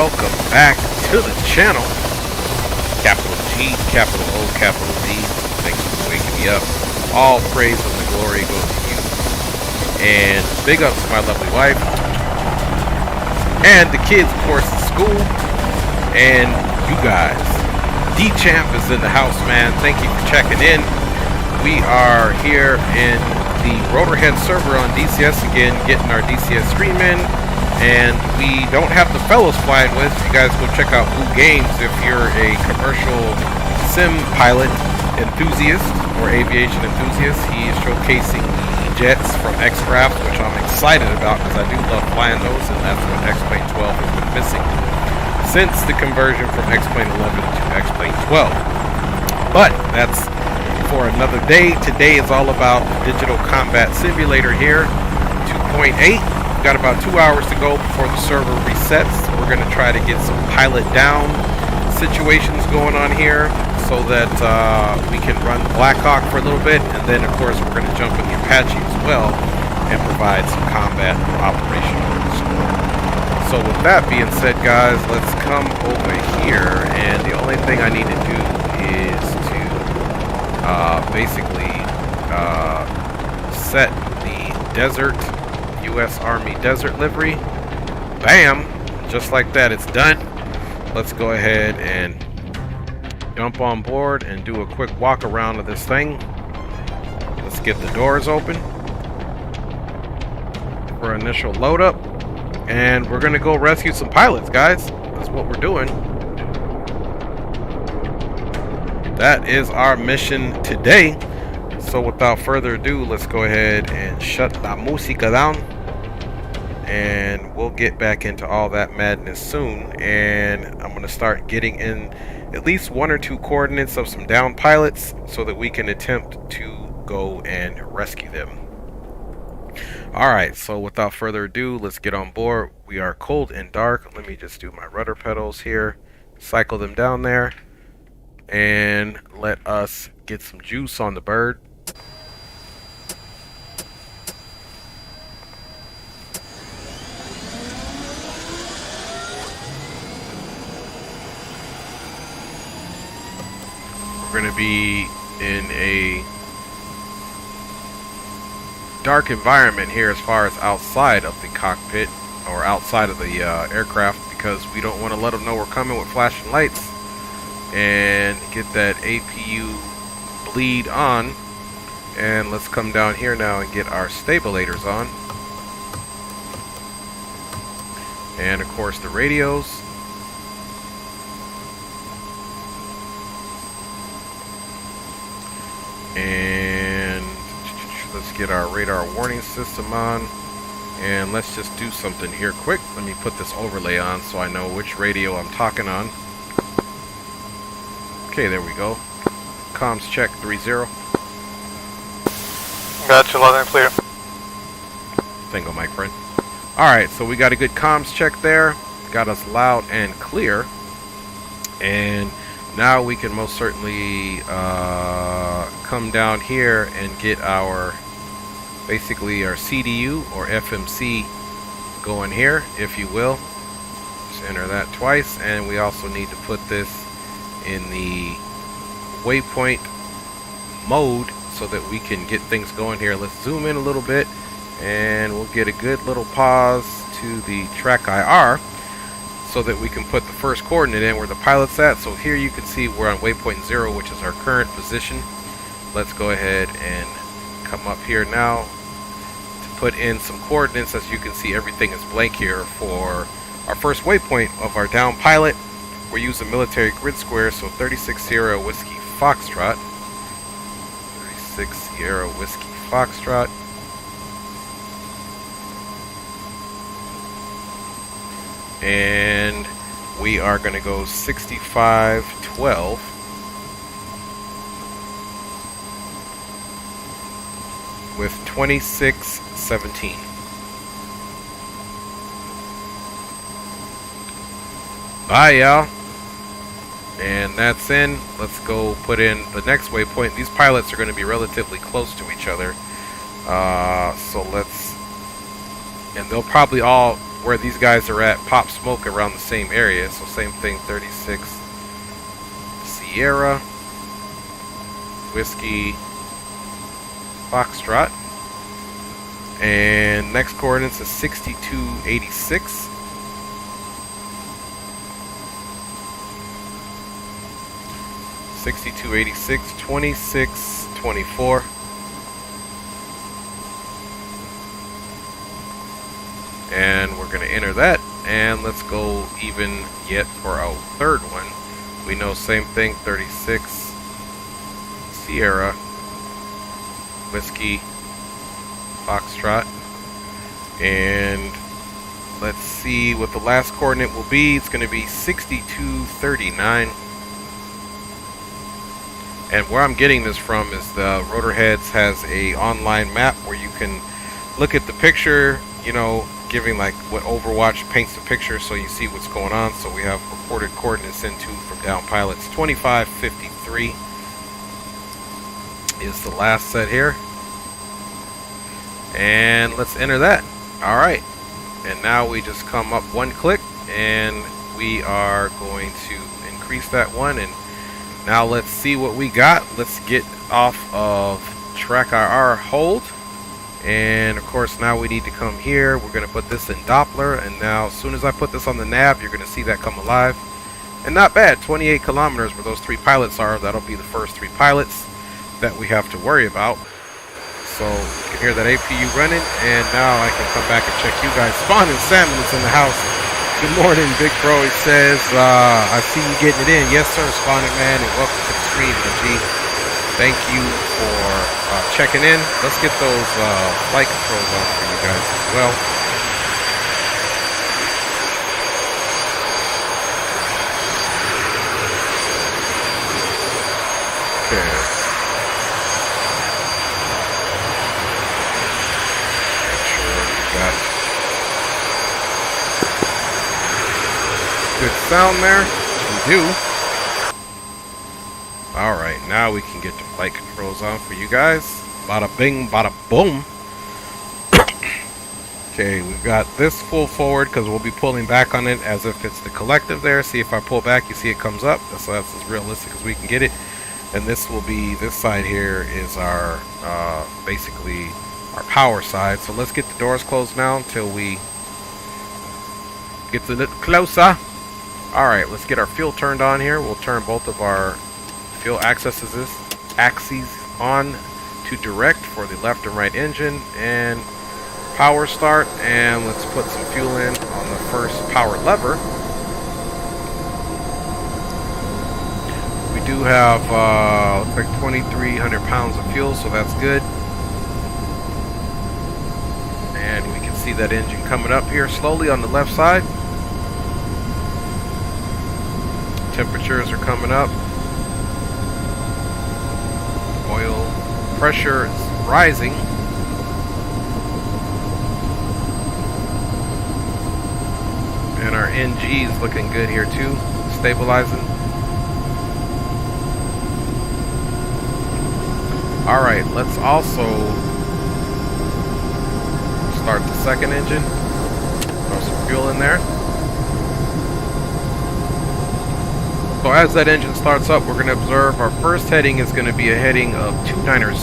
welcome back to the channel. Capital G, capital O, capital D. Thanks for waking me up. All praise and the glory goes to you. And big ups to my lovely wife. And the kids, of course, at school. And you guys. D-Champ is in the house, man. Thank you for checking in. We are here in the Rotorhead server on DCS again, getting our DCS stream in. And we don't have the fellows flying with. You guys go check out Blue Games if you're a commercial sim pilot enthusiast or aviation enthusiast. He is showcasing the jets from X-Craft, which I'm excited about because I do love flying those, and that's what X-Plane 12 has been missing since the conversion from X-Plane 11 to X-Plane 12. But that's for another day. Today is all about Digital Combat Simulator here, 2.8. Got about 2 hours to go before the server resets. We're going to try to get some pilot down situations going on here so that we can run Blackhawk for a little bit, and then of course we're going to jump in the Apache as well and provide some combat operational support. So with that being said, guys, let's come over here, and the only thing I need to do is to basically set the desert U.S. Army desert livery. Bam! Just like that, it's done. Let's go ahead and jump on board and do a quick walk around of this thing. Let's get the doors open for initial load up, and we're gonna go rescue some pilots, guys. That's what we're doing. That is our mission today. So without further ado, let's go ahead and shut la música down, and we'll get back into all that madness soon. And I'm going to start getting in at least 1 or 2 coordinates of some downed pilots so that we can attempt to go and rescue them. Alright, so without further ado, let's get on board. We are cold and dark. Let me just do my rudder pedals here, cycle them down there, and let us get some juice on the bird. We're going to be in a dark environment here as far as outside of the cockpit or outside of the aircraft, because we don't want to let them know we're coming with flashing lights and get that APU bleed on. And let's come down here now and get our stabilators on, and of course the radios. And let's get our radar warning system on, and let's just do something here quick. Let me put this overlay on so I know which radio I'm talking on. Okay, there we go. Comms check 3-0. Gotcha, loud and clear. Tango mic friend. Alright, so we got a good comms check there. Got us loud and clear. And now we can most certainly come down here and get our, basically our CDU or FMC going here, if you will. Just enter that twice, and we also need to put this in the waypoint mode so that we can get things going here. Let's zoom in a little bit, and we'll get a good little pause to the track IR so that we can put the first coordinate in where the pilot's at. So here you can see we're on waypoint 0, which is our current position. Let's go ahead and come up here now to put in some coordinates. As you can see, everything is blank here for our first waypoint of our down pilot. We're using military grid square, so 36 Sierra Whiskey Foxtrot. 36 Sierra Whiskey Foxtrot. And we are going to go 6512 with 2617. Bye, y'all. And that's in. Let's go put in the next waypoint. These pilots are going to be relatively close to each other. So let's, and they'll probably all where these guys are at pop smoke around the same area. So same thing, 36 Sierra Whiskey Foxtrot. And next coordinates is 6286. (6286) 2624. And we're going to enter that, and let's go even yet for our third one. We know same thing, 36 Sierra Whiskey Foxtrot. And let's see what the last coordinate will be. It's going to be 6239. And where I'm getting this from is the Rotorheads has a online map where you can look at the picture, you know, giving like what Overwatch paints the picture so you see what's going on. So we have reported coordinates into from down pilots. 2553 is the last set here. And let's enter that. All right. And now we just come up one click and we are going to increase that one. And now let's see what we got. Let's get off of track IR hold. And of course now we need to come here. We're going to put this in Doppler. And now as soon as I put this on the nav, you're going to see that come alive. And not bad, 28 kilometers where those 3 pilots are. That'll be the first 3 pilots that we have to worry about. So you can hear that APU running. And now I can come back and check you guys. Spawn and Salmon is in the house. Good morning, Big Bro. He says, I see you getting it in. Yes, sir, Spawning Man, and welcome to the stream, MG. Thank you for checking in. Let's get those flight controls on for you guys as well. Okay. Make sure we got good sound there. We do. Alright, now we can get the flight controls on for you guys. Bada bing, bada boom. Okay, we've got this full forward because we'll be pulling back on it as if it's the collective there. See, if I pull back, you see it comes up. That's as realistic as we can get it. And this will be, this side here is our, basically our power side. So let's get the doors closed now until we get a little closer. Alright, let's get our fuel turned on here. We'll turn both of our fuel axes on to direct for the left and right engine, and power start. And let's put some fuel in on the first power lever. We do have looks like 2,300 pounds of fuel, so that's good. And we can see that engine coming up here slowly on the left side. Temperatures are coming up. Oil pressure is rising. And our NG is looking good here too, stabilizing. Alright, let's also start the second engine. Throw some fuel in there. So as that engine starts up, we're going to observe our first heading is going to be a heading of 290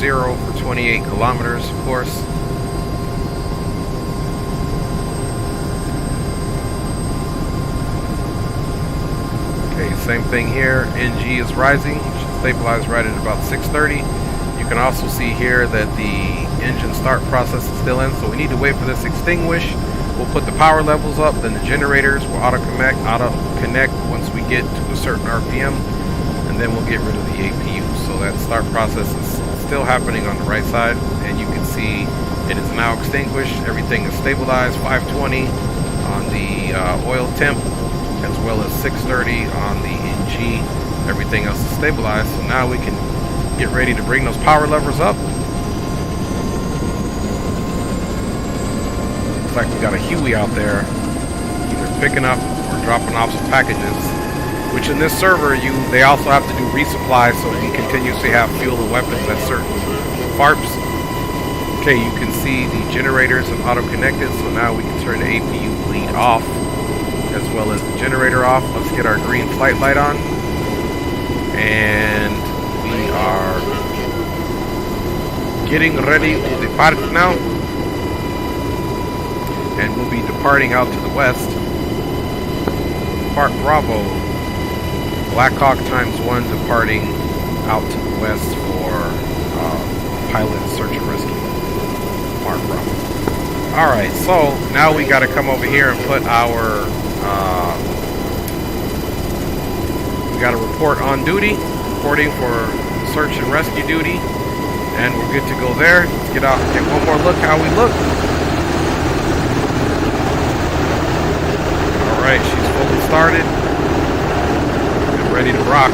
for 28 kilometers, of course. Okay, same thing here. NG is rising. Should stabilize right at about 630. You can also see here that the engine start process is still in, so we need to wait for this to extinguish. We'll put the power levels up, then the generators will auto connect once we get to a certain RPM, and then we'll get rid of the APU. So that start process is still happening on the right side, and you can see it is now extinguished. Everything is stabilized, 520 on the oil temp, as well as 630 on the NG. Everything else is stabilized, so now we can get ready to bring those power levers up. Looks like we got a Huey out there either picking up or dropping off some packages, which in this server they also have to do resupply, so you continuously have fuel and weapons at certain farps. Okay, you can see the generators have auto-connected, so now we can turn the APU bleed off as well as the generator off. Let's get our green flight light on. And we are getting ready to depart now. And we'll be departing out to the west. Park Bravo. Blackhawk ×1 departing out to the west for pilot search and rescue. Park Bravo. Alright, so now we got to come over here and put our we got to report on duty, reporting for search and rescue duty, and we're good to go there. Let's get out and get one more look how we look. Alright, she's fully started and ready to rock.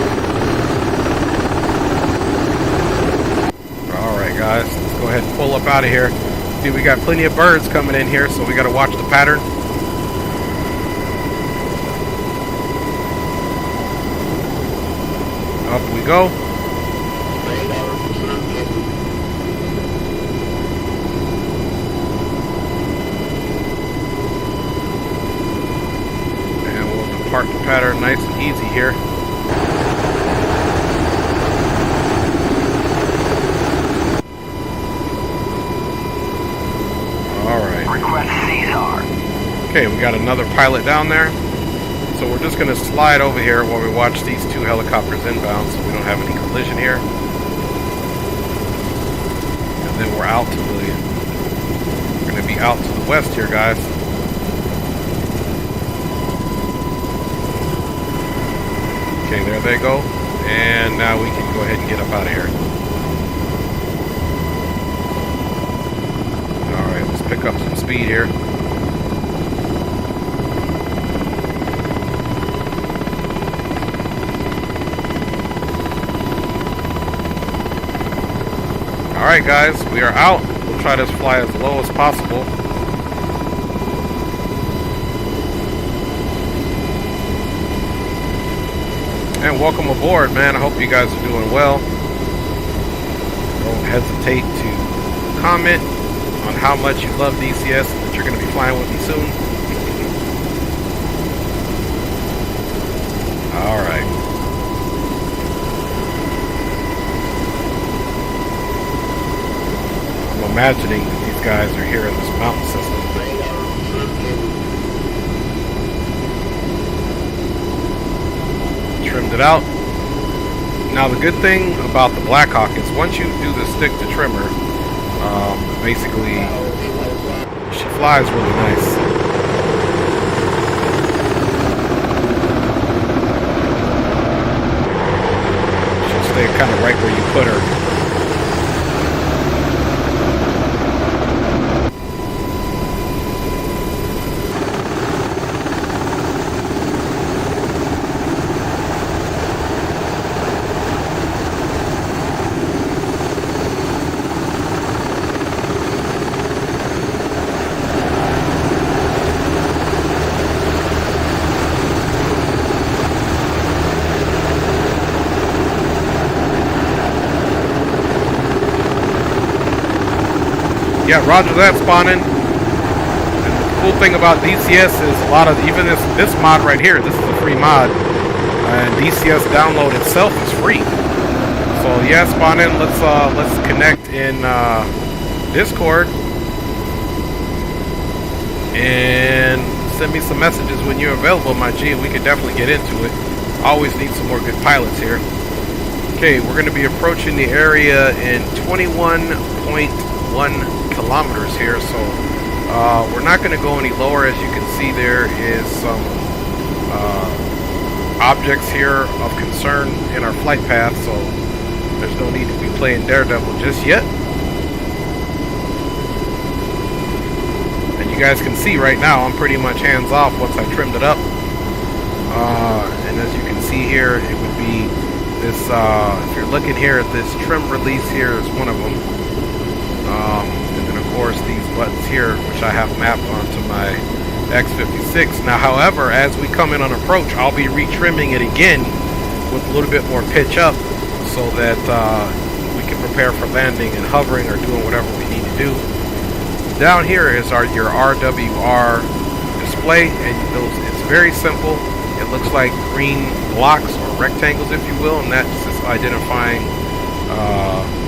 Alright guys, let's go ahead and pull up out of here. See, we got plenty of birds coming in here, so we got to watch the pattern. Up we go. And we'll depart the pattern nice and easy here. Alright. Okay, we got another pilot down there. So we're just going to slide over here while we watch these two helicopters inbound so we don't have any collision here. And then we're out to the... We're going to be out to the west here, guys. Okay, there they go. And now we can go ahead and get up out of here. Alright, let's pick up some speed here. Alright guys, we are out. We'll try to fly as low as possible. And welcome aboard, man. I hope you guys are doing well. Don't hesitate to comment on how much you love DCS and that you're going to be flying with me soon. Alright. Imagining that these guys are here in this mountain system. Trimmed it out. Now the good thing about the Blackhawk is once you do the stick to trimmer, basically she flies really nice. She'll stay kind of right where you put her. Yeah, roger that, spawning. And the cool thing about DCS is a lot of, even this mod right here, this is a free mod. And DCS download itself is free. So yeah, spawning, let's connect in Discord. And send me some messages when you're available, my G. We could definitely get into it. Always need some more good pilots here. Okay, we're going to be approaching the area in 21.1 kilometers here, so we're not going to go any lower. As you can see, there is some objects here of concern in our flight path, so there's no need to be playing Daredevil just yet. And you guys can see right now I'm pretty much hands off once I trimmed it up. And as you can see here, it would be this, if you're looking here at this trim release here is one of them. And then of course these buttons here, which I have mapped onto my X56. Now, however, as we come in on approach, I'll be retrimming it again with a little bit more pitch up so that we can prepare for landing and hovering or doing whatever we need to to do. Down here is your RWR display, and it's very simple. It looks like green blocks or rectangles, if you will, and that's just identifying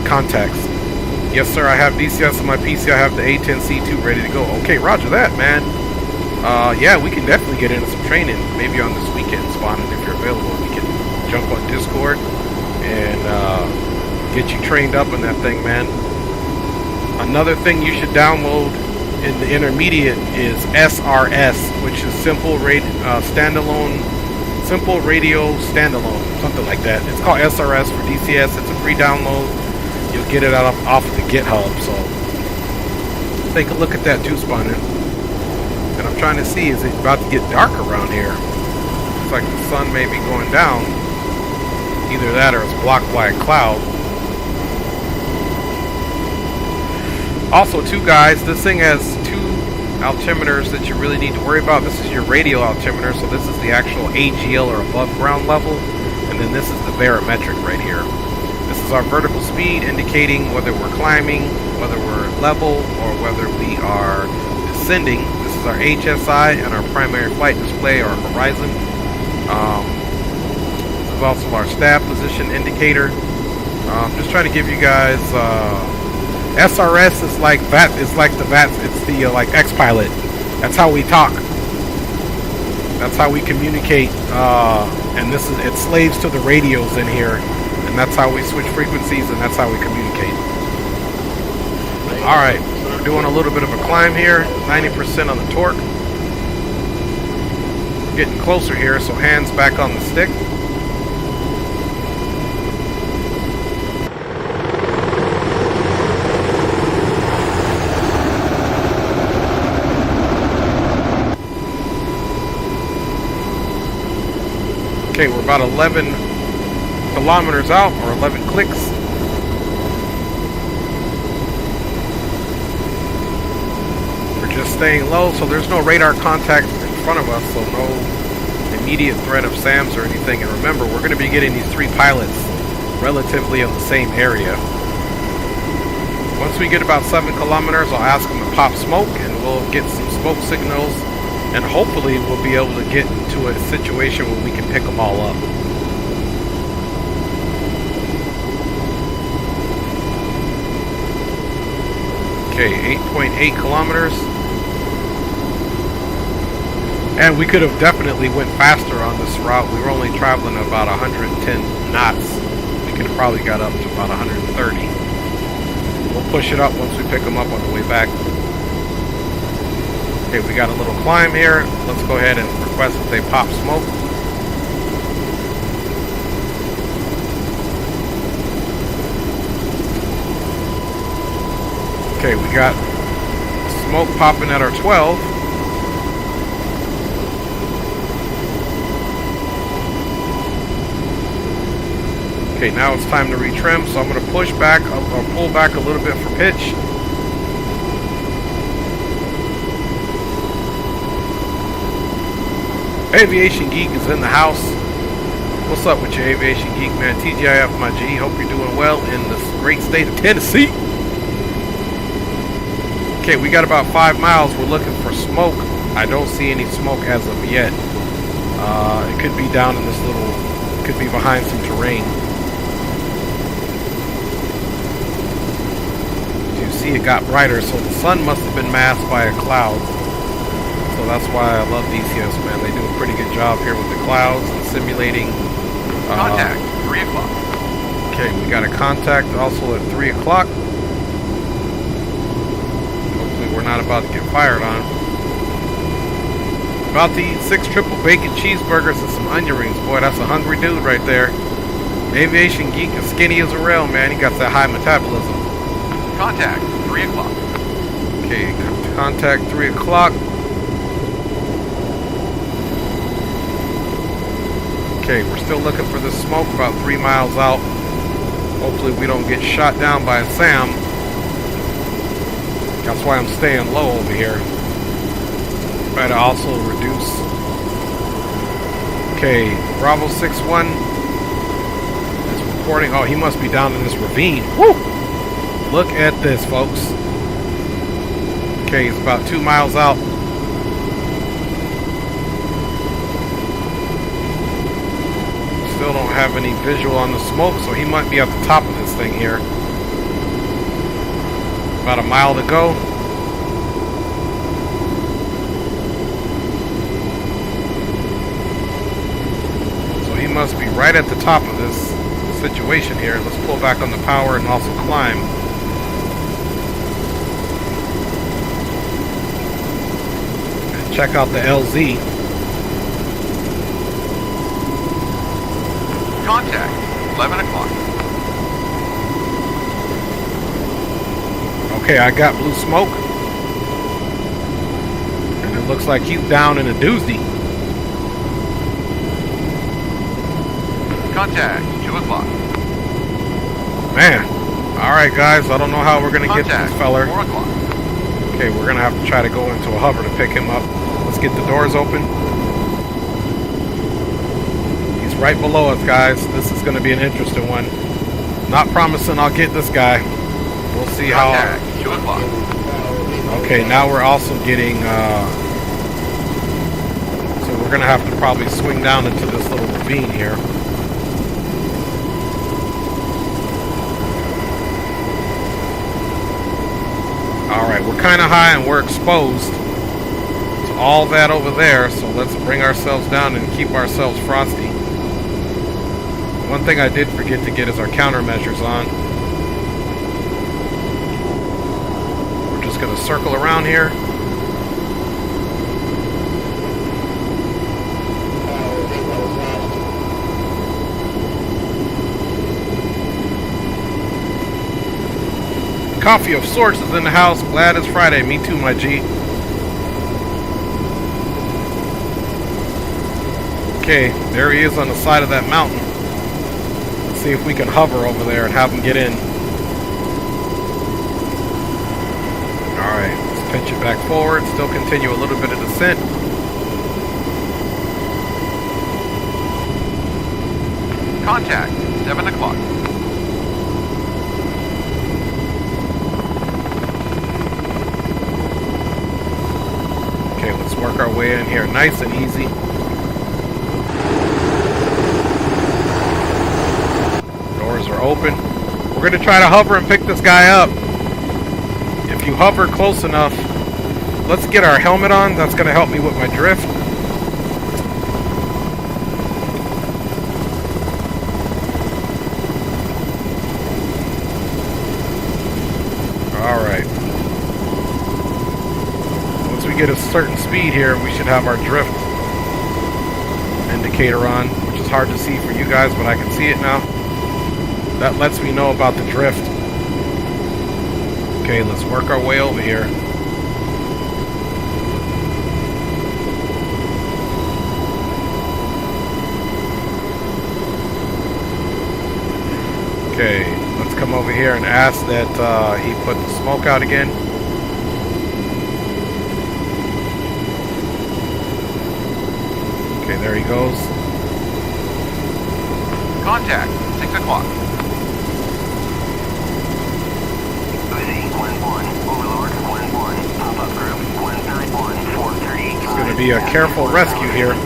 contacts. Yes, sir, I have DCS on my PC. I have the A10C2 ready to go. Okay, roger that, man. Yeah, we can definitely get into some training, maybe on this weekend, Spawning, if you're available. We can jump on Discord and get you trained up in that thing, man. Another thing you should download in the intermediate is SRS, which is Simple Radio Standalone, something like that. It's called SRS for DCS. It's a free download. You'll get it off of the GitHub, so take a look at that too, Spawning. And I'm trying to see, is it about to get dark around here? Looks like the sun may be going down. Either that or it's blocked by a cloud. Also, too, guys, this thing has two altimeters that you really need to worry about. This is your radio altimeter, so this is the actual AGL or above ground level, and then this is the barometric right here. This is our vertical speed, indicating whether we're climbing, whether we're level, or whether we are descending. This is our HSI and our primary flight display, or horizon. This is also our staff position indicator. Just trying to give you guys. SRS is like VAT. It's like the VAT. It's the like X-Pilot. That's how we talk. That's how we communicate. And it slaves to the radios in here, and that's how we switch frequencies, and that's how we communicate. All right, we're doing a little bit of a climb here. 90% on the torque. Getting closer here, so hands back on the stick. Okay, we're about 11 kilometers out, or 11 clicks. We're just staying low, so there's no radar contact in front of us, so no immediate threat of SAMs or anything. And remember, we're going to be getting these 3 pilots relatively in the same area. Once we get about 7 kilometers, I'll ask them to pop smoke, and we'll get some smoke signals. And hopefully we'll be able to get into a situation where we can pick them all up. Okay, 8.8 kilometers. And we could have definitely went faster on this route. We were only traveling about 110 knots. We could have probably got up to about 130. We'll push it up once we pick them up on the way back. Okay, we got a little climb here. Let's go ahead and request that they pop smoke. Okay, we got smoke popping at our 12. Okay, now it's time to retrim, so I'm going to push back or pull back a little bit for pitch. Aviation Geek is in the house. What's up with your Aviation Geek, man? TGIF, my G. Hope you're doing well in this great state of Tennessee. Okay, we got about 5 miles. We're looking for smoke. I don't see any smoke as of yet. It could be down in this little, could be behind some terrain. You see it got brighter, so the sun must have been masked by a cloud. So that's why I love DCS, man. They do a pretty good job here with the clouds and simulating. Contact, 3 o'clock. Okay, we got a contact also at 3 o'clock. Hopefully we're not about to get fired on. About to eat 6 triple bacon cheeseburgers and some onion rings. Boy, that's a hungry dude right there. Aviation Geek is skinny as a rail, man. He got that high metabolism. Contact, 3 o'clock. Okay, contact 3 o'clock. Okay, we're still looking for this smoke about 3 miles out. Hopefully we don't get shot down by a SAM. That's why I'm staying low over here. Try to also reduce. Okay, Bravo 6-1 is reporting. Oh, he must be down in this ravine. Woo! Look at this, folks. Okay, he's about 2 miles out. Still don't have any visual on the smoke, so he might be at the top of this thing here. About a mile to go. So he must be right at the top of this situation here. Let's pull back on the power and also climb. And check out the LZ. Contact, 11 o'clock. Okay, I got blue smoke. And it looks like he's down in a doozy. Contact, 2 o'clock. Man. Alright guys, I don't know how we're going to get to this feller. 4 o'clock. Okay, we're going to have to try to go into a hover to pick him up. Let's get the doors open. He's right below us, guys. This is going to be an interesting one. Not promising I'll get this guy. We'll see Contact, how... 2 o'clock. Okay, now we're also getting... So we're going to have to probably swing down into this little ravine here. Alright, we're kind of high and we're exposed to all that over there, so let's bring ourselves down and keep ourselves frosty. One thing I did forget to get is our countermeasures on. We're just going to circle around here. Coffee of sorts is in the house. Glad it's Friday. Me too, my G. Okay, there he is on the side of that mountain. Let's see if we can hover over there and have him get in. Alright, let's pinch it back forward. Still continue a little bit of descent. Contact, 7 o'clock. Okay, let's work our way in here nice and easy. Doors are open. We're going to try to hover and pick this guy up. If you hover close enough, let's get our helmet on. That's going to help me with my drift. Alright. Once we get a certain speed here, we should have our drift indicator on, which is hard to see for you guys, but I can see it now. That lets me know about the drift. Okay, let's work our way over here. Okay, let's come over here and ask that he put the smoke out again. Okay, there he goes. Contact, 6 o'clock. It's going to be a careful rescue here. On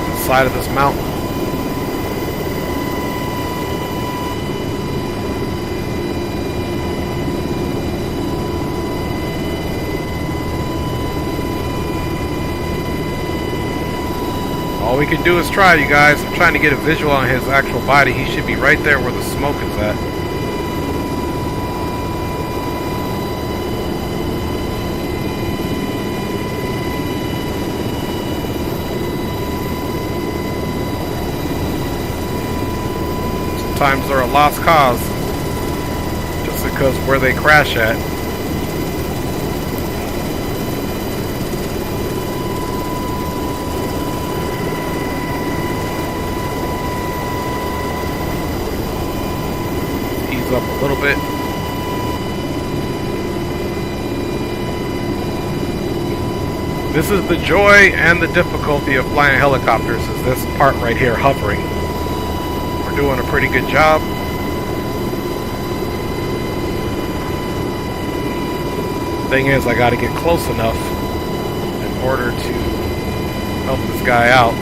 the side of this mountain. All we can do is try, you guys. I'm trying to get a visual on his actual body. He should be right there where the smoke is at. Sometimes they're a lost cause just because where they crash at. Up a little bit. This is the joy and the difficulty of flying helicopters, is this part right here, hovering. We're doing a pretty good job. Thing is, I got to get close enough in order to help this guy out.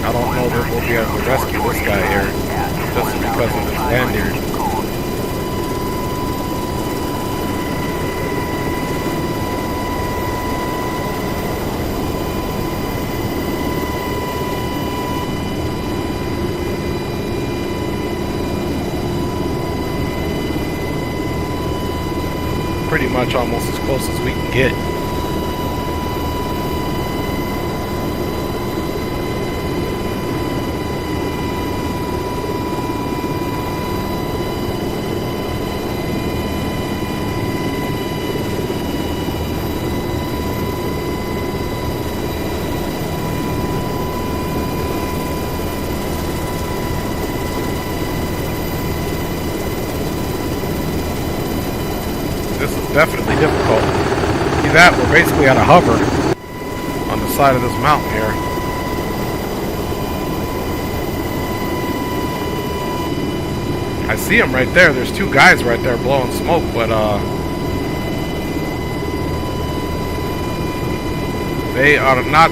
I don't know that we'll be able to rescue this guy here just because of his landing. Pretty much almost as close as we can get. Definitely difficult. See that? We're basically on a hover on the side of this mountain here. I see him right there. There's two guys right there blowing smoke, but they are not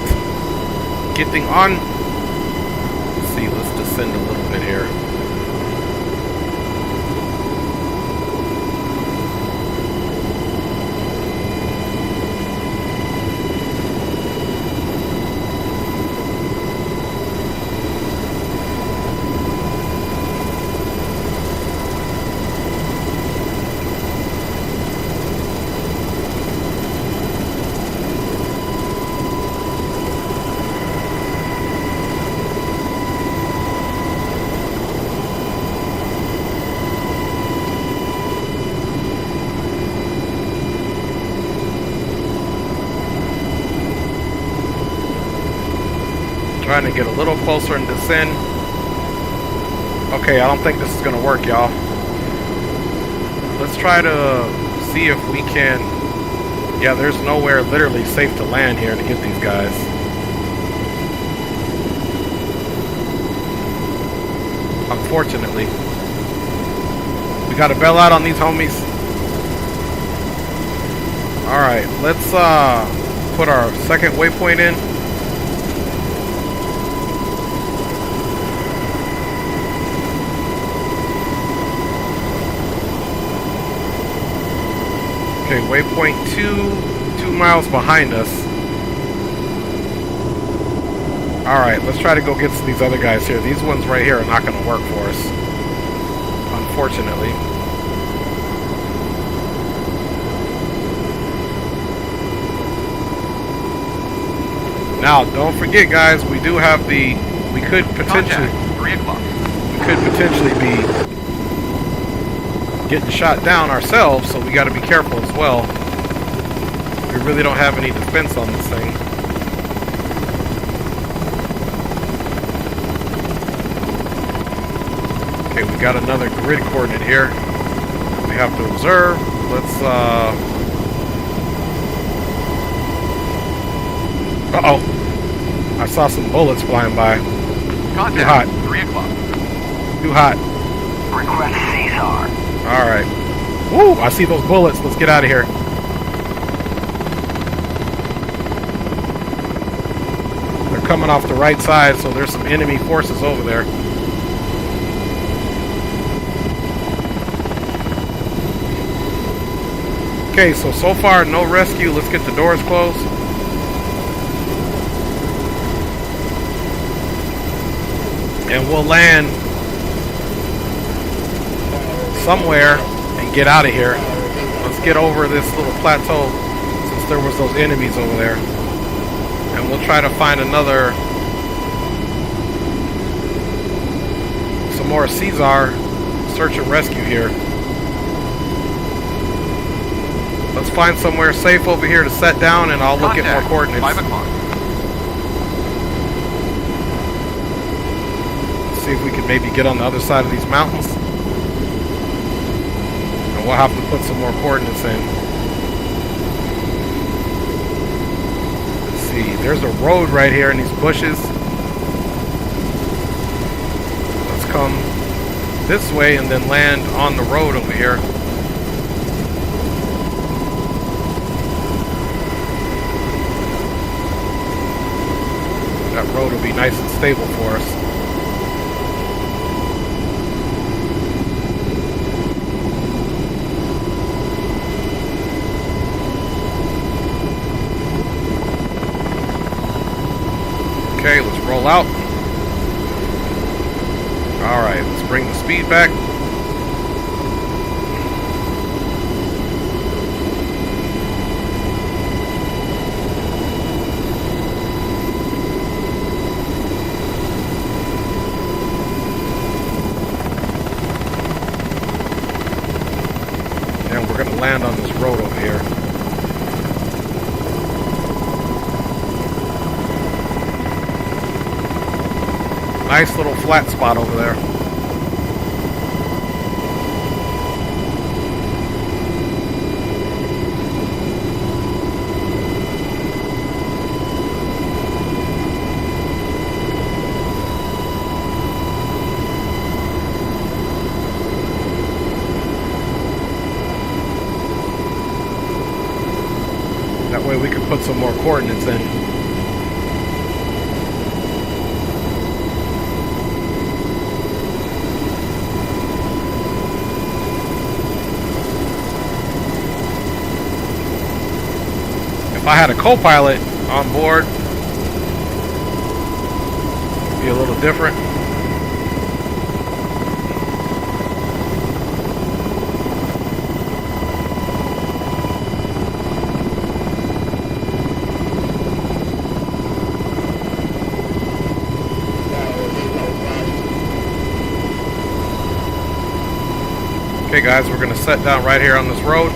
getting on. Let's see, let's descend a little bit here. Trying to get a little closer and descend. Okay, I don't think this is gonna work, y'all. Let's try to see if we can. Yeah, there's nowhere literally safe to land here to get these guys. Unfortunately. We gotta bail out on these homies. Alright, let's put our second waypoint in. Okay, waypoint 2 miles behind us. Alright, let's try to go get these other guys here. These ones right here are not going to work for us, unfortunately. Now, don't forget, guys, we do have the... We could potentially... Contact, 3 o'clock. We could potentially be getting shot down ourselves, so we got to be careful as well. We really don't have any defense on this thing. Okay, we got another grid coordinate here. We have to observe. Let's uh-oh. I saw some bullets flying by. Contact, Too hot. 3 o'clock. Too hot. Request Caesar. Alright. Woo! I see those bullets. Let's get out of here. They're coming off the right side, so there's some enemy forces over there. Okay, so far, no rescue. Let's get the doors closed. And we'll land somewhere and get out of here. Let's get over this little plateau since there was those enemies over there. And we'll try to find another, some more Caesar search and rescue here. Let's find somewhere safe over here to set down, and I'll look at more coordinates. 5 o'clock. See if we can maybe get on the other side of these mountains. And we'll have to put some more coordinates in. Let's see, there's a road right here in these bushes. come this way and then land on the road over here. That road will be nice and stable for us. Okay, let's roll out. Alright, let's bring the speed back. And we're going to land on this road over here. Nice little flat spot over there. That way we can put some more coordinates in. If I had a co-pilot on board, it'd be a little different. Okay guys, we're going to set down right here on this road.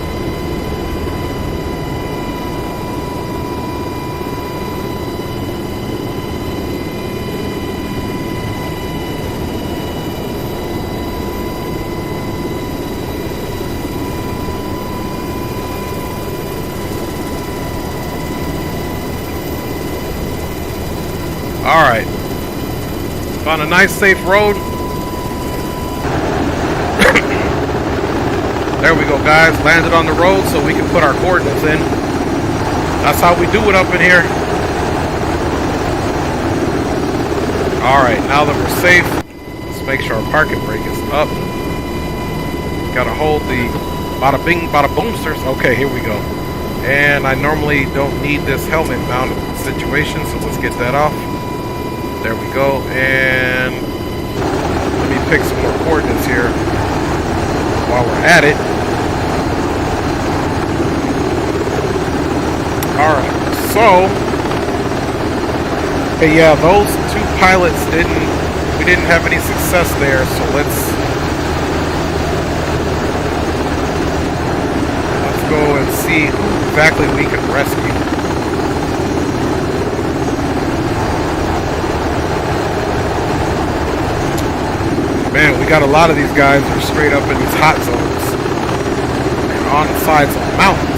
Alright, found a nice safe road. There we go guys, landed on the road so we can put our coordinates in. That's how we do it up in here. Alright, now that we're safe, let's make sure our parking brake is up. Gotta hold the bada bing bada boomsters. Okay, here we go. And I normally don't need this helmet mounted situation, so let's get that off. There we go, and let me pick some more coordinates here while we're at it. Alright, so okay, yeah, those two pilots we didn't have any success there, so let's go and see who exactly we can rescue. Man, we got a lot of these guys who are straight up in these hot zones and on the sides of mountains.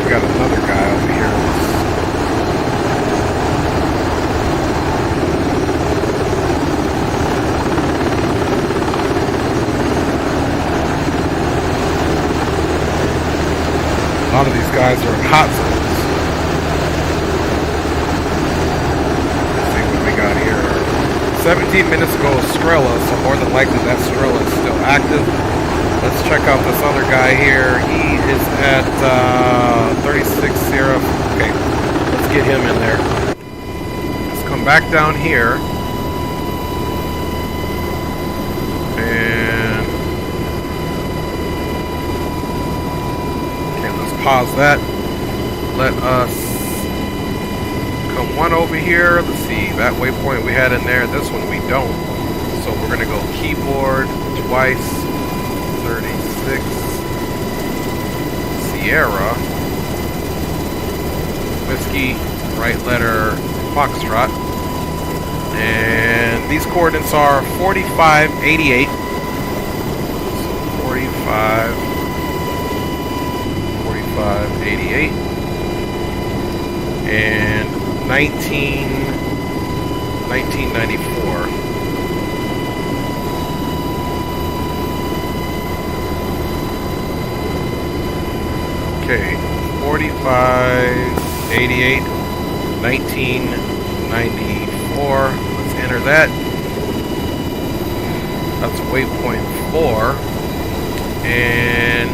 We got another guy over here. A lot of these guys are in hot zones. Let's see what we got here. 17 minutes ago, Strela, so more than likely that Strela is still active. Let's check out this other guy here. He is at 36.0. Okay, let's get him in there. Let's come back down here. And pause that. Let us come one over here. Let's see, that waypoint we had in there, this one we don't. So we're gonna go keyboard twice, 36 Sierra, whiskey, right letter Foxtrot, and these coordinates are 4588. So 45 45, 88, and 1994. Okay, 45, 88, 1994. Let's enter that. That's waypoint 4. And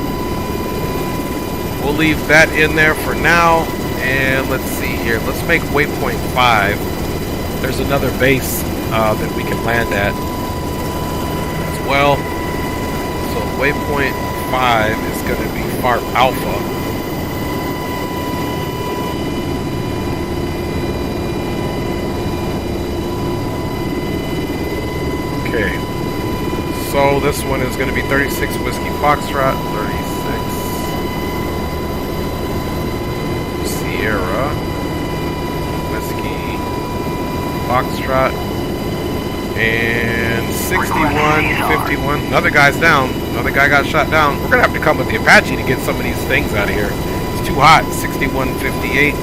we'll leave that in there for now. And let's see here. Let's make waypoint 5. There's another base that we can land at as well. So waypoint 5 is going to be FARP Alpha. Okay, so this one is going to be 36 Whiskey Foxtrot, 36 Sierra Whiskey Foxtrot, and 6151. Another guy's down. Another guy got shot down. We're going to have to come with the Apache to get some of these things out of here. It's too hot. 6158,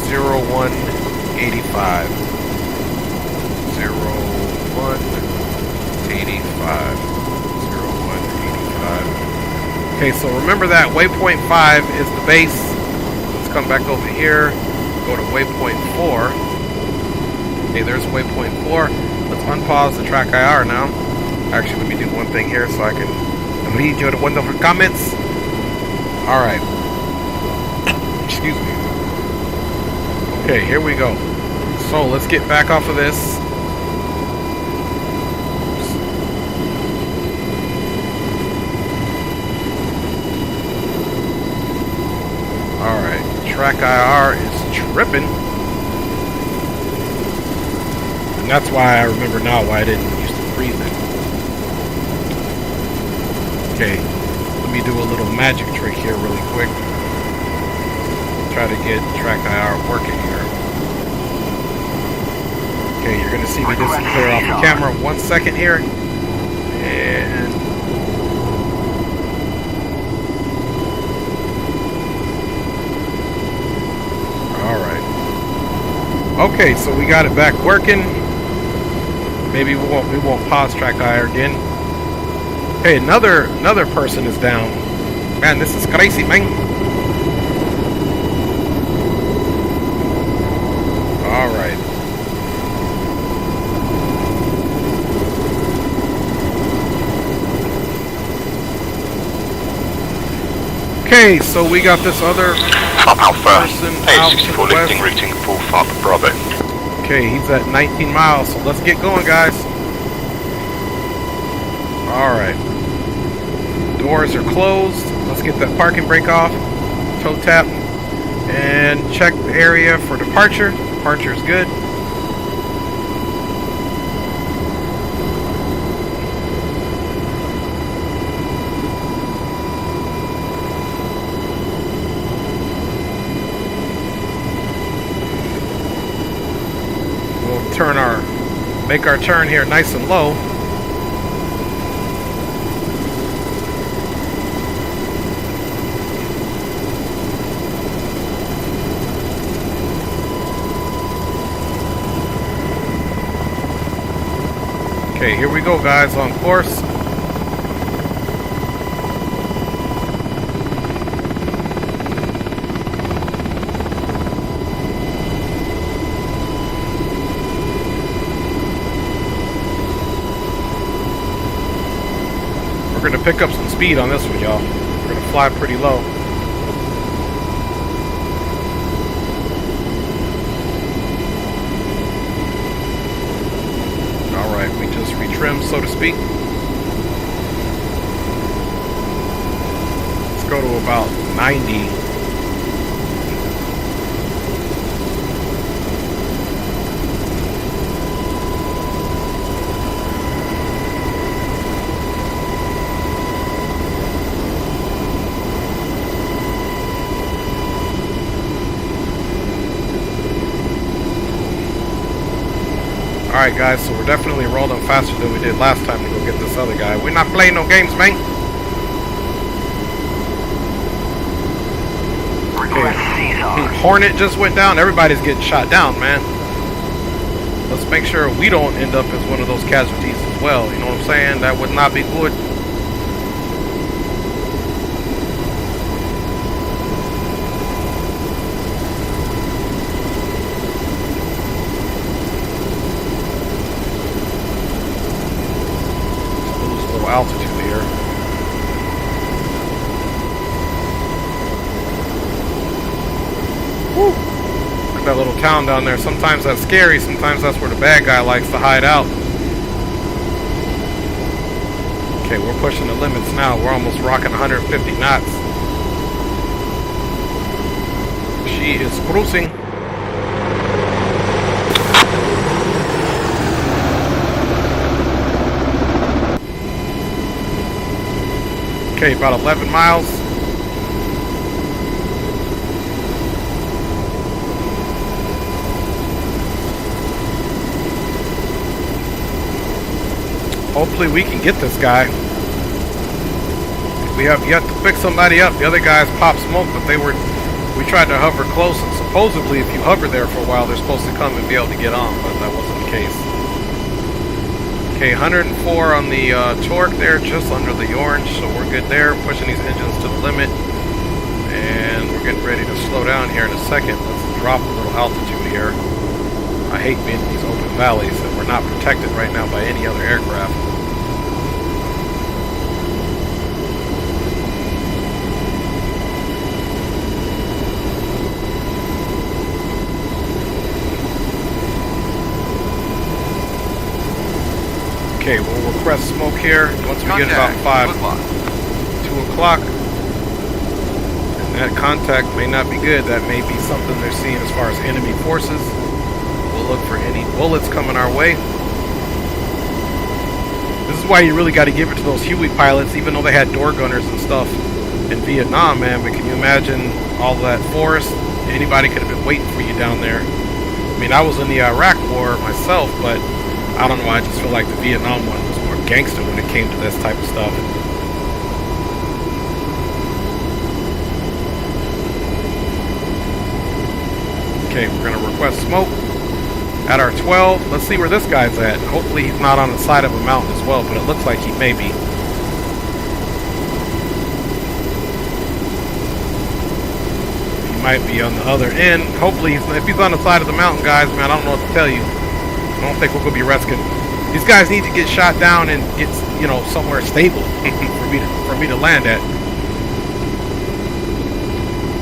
0185. 0185. Okay, so remember that waypoint 5 is the base. Let's come back over here. Go to waypoint 4. Okay, there's waypoint 4. Let's unpause the track IR now. Actually, let me do one thing here so I can read your wonderful comments. Alright. Excuse me. Okay, here we go. So let's get back off of this. Alright, track IR is tripping. And that's why I remember now why I didn't used to freeze it. Okay, let me do a little magic trick here really quick. Try to get track IR working here. Okay, you're going to see me disappear off the camera. 1 second here. And alright. Okay, so we got it back working. Maybe we won't pause track IR again. Hey, another person is down. Man, this is crazy, man. Alright. Okay, so we got this other person out to the west. Routing full FARP Bravo. Okay, he's at 19 miles, so let's get going, guys. Alright. Doors are closed. Let's get that parking brake off. Toe tap. And check the area for departure. Departure is good. Make our turn here nice and low. Okay, here we go, guys, on course. We're going to pick up some speed on this one, y'all. We're going to fly pretty low. Alright, we just retrimmed, so to speak. Let's go to about 90. Alright guys, so we're definitely rolling faster than we did last time to go get this other guy. We're not playing no games, man. Request Caesar. Hornet just went down. Everybody's getting shot down, man. Let's make sure we don't end up as one of those casualties as well. You know what I'm saying? That would not be good. Let's lose a little altitude here. Woo! That little town down there. Sometimes that's scary. Sometimes that's where the bad guy likes to hide out. Okay, we're pushing the limits now. We're almost rocking 150 knots. She is cruising. Okay, about 11 miles. Hopefully we can get this guy. We have yet to pick somebody up. The other guys popped smoke, but we tried to hover close, and supposedly if you hover there for a while, they're supposed to come and be able to get on, but that wasn't the case. Okay, 104 on the torque there, just under the orange, so we're good there. Pushing these engines to the limit, and we're getting ready to slow down here in a second. Let's drop a little altitude here. I hate being in these open valleys, and we're not protected right now by any other aircraft. Okay, we'll request smoke here once we get about 2 o'clock. And that contact may not be good. That may be something they're seeing as far as enemy forces. We'll look for any bullets coming our way. This is why you really got to give it to those Huey pilots, even though they had door gunners and stuff in Vietnam, man. But can you imagine all of that forest? Anybody could have been waiting for you down there. I mean, I was in the Iraq War myself, but I don't know, I just feel like the Vietnam one was more gangster when it came to this type of stuff. Okay, we're going to request smoke at our 12. Let's see where this guy's at. Hopefully he's not on the side of a mountain as well, but it looks like he may be. He might be on the other end. Hopefully, if he's on the side of the mountain, guys, man, I don't know what to tell you. I don't think we're going to be rescuing. These guys need to get shot down and get, you know, somewhere stable for me to land at.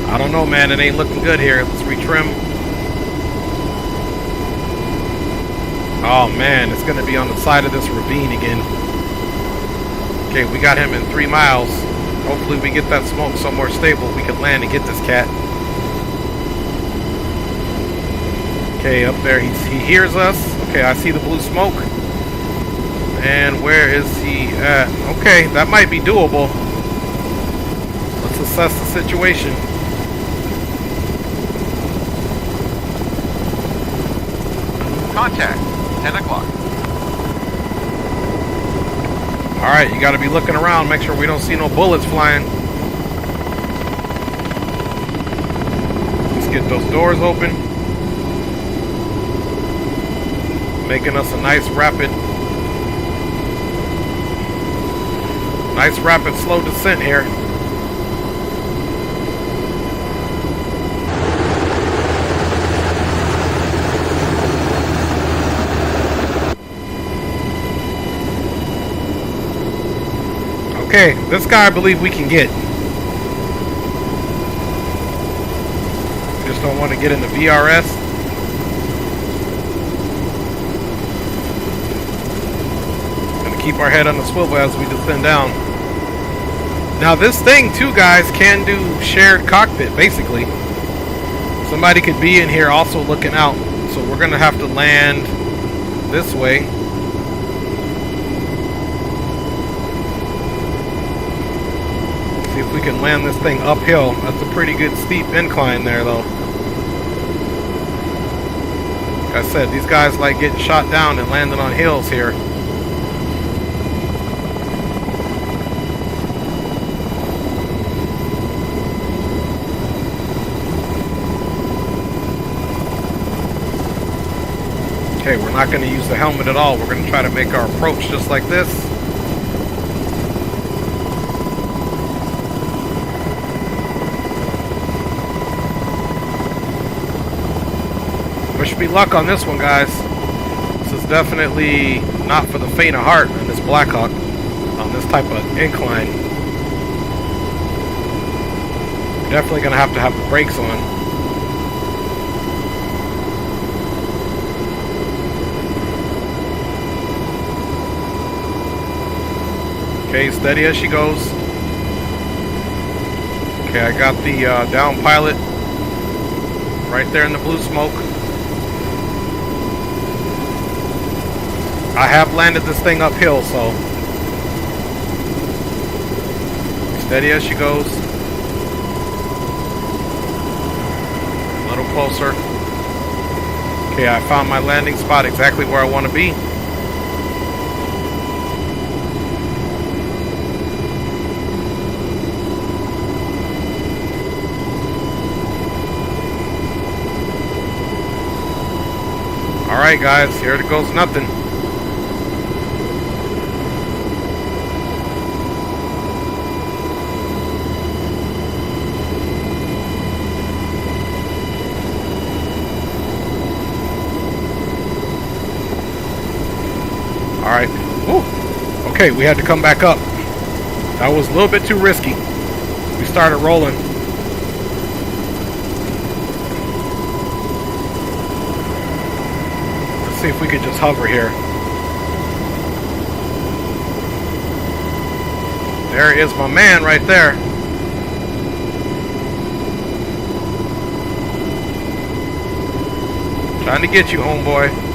I don't know, man. It ain't looking good here. Let's retrim. Oh, man. It's going to be on the side of this ravine again. Okay, we got him in 3 miles. Hopefully we get that smoke somewhere stable. We can land and get this cat. Okay, up there. He hears us. Okay, I see the blue smoke. And where is he at? Okay, that might be doable. Let's assess the situation. Contact, 10 o'clock. Alright, you got to be looking around. Make sure we don't see no bullets flying. Let's get those doors open. Making us a nice rapid slow descent here. Okay, this guy I believe we can get. Just don't want to get in the VRS. Keep our head on the swivel as we descend down. Now this thing too, guys, can do shared cockpit basically. Somebody could be in here also looking out, so we're gonna have to land this way. See if we can land this thing uphill. That's a pretty good steep incline there though. Like I said, these guys like getting shot down and landing on hills here. Okay, we're not going to use the helmet at all. We're going to try to make our approach just like this. Wish me luck on this one, guys. This is definitely not for the faint of heart on this Blackhawk, on this type of incline. Definitely going to have the brakes on. Okay, steady as she goes. Okay, I got the down pilot right there in the blue smoke. I have landed this thing uphill, so steady as she goes. A little closer. Okay, I found my landing spot exactly where I want to be. Alright guys, here it goes nothing. Alright. Ooh. Okay, we had to come back up. That was a little bit too risky. We started rolling. See if we could just hover here. There is my man right there. Trying to get you, homeboy.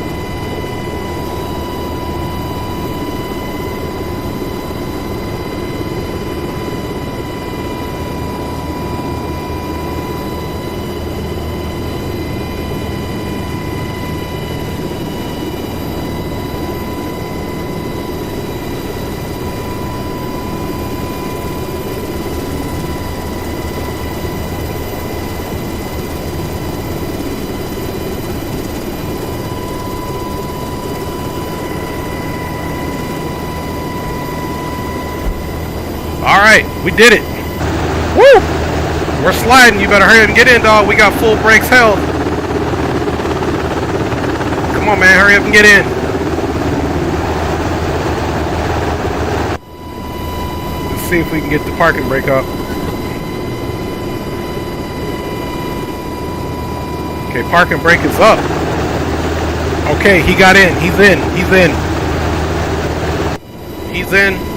Alright, we did it. Woo! We're sliding. You better hurry up and get in, dog. We got full brakes held. Come on, man. Hurry up and get in. Let's see if we can get the parking brake up. Okay, parking brake is up. Okay, he got in. He's in. He's in. He's in.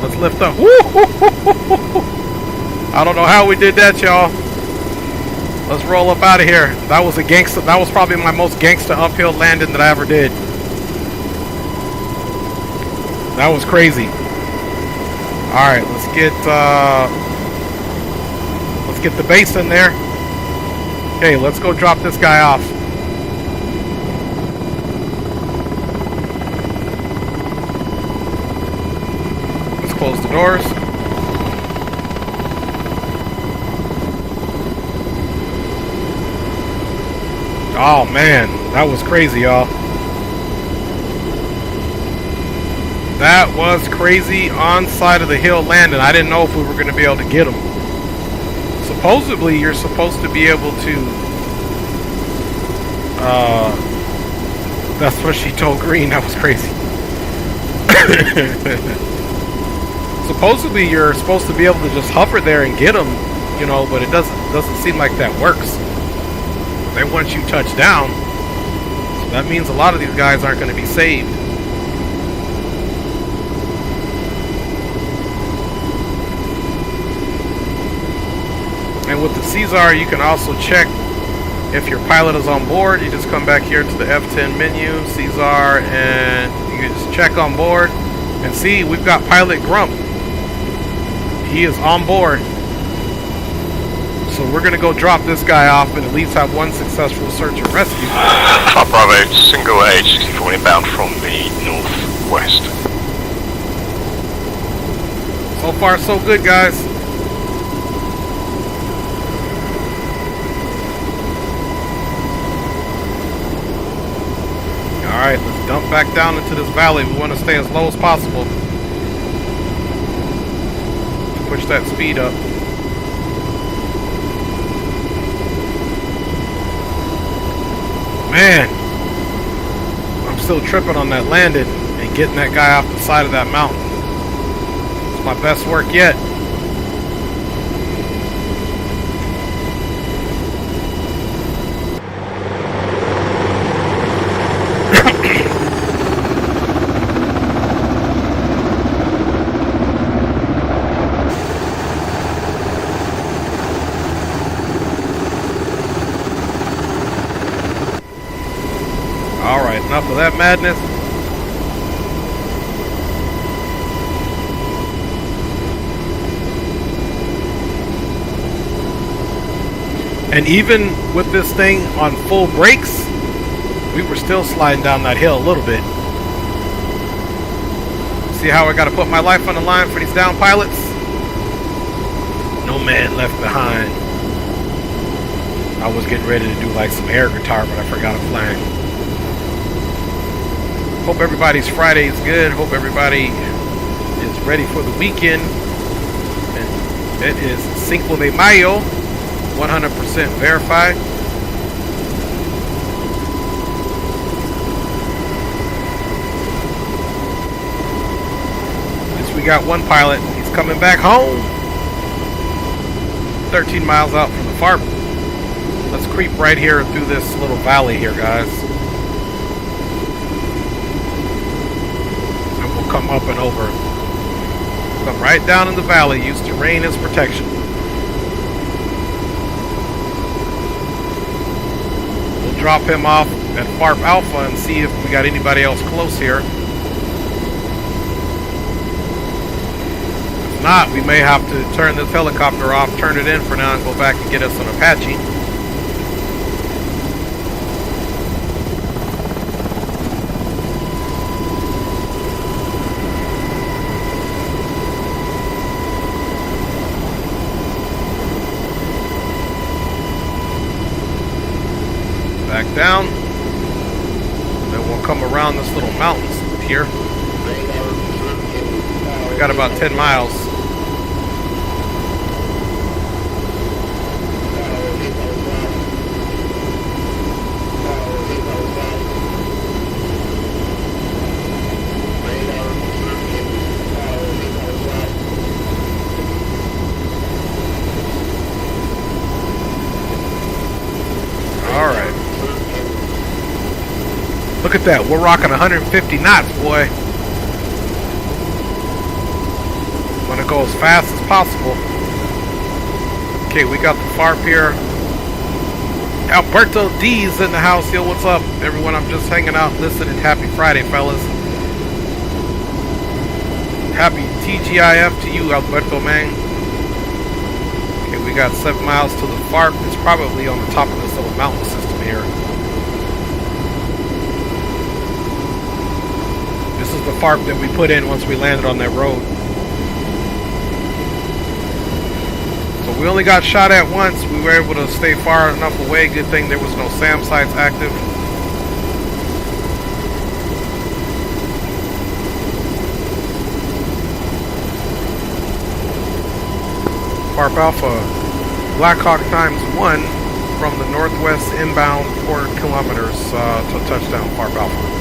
Let's lift up. Woo! I don't know how we did that, y'all. Let's roll up out of here. That was a gangster. That was probably my most gangster uphill landing that I ever did. That was crazy. All right, let's get the base in there. Okay, let's go drop this guy off. Close the doors. Oh man, that was crazy, y'all. That was crazy on side of the hill landing. I didn't know if we were going to be able to get him. Supposedly, you're supposed to be able to. That's what she told Green. That was crazy. Supposedly you're supposed to be able to just hover there and get them, you know, but it doesn't seem like that works. Then once you touch down, so that means a lot of these guys aren't going to be saved. And with the Caesar, you can also check if your pilot is on board. You just come back here to the F10 menu, Caesar, and you can just check on board and see we've got pilot Grump. He is on board. So we're going to go drop this guy off and at least have one successful search and rescue. Bravo, single AH-64 inbound from the northwest. So far so good, guys. dump back down into this valley. We want to stay as low as possible. Push that speed up. Man, I'm still tripping on that landing and getting that guy off the side of that mountain. It's my best work yet. Enough of that madness. And even with this thing on full brakes, we were still sliding down that hill a little bit. See how I got to put my life on the line for these down pilots? No man left behind. I was getting ready to do like some air guitar, but I forgot a flag. Hope everybody's Friday is good. Hope everybody is ready for the weekend. And it is Cinco de Mayo, 100% verified. At least we got one pilot. He's coming back home. 13 miles out from the farm. Let's creep right here through this little valley here, guys. Come up and over. Come right down in the valley. Use terrain as protection. We'll drop him off at FARP Alpha and see if we got anybody else close here. If not, we may have to turn this helicopter off, turn it in for now, and go back and get us an Apache. Back down, and then we'll come around this little mountain here. We got about 10 miles. Look at that, we're rocking 150 knots, boy. Want to go as fast as possible. Okay, we got the FARP here. Alberto D's in the house. Yo, what's up, everyone? I'm just hanging out, listening. Happy Friday, fellas. Happy TGIF to you, Alberto, man. Okay, we got 7 miles to the FARP. It's probably on the top of this little mountain system here. This is the FARP that we put in once we landed on that road. So we only got shot at once. We were able to stay far enough away. Good thing there was no SAM sites active. FARP Alpha, Blackhawk ×1 from the northwest inbound 4 kilometers to touchdown, FARP Alpha.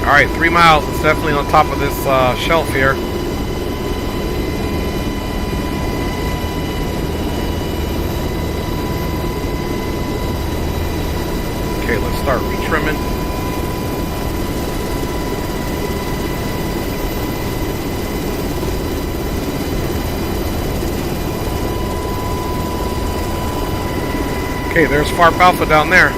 Alright, 3 miles. It's definitely on top of this shelf here. Okay, let's start retrimming. Okay, there's FARP Alpha down there.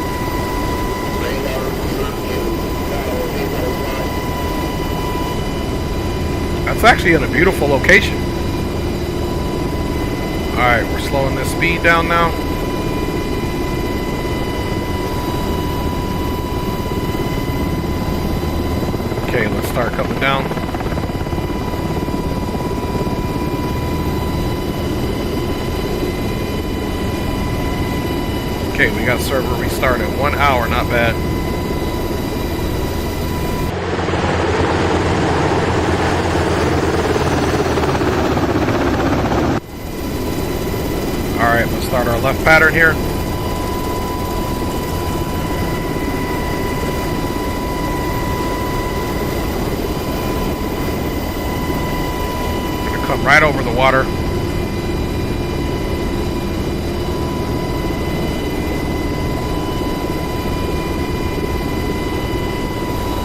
It's actually in a beautiful location. Alright, we're slowing this speed down now. start coming down. Okay, we got server restart in 1 hour, not bad. Alright, let's start our left pattern here. Gonna come right over the water.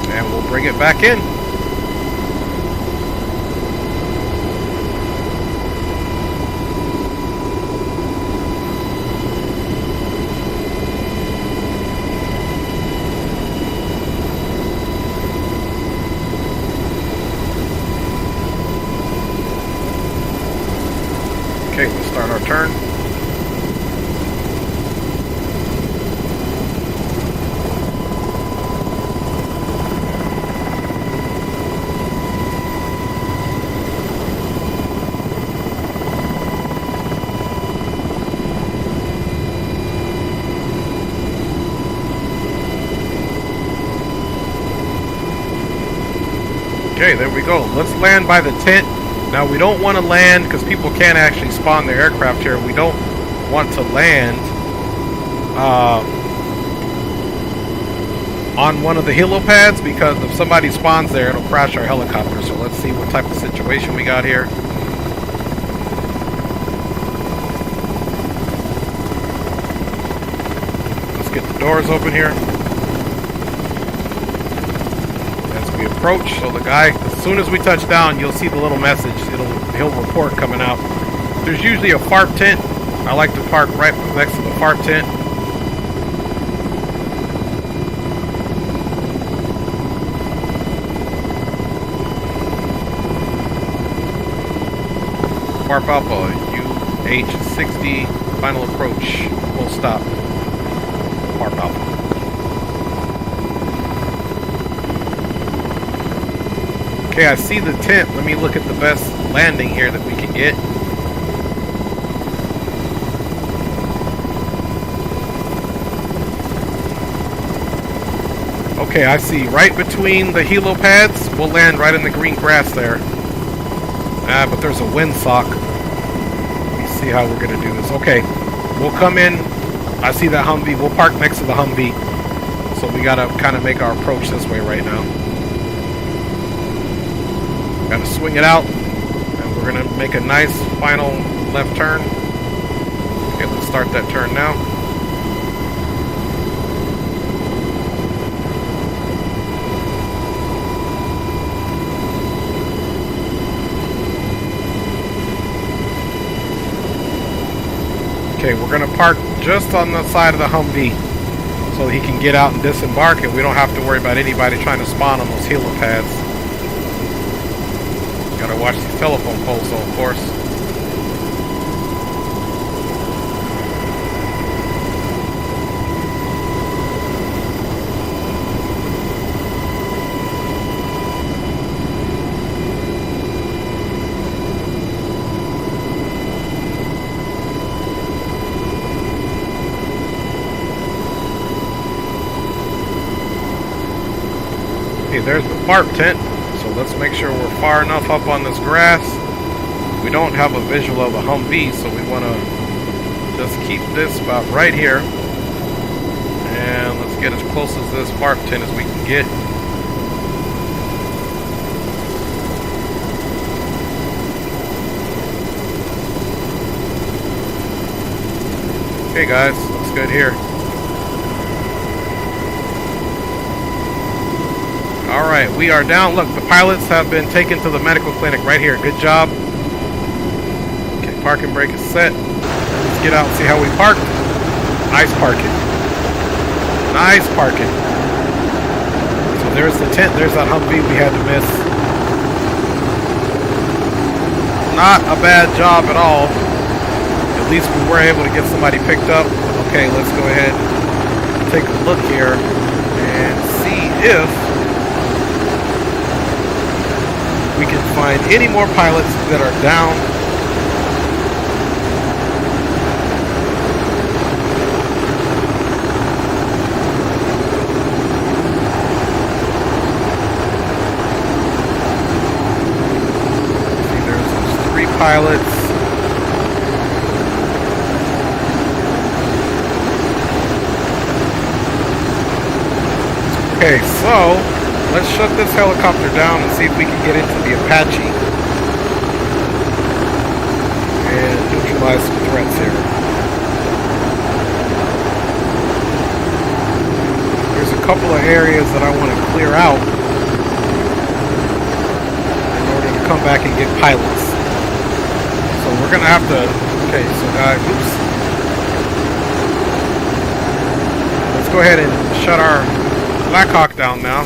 And we'll bring it back in. Okay, we'll start our turn. Okay, there we go. Let's land by the tent. Now, we don't want to land because people can't actually spawn their aircraft here. We don't want to land on one of the helipads because if somebody spawns there, it'll crash our helicopter. So let's see what type of situation we got here. Let's get the doors open here. As we approach, so the guy, as soon as we touch down, you'll see the little message. He'll report coming out. There's usually a FARP tent. I like to park right next to the FARP tent. FARP Alpha, UH-60, final approach, full stop. FARP Alpha. Okay, I see the tent. Let me look at the best landing here that we can get. Okay, I see right between the helipads. We'll land right in the green grass there. But there's a windsock. Let me see how we're going to do this. Okay, we'll come in. I see that Humvee. We'll park next to the Humvee. So we got to kind of make our approach this way right now. Got to swing it out, and we're going to make a nice final left turn. Okay, let's start that turn now. Okay, we're going to park just on the side of the Humvee so he can get out and disembark, and we don't have to worry about anybody trying to spawn on those helipads. Gotta watch these telephone poles though, of course. Okay, there's the FARP tent. So let's make sure we're far enough up on this grass. We don't have a visual of a Humvee, so we want to just keep this about right here. And let's get as close as this FARP tent as we can get. Okay guys, looks good here. Alright, we are down. Look, the pilots have been taken to the medical clinic right here. Good job. Okay, parking brake is set. Let's get out and see how we park. Nice parking. Nice parking. So there's the tent. There's that Humvee we had to miss. Not a bad job at all. At least we were able to get somebody picked up. Okay, let's go ahead and take a look here and see if we can find any more pilots that are down. See, there's those 3 pilots. Okay, so let's shut this helicopter down and see if we can get into the Apache and neutralize some threats here. There's a couple of areas that I want to clear out in order to come back and get pilots. So we're going to have to... Okay, so guys, oops. Let's go ahead and shut our Blackhawk down now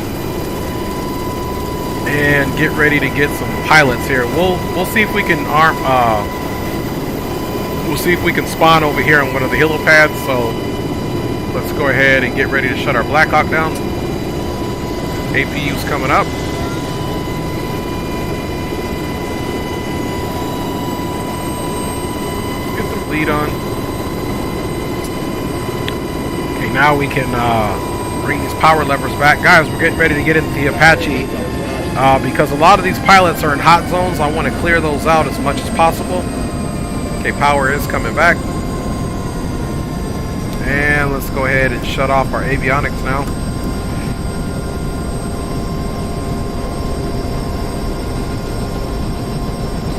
and get ready to get some pilots here. We'll see if we can arm we'll see if we can spawn over here on one of the helipads. So let's go ahead and get ready to shut our Blackhawk down. APU's coming up. Get the bleed on. Okay, now we can bring these power levers back. Guys, we're getting ready to get into the Apache because a lot of these pilots are in hot zones. I want to clear those out as much as possible. Okay, power is coming back. And let's go ahead and shut off our avionics now.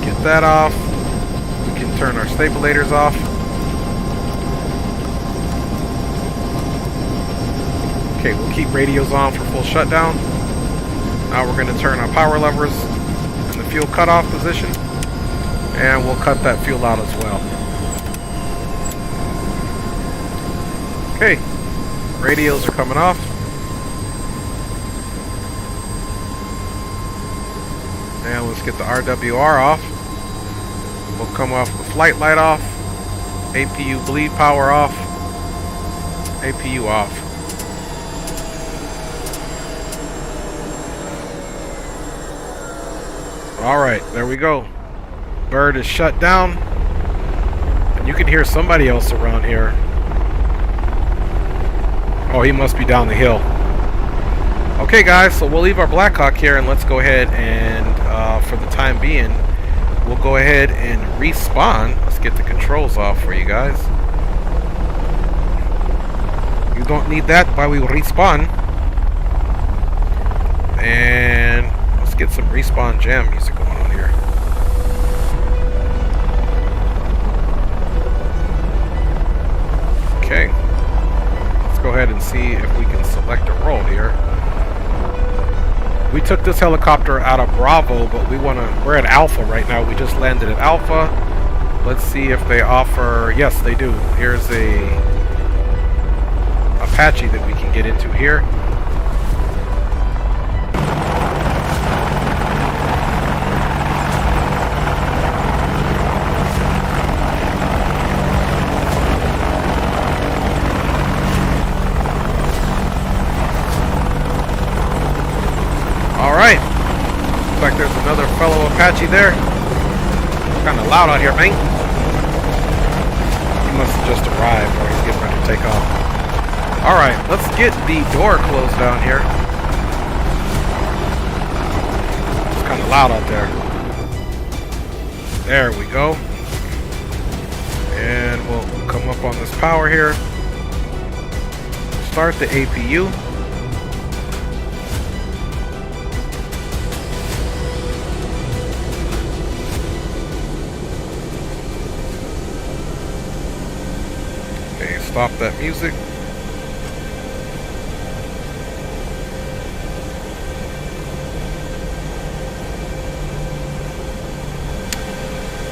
Get that off. We can turn our stabilators off. Okay, we'll keep radios on for full shutdown. Now we're going to turn our power levers in the fuel cutoff position, and we'll cut that fuel out as well. Okay, radios are coming off. And let's get the RWR off. We'll come off the flight light off. APU bleed power off. APU off. Alright, there we go. Bird is shut down. And you can hear somebody else around here. Oh, he must be down the hill. Okay, guys, so we'll leave our Blackhawk here and let's go ahead and, for the time being, we'll go ahead and respawn. Let's get the controls off for you guys. You don't need that while we respawn. And let's get some respawn jam music going on here. Okay. Let's go ahead and see if we can select a role here. We took this helicopter out of Bravo, but we're at Alpha right now. We just landed at Alpha. Let's see if they offer, yes they do. Here's a Apache that we can get into here. Alright, looks like there's another fellow Apache there. Kind of loud out here, man. He must have just arrived or he's getting ready to take off. Alright, let's get the door closed down here. It's kind of loud out there. There we go. And we'll come up on this power here. Start the APU. Stop that music.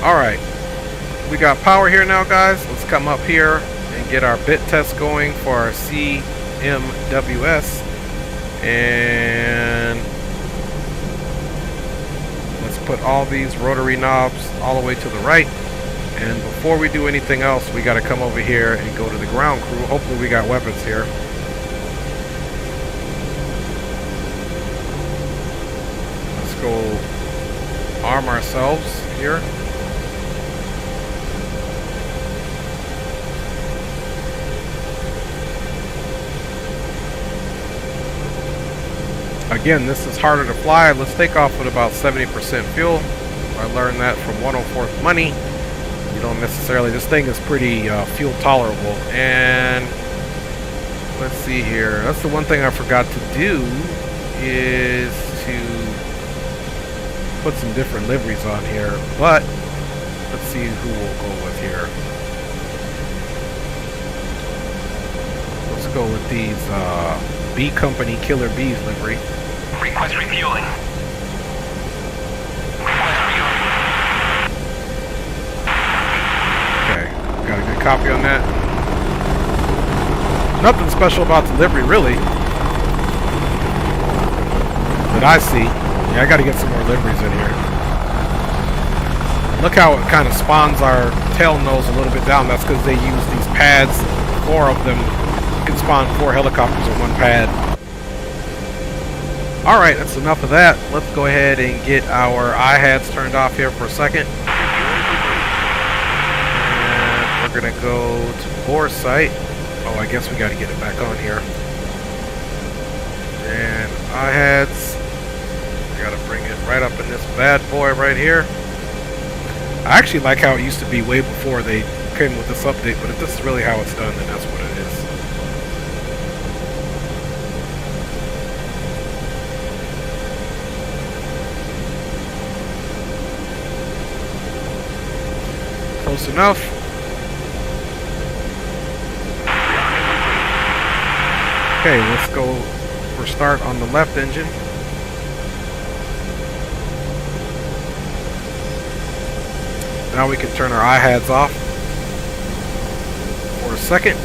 Alright, we got power here now, guys. Let's come up here and get our bit test going for our CMWS. And let's put all these rotary knobs all the way to the right. And before we do anything else, we got to come over here and go to the ground crew. Hopefully we got weapons here. Let's go arm ourselves here. Again, this is harder to fly. Let's take off with about 70% fuel. I learned that from 104th Money. You don't necessarily, this thing is pretty fuel tolerable. And let's see here. That's the one thing I forgot to do, is to put some different liveries on here. But let's see who we'll go with here. Let's go with these B Company Killer Bees livery. Request refueling. Okay, got a good copy on that. Nothing special about the livery, really, that I see. Yeah, I got to get some more liveries in here. Look how it kind of spawns our tail nose a little bit down. That's because they use these pads, 4 of them. You can spawn 4 helicopters on one pad. Alright, that's enough of that. Let's go ahead and get our IHADs turned off here for a second. And we're going to go to bore site. Oh, I guess we got to get it back on here. And IHADs. I got to bring it right up in this bad boy right here. I actually like how it used to be way before they came with this update, but if this is really how it's done, then that's what it is. Close enough. Okay, let's go for start on the left engine. Now we can turn our IHADs off for a second.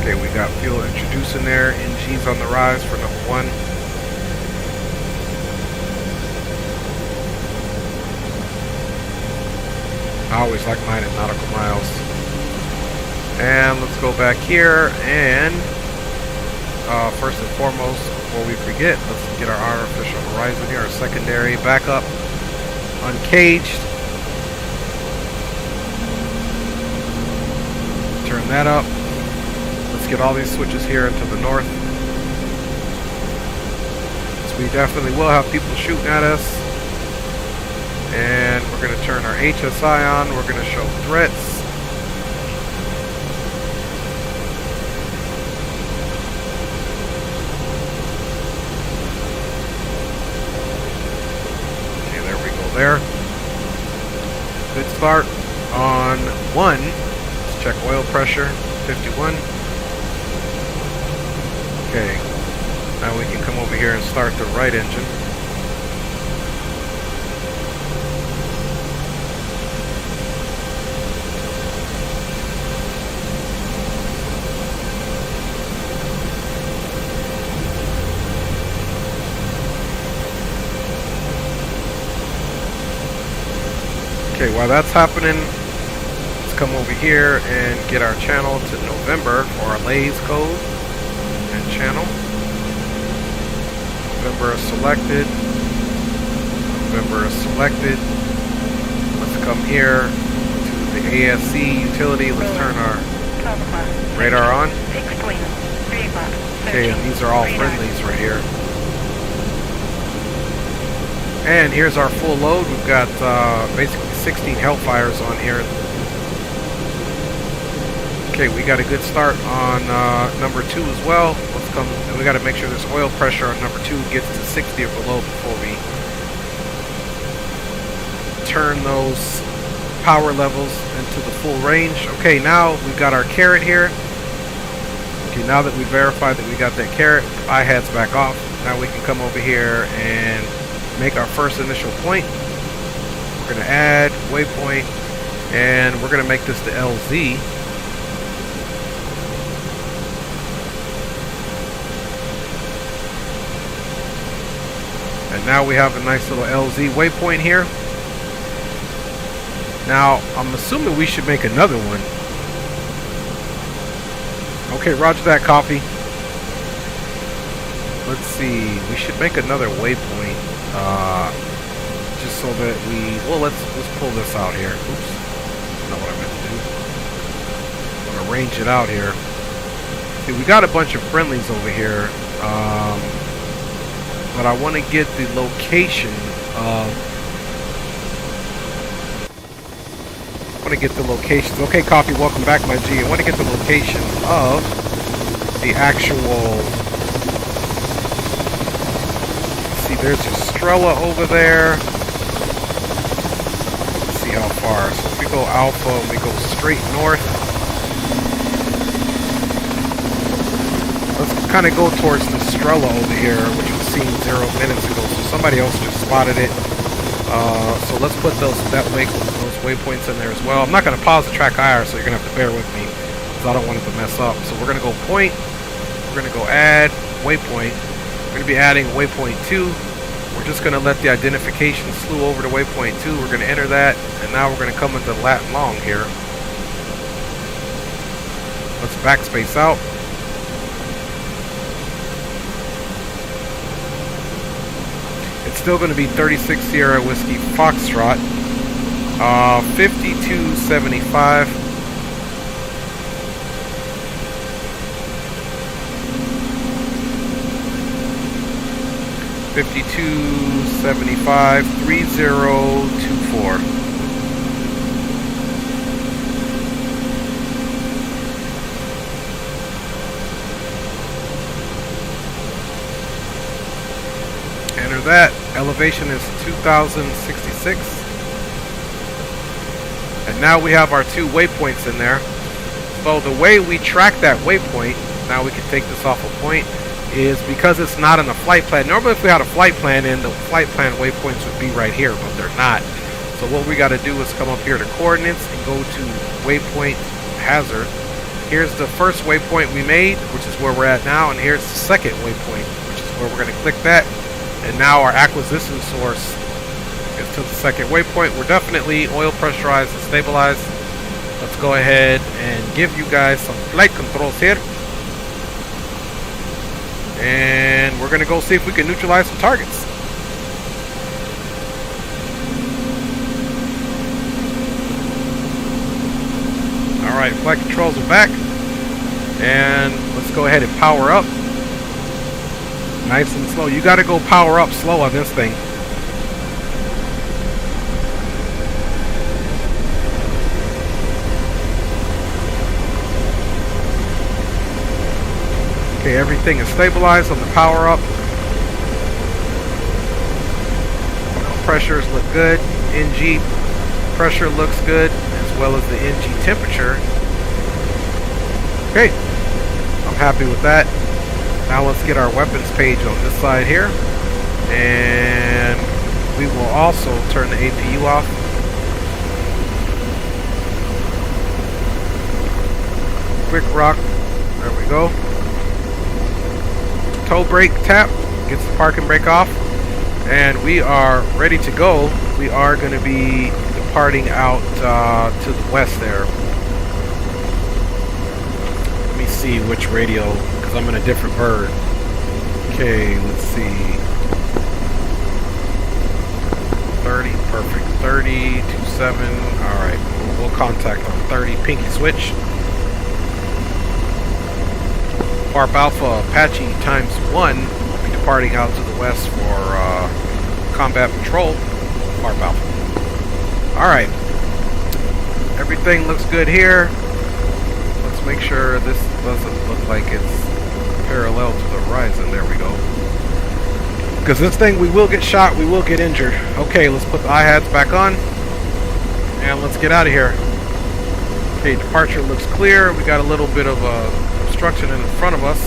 Okay, we got fuel introducing there. NG's on the rise for number 1. I always like mine at nautical miles. And let's go back here and first and foremost, before we forget, let's get our artificial horizon here, our secondary backup uncaged. Turn that up. Let's get all these switches here into the north. So we definitely will have people shooting at us. And we're going to turn our HSI on. We're going to show threats. Okay, there we go there. Good start on 1. Let's check oil pressure, 51. Okay, now we can come over here and start the right engine. Okay, while that's happening, let's come over here and get our channel to November for our Lays code and channel. November is selected. November is selected. Let's come here to the ASC utility. Let's turn our radar on. Okay, and these are all friendlies right here. And here's our full load. We've got basically 16 Hellfires on here. Okay, we got a good start on number 2 as well. Let's come. We got to make sure this oil pressure on number 2 gets to 60 or below before we turn those power levels into the full range. Okay, now we've got our carrot here. Okay, now that we verified that we got that carrot, IHAD's back off. Now we can come over here and make our first initial point. We're going to add waypoint, and we're going to make this the LZ. And now we have a nice little LZ waypoint here. Now, I'm assuming we should make another one. Okay, roger that, copy. let's see. We should make another waypoint. Just so that we... Well, let's pull this out here. Oops. That's not what I meant to do. I'm going to range it out here. See, we got a bunch of friendlies over here. But I want to get the location of... locations. Okay, Coffee, welcome back, my G. I want to get the location of the actual... See, there's Estrella over there. Let's see how far. So if we go Alpha and we go straight north, let's kind of go towards Estrella over here, which was seen 0 minutes ago. So somebody else just spotted it. So let's put those waypoints in there as well. I'm not going to pause the track IR, so you're going to have to bear with me because I don't want it to mess up. So we're going to go point. We're going to go add waypoint. We're going to be adding waypoint 2. We're just going to let the identification slew over to waypoint 2. We're going to enter that, and now we're going to come into lat long here. Let's backspace out. It's still going to be 36 Sierra Whiskey Foxtrot. 5275. 5275 3024. Enter that. Elevation is 2066. And now we have our 2 waypoints in there. So the way we track that waypoint, now we can take this off a point, is because it's not in the flight plan. Normally if we had a flight plan in, the flight plan waypoints would be right here, but they're not. So what we got to do is come up here to coordinates and go to waypoint hazard. Here's the first waypoint we made, which is where we're at now, and here's the second waypoint, which is where we're going to click that. And now our acquisition source is to the second waypoint. We're definitely oil pressurized and stabilized. Let's go ahead and give you guys some flight controls here. And we're going to go see if we can neutralize some targets. Alright, flight controls are back. And let's go ahead and power up. Nice and slow. You got to go power up slow on this thing. Okay, everything is stabilized on the power up. Pressures look good. NG pressure looks good, as well as the NG temperature. Okay, I'm happy with that. Now let's get our weapons page on this side here. And we will also turn the APU off. Quick rock. There we go. Toe brake tap. Gets the parking brake off. And we are ready to go. We are going to be departing out to the west there. Let me see which radio, because I'm in a different bird. Okay, let's see. 30, perfect. 30, 27. Alright, we'll contact on 30. Pinky switch. Warp Alpha Apache times 1 will be departing out to the west for combat patrol. Warp Alpha. Alright. Everything looks good here. Let's make sure this doesn't look like it's parallel to the horizon. There we go. Because this thing, we will get shot, we will get injured. Okay, let's put the eye-hats back on. And let's get out of here. Okay, departure looks clear. We got a little bit of obstruction in front of us.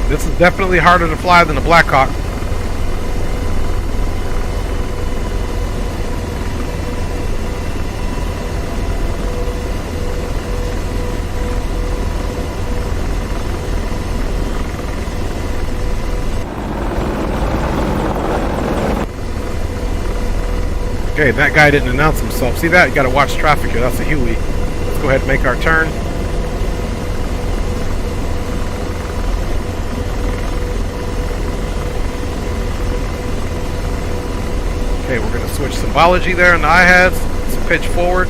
This is definitely harder to fly than the Blackhawk. Okay, that guy didn't announce himself. See that? You gotta watch traffic here. That's a Huey. Let's go ahead and make our turn. Okay, we're going to switch symbology there in the IHADS. Let's pitch forward.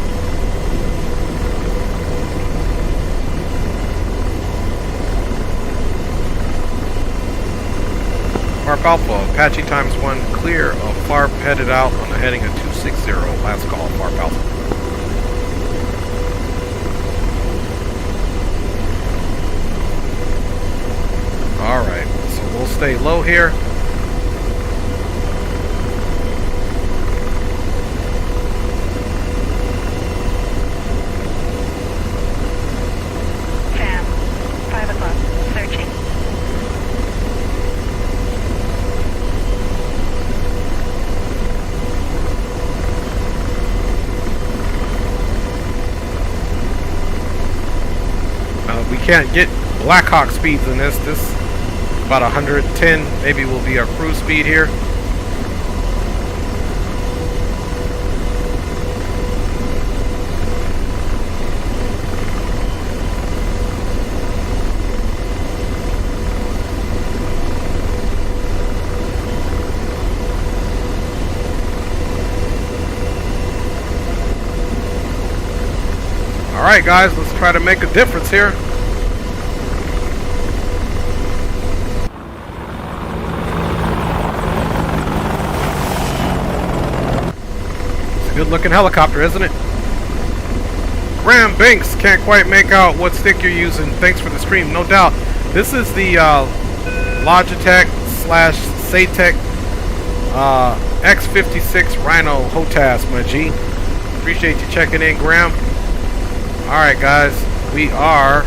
Farp Alpha, Apache ×1, clear of Farp, headed out on the heading of 260. Last call, Farp Alpha. Alright, so we'll stay low here. Sam, 5 o'clock, searching. We can't get Blackhawk speeds in this. This about 110, maybe will be our cruise speed here. All right, guys, let's try to make a difference here. Good looking helicopter, isn't it? Graham Banks, can't quite make out what stick you're using. Thanks for the stream, no doubt. This is the Logitech / Sidestick X56 Rhino HOTAS, my G. Appreciate you checking in, Graham. Alright, guys, we are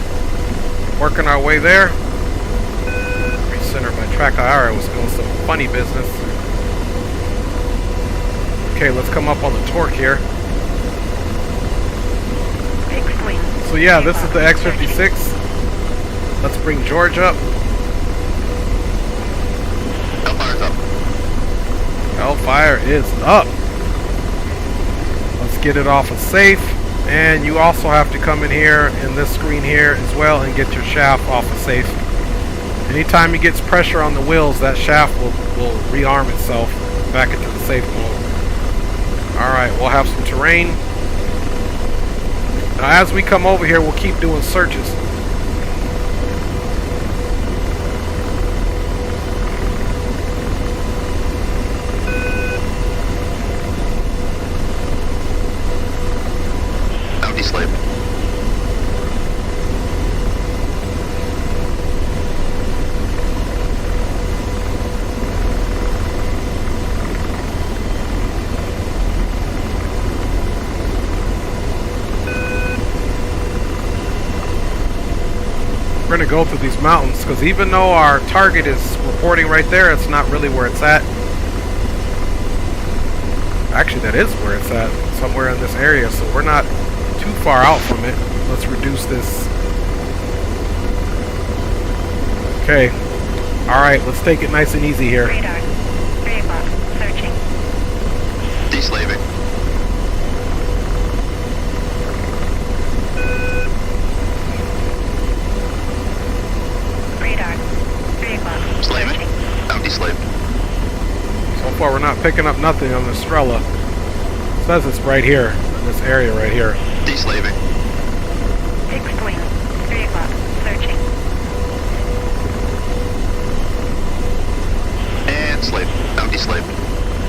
working our way there. Recenter my track. I was doing some funny business. Okay, let's come up on the torque here. So yeah, this is the X56. Let's bring George up. Hellfire's up. Hellfire is up. Let's get it off of safe. And you also have to come in here in this screen here as well and get your shaft off of safe. Anytime it gets pressure on the wheels, that shaft will rearm itself back into the safe mode. Alright, we'll have some terrain. Now as we come over here, we'll keep doing searches. Empty slave. We're going to go through these mountains because even though our target is reporting right there, it's not really where it's at. Actually, that is where it's at, somewhere in this area, so we're not too far out from it. Let's reduce this. Okay. Alright, let's take it nice and easy here. Radar, 3 o'clock, searching. Deslaving. Radar, 3 o'clock, Slaving. searching. Empty slave. So far, we're not picking up nothing on the Strela. It says it's right here, in this area right here. Deslaving. Fixed wing, 3 o'clock, searching. And slave. Empty slave.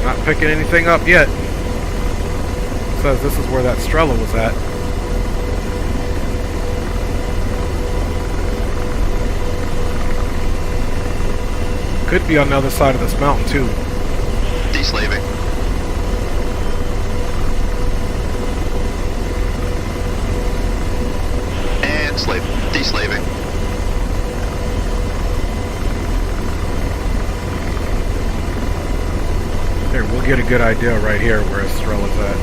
Not picking anything up yet. It says this is where that Strela was at. Could be on the other side of this mountain too. Deslaving. And slave. Deslaving. Here, we'll get a good idea right here where Strela's at.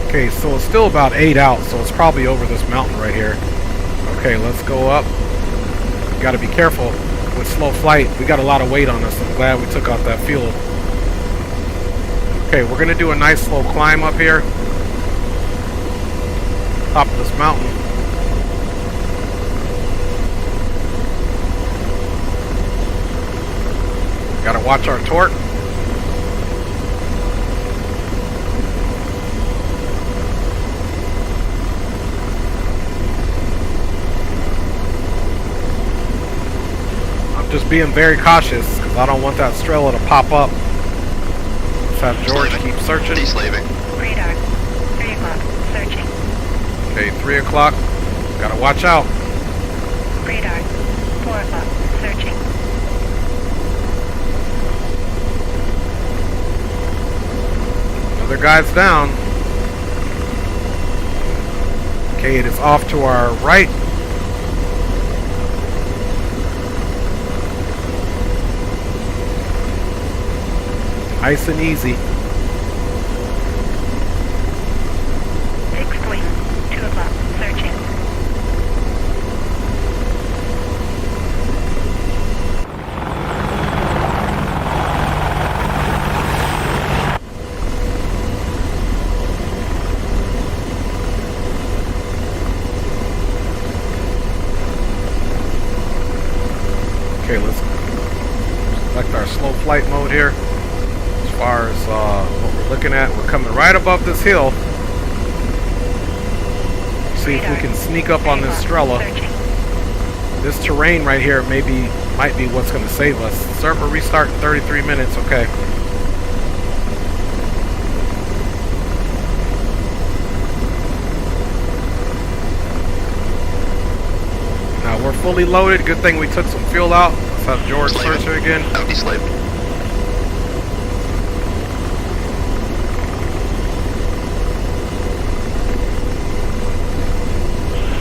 Okay, so it's still about 8 out, so it's probably over this mountain right here. Okay, let's go up. Got to be careful with slow flight. We got a lot of weight on us. I'm glad we took out that fuel. Okay, we're going to do a nice slow climb up here. Top of this mountain. watch our torque. I'm just being very cautious because I don't want that Strela to pop up. Let's have George keep searching. Deslaving. Radar. 3 o'clock. Searching. Okay, 3 o'clock. Gotta watch out. Radar. 4 o'clock. Searching. Other guy's down. Okay, it is off to our right. Nice and easy. Fixed wing. 2 o'clock. Searching. Okay, let's select our slow flight mode here. As far as what we're looking at, we're coming right above this hill. See if we can sneak up on this Strela. Searching. This terrain right here might be what's going to save us. Server restart in 33 minutes. Okay. Now we're fully loaded. Good thing we took some fuel out. Let's have George search her again. Out deslaving.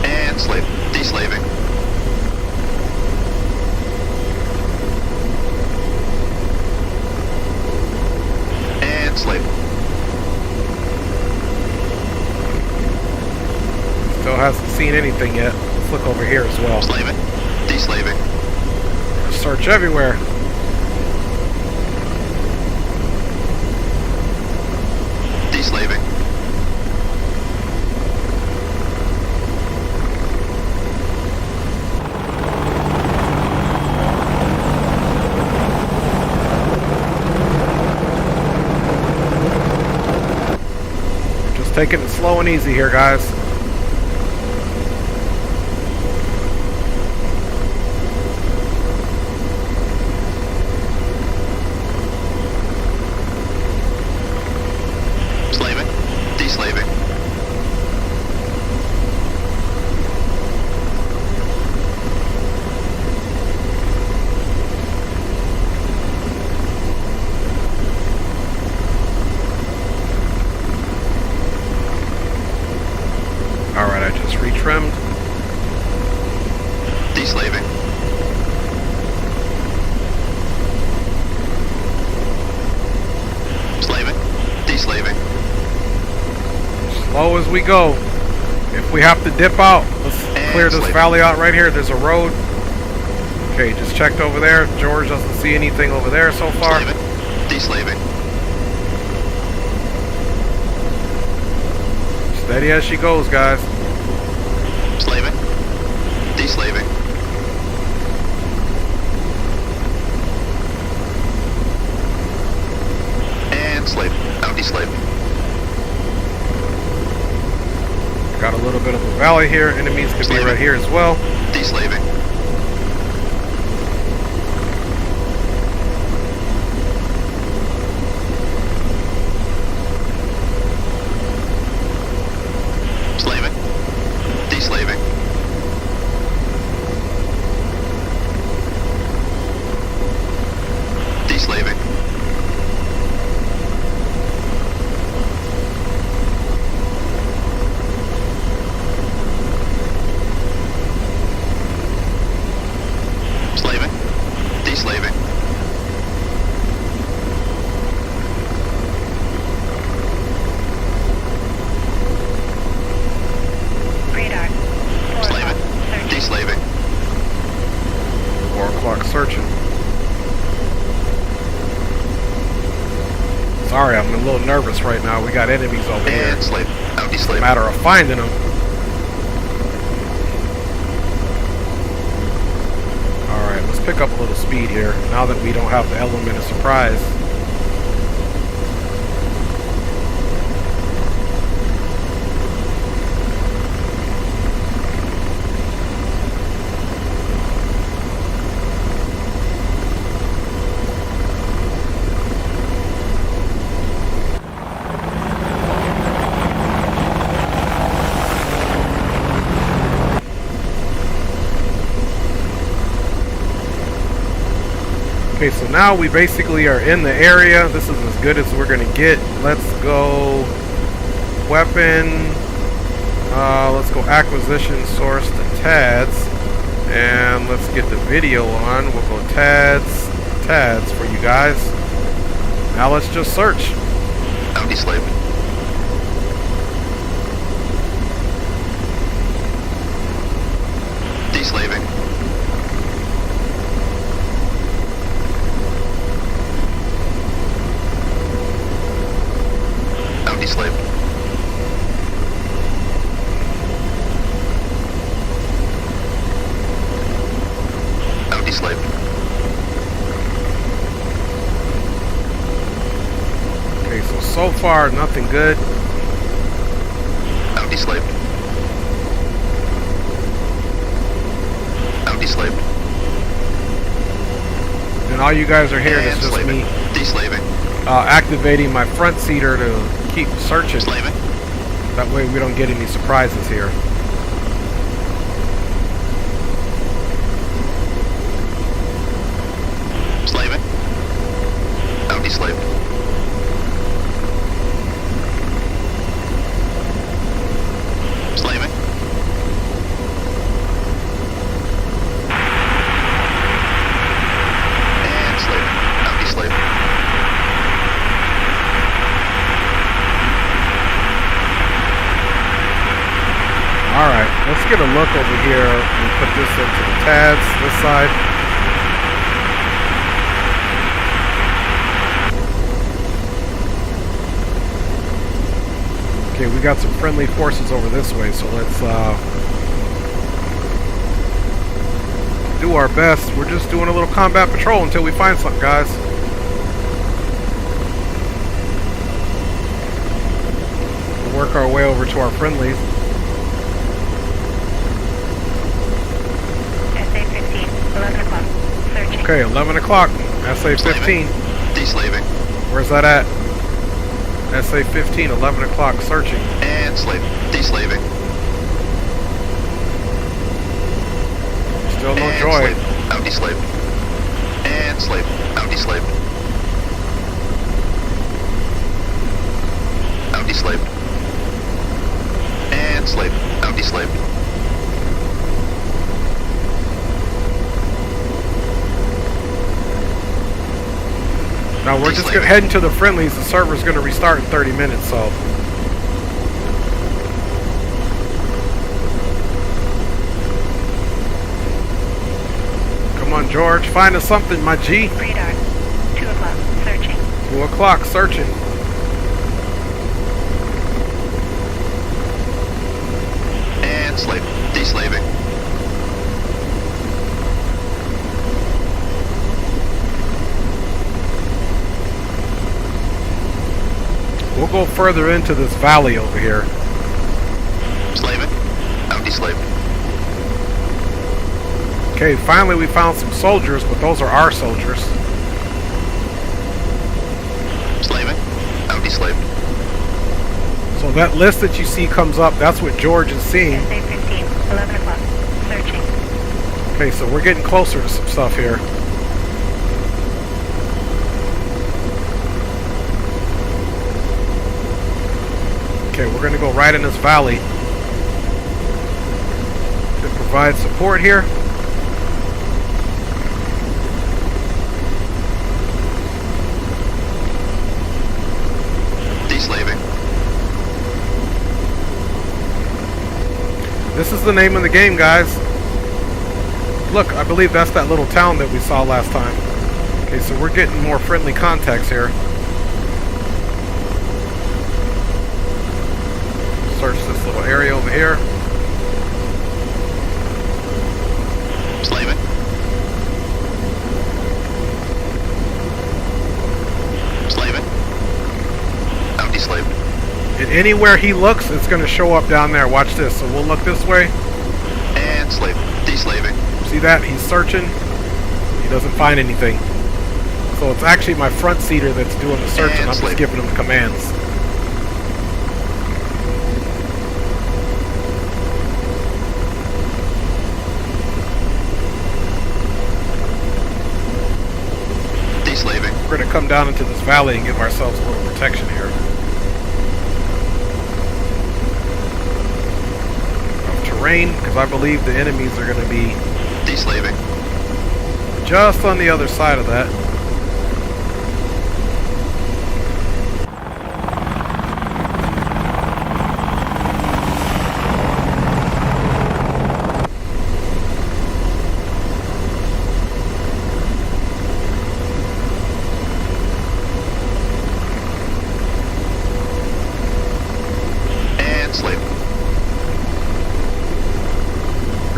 And slave. Deslaving. And slave. Still hasn't seen anything yet. Let's look over here as well. Slaving. Deslaving. Search everywhere. Deslaving. Just taking it slow and easy here, guys. Slaving. Deslaving. Alright, I just retrimmed. Deslaving. Slaving. Deslaving. Slow as we go. If we have to dip out, let's clear this valley out right here. There's a road. Okay, just checked over there. George doesn't see anything over there so far. Slaving. Deslaving. Steady as she goes, guys. Slaving. Deslaving. And slave. Out deslaving. Got a little bit of a valley here. Enemies could be right here as well. Deslaving. Slaving. Deslaving. Deslaving. Slaving. Deslaving. Radar. 4 Slaving. o'clock. Searching. Deslaving. 4 o'clock searching. Sorry, I'm a little nervous right now. We got enemies over here. And slave. Out It's a deslaving. matter of finding them. Alright, let's pick up a little speed here now that we don't have the element of surprise. Okay, so now we basically are in the area. This is as good as we're gonna get. Let's go weapon. Let's go acquisition source to TADS, and let's get the video on. We'll go TADS for you guys. Now let's just search. Bounty slave. Deslaving. Bounty slave. Bounty slave. Okay, so far nothing good. Bounty slave. Bounty slave. And all you guys are hearing is just slaving. me Deslaving. activating my front seater to keep searching. Slaving. That way we don't get any surprises here. Slaving. Bounty slave. Slaving. And slaving. Bounty slave. Alright, let's get a look over here and put this into the TADS, this side. Okay, we got some friendly forces over this way, so let's do our best. We're just doing a little combat patrol until we find something, guys. We'll work our way over to our friendlies. SA-15, 11 o'clock. Searching. Okay, 11 o'clock. SA-15. Deslaving. Where's that at? SA-15, 11 o'clock. Searching. And slaving. Deslaving. Still no And joy. slave. Bounty slave. And slave. Bounty slave. Bounty slave. And slave. Bounty slave. Now we're just heading to the friendlies. The server's going to restart in 30 minutes, so. Come on, George. Find us something, my G. Radar. 2 o'clock. Searching. 2 o'clock. Searching. And slave. Deslaving. We'll go further into this valley over here. Slaving. Bounty slave. Okay, finally we found some soldiers, but those are our soldiers. Slaving. Bounty slave. So that list that you see comes up, that's what George is seeing. SA-15, 11 o'clock. Searching. Okay, so we're getting closer to some stuff here. Okay, we're going to go right in this valley to provide support here. Deslaving. This is the name of the game, guys. Look, I believe that's that little town that we saw last time. Okay, so we're getting more friendly contacts here. Search this little area over here. Slaving. Anywhere he looks, it's going to show up down there. Watch this. So we'll look this way. And slave. Deslaving. See that? He's searching. He doesn't find anything. So it's actually my front seater that's doing the searching. I'm just giving him commands. Deslaving. We're going to come down into this valley and give ourselves a little protection here. Of terrain, because I believe the enemies are going to be Deslaving. just on the other side of that.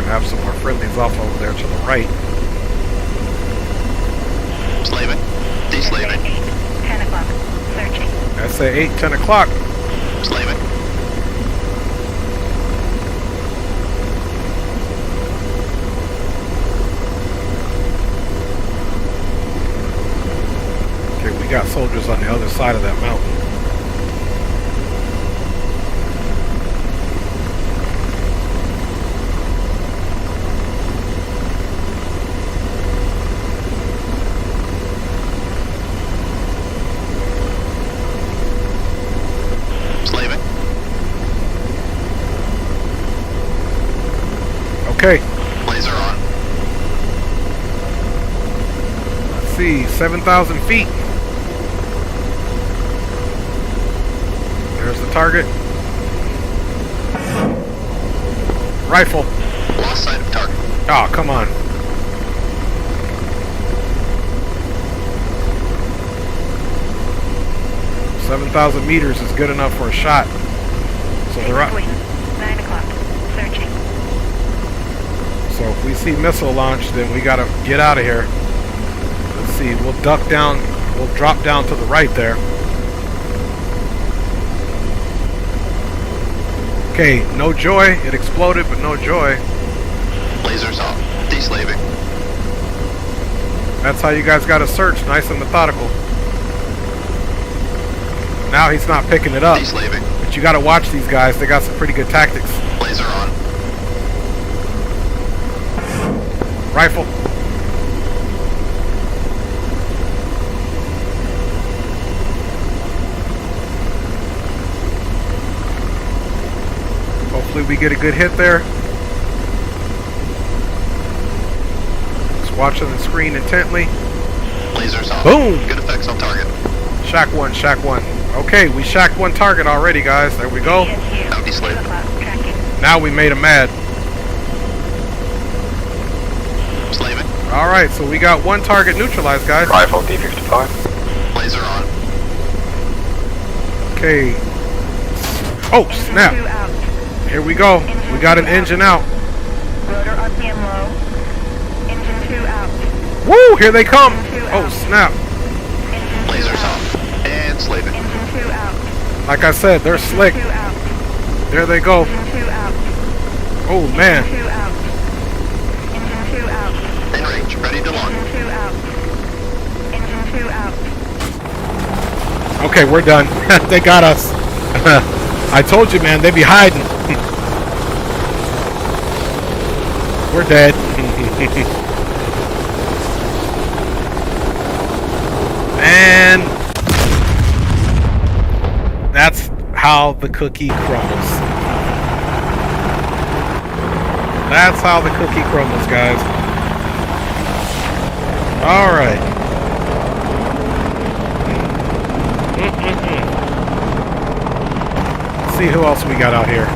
Have some more friendlies off over there to the right. Slaving. Deslaving. 10 o'clock. Searching. I say 8, 10 o'clock. Slaving. Okay, we got soldiers on the other side of that mountain. Okay. Laser on. Let's see, 7,000 feet. There's the target. Rifle. Lost sight of target. Oh, come on. $7,000 meters is good enough for a shot. So they're up. 9 o'clock. Searching. So if we see missile launch, then we gotta get out of here. Let's see, we'll duck down, we'll drop down to the right there. Okay, no joy. It exploded, but no joy. Lasers off. Deslaving. That's how you guys gotta search, nice and methodical. Now he's not picking it up. Deslaving. But you gotta watch these guys, they got some pretty good tactics. Laser on. Rifle. Hopefully we get a good hit there. Just watching the screen intently. Lasers off. Boom! Good effects on target. Shack one, shack one. Okay, we shacked one target already, guys. There we go. Now deslaving. 2 o'clock. Tracking. Now we made him mad. Slaving. Alright, so we got one target neutralized, guys. Rifle D55. Laser on. Okay. Oh, snap. 2 out. Here we go. We got an engine out. Rotor RPM low. Engine 2 out. Woo! Here they come. Engine 2 Oh, out. snap. Engine 2 Lasers out. off. And slaving. Engine 2 out. Like I said, they're slick. 2 out. There they go. Engine 2 out. Oh, man. Engine 2 out. Engine 2 out. In range. Ready to launch. Engine 2 out. Engine 2 out. Okay, we're done. They got us. I told you, man, they be hiding. We're dead. And that's how the cookie crumbles. That's how the cookie crumbles, guys. All right. Let's see who else we got out here.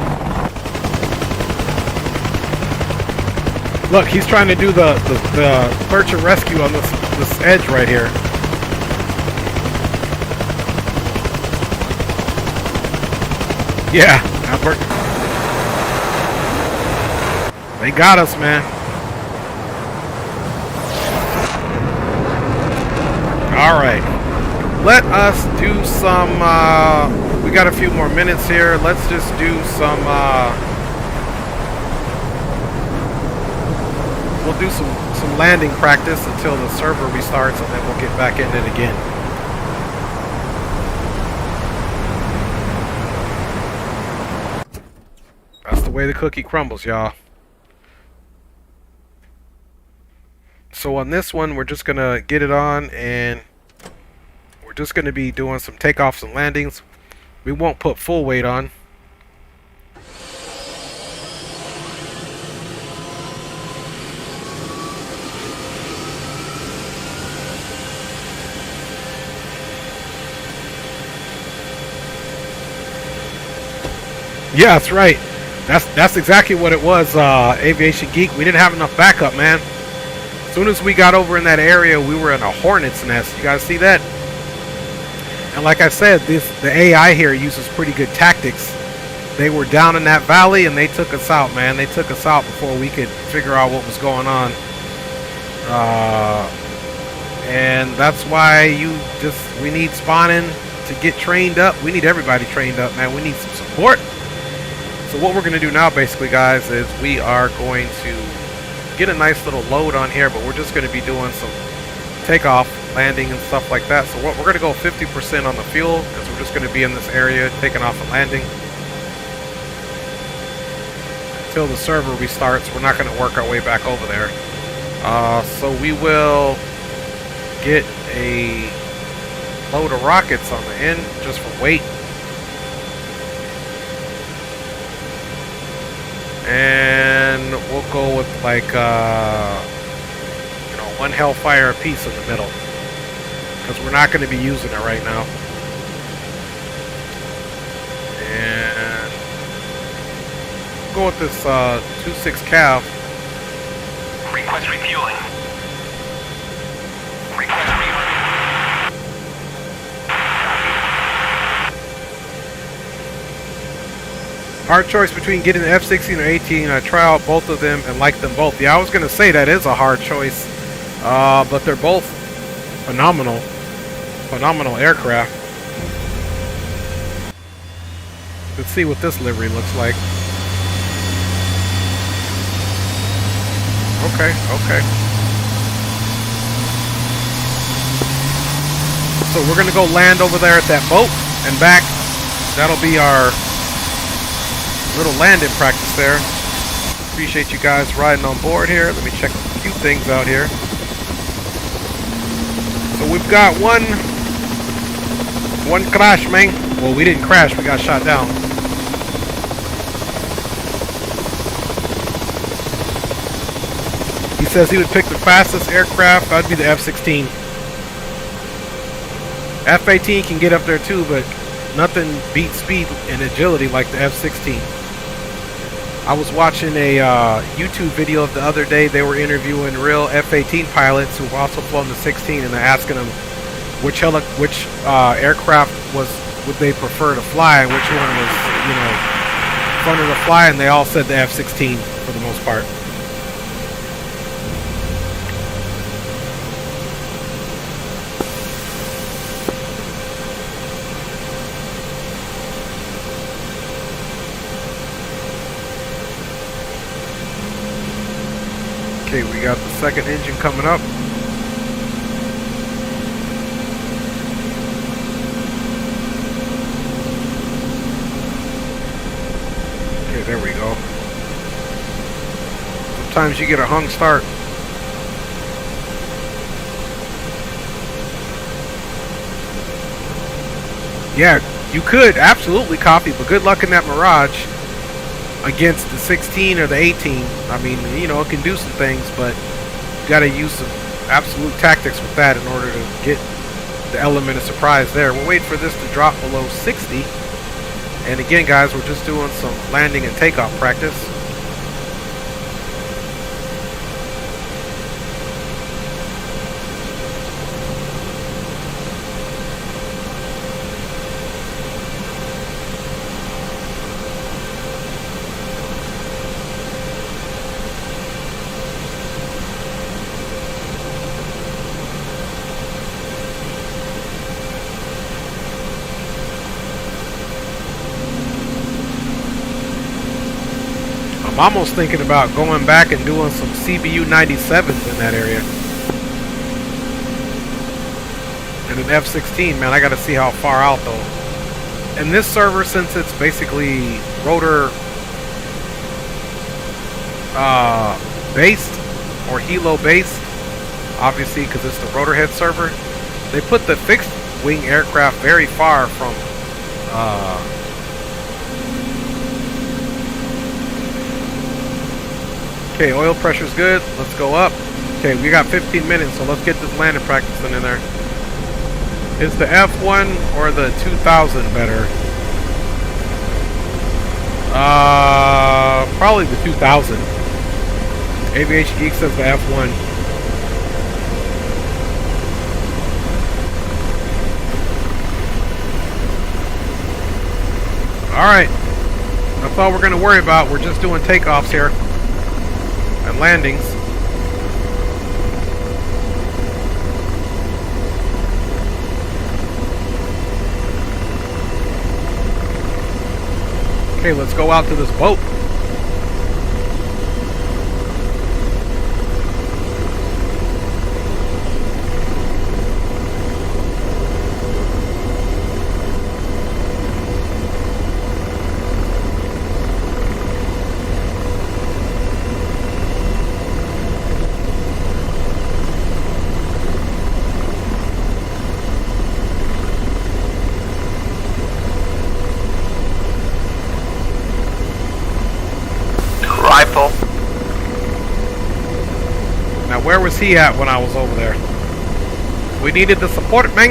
Look, he's trying to do the search and rescue on this edge right here. Yeah, Albert. They got us, man. All right. Let us do some, we we got a few more minutes here. Let's just do some, we'll do some landing practice until the server restarts, and then we'll get back in it again. That's the way the cookie crumbles, y'all. So on this one, we're just gonna get it on, and we're just gonna be doing some takeoffs and landings. We won't put full weight on. Yeah, that's right. That's exactly what it was, Aviation Geek. We didn't have enough backup, man. As soon as we got over in that area, we were in a hornet's nest. You guys see that? And like I said, the AI here uses pretty good tactics. They were down in that valley, and they took us out, man. They took us out before we could figure out what was going on. And that's why we need spawning to get trained up. We need everybody trained up, man. We need some support. So what we're going to do now, basically, guys, is we are going to get a nice little load on here, but we're just going to be doing some takeoff, landing, and stuff like that. So we're going to go 50% on the fuel, because we're just going to be in this area taking off and landing. Until the server restarts, we're not going to work our way back over there. So we will get a load of rockets on the end, just for weight. And we'll go with like, one Hellfire apiece in the middle, because we're not going to be using it right now. And we'll go with this 2.6 Cav. Request refueling. Request refueling. Hard choice between getting the F-16 or 18. I try out both of them and like them both. Yeah, I was going to say that is a hard choice, but they're both phenomenal aircraft. Let's see what this livery looks like. Okay. So we're going to go land over there at that boat and back. That'll be our little landing practice there. Appreciate you guys riding on board here. Let me check a few things out here. So we've got one crash, man. Well, we didn't crash, we got shot down. He says he would pick the fastest aircraft. That'd be the F-16. F-18 can get up there too, but nothing beats speed and agility like the F-16. I was watching a YouTube video of the other day. They were interviewing real F-18 pilots who've also flown the 16, and they're asking them which aircraft would they prefer to fly, and which one was, funner to fly, and they all said the F-16 for the most part. Okay, we got the second engine coming up. Okay, there we go. Sometimes you get a hung start. Yeah, you could absolutely copy, but good luck in that Mirage against the 16 or the 18. I mean, it can do some things, but you got to use some absolute tactics with that in order to get the element of surprise there. We'll wait for this to drop below 60. And again, guys, we're just doing some landing and takeoff practice. almost thinking about going back and doing some CBU 97s in that area. And an F-16, man, I gotta see how far out though. And this server, since it's basically rotor based or helo based, obviously because it's the Rotorhead server, they put the fixed wing aircraft very far from okay, oil pressure's good. Let's go up. Okay, we got 15 minutes, so let's get this landing practicing in there. Is the F1 or the 2000 better? Probably the 2000. Aviation Geek says the F1. Alright. That's all we're going to worry about. We're just doing takeoffs here. And landings. Okay, let's go out to this boat. Now, where was he at when I was over there? We needed the support, man.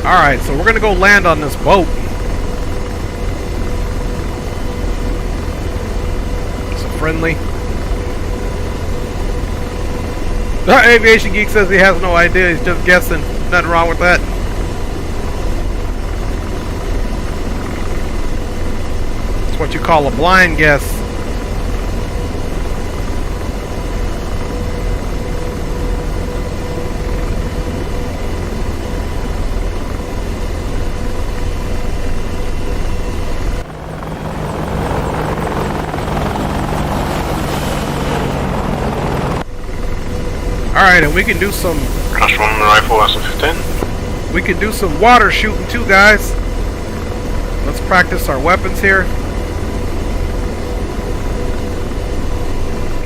Alright, so we're gonna go land on this boat. So friendly. Aviation Geek says he has no idea, he's just guessing. Nothing wrong with that. It's what you call a blind guess. Alright, and we can do some... Crash 1 rifle S15. We can do some water shooting too, guys. Let's practice our weapons here.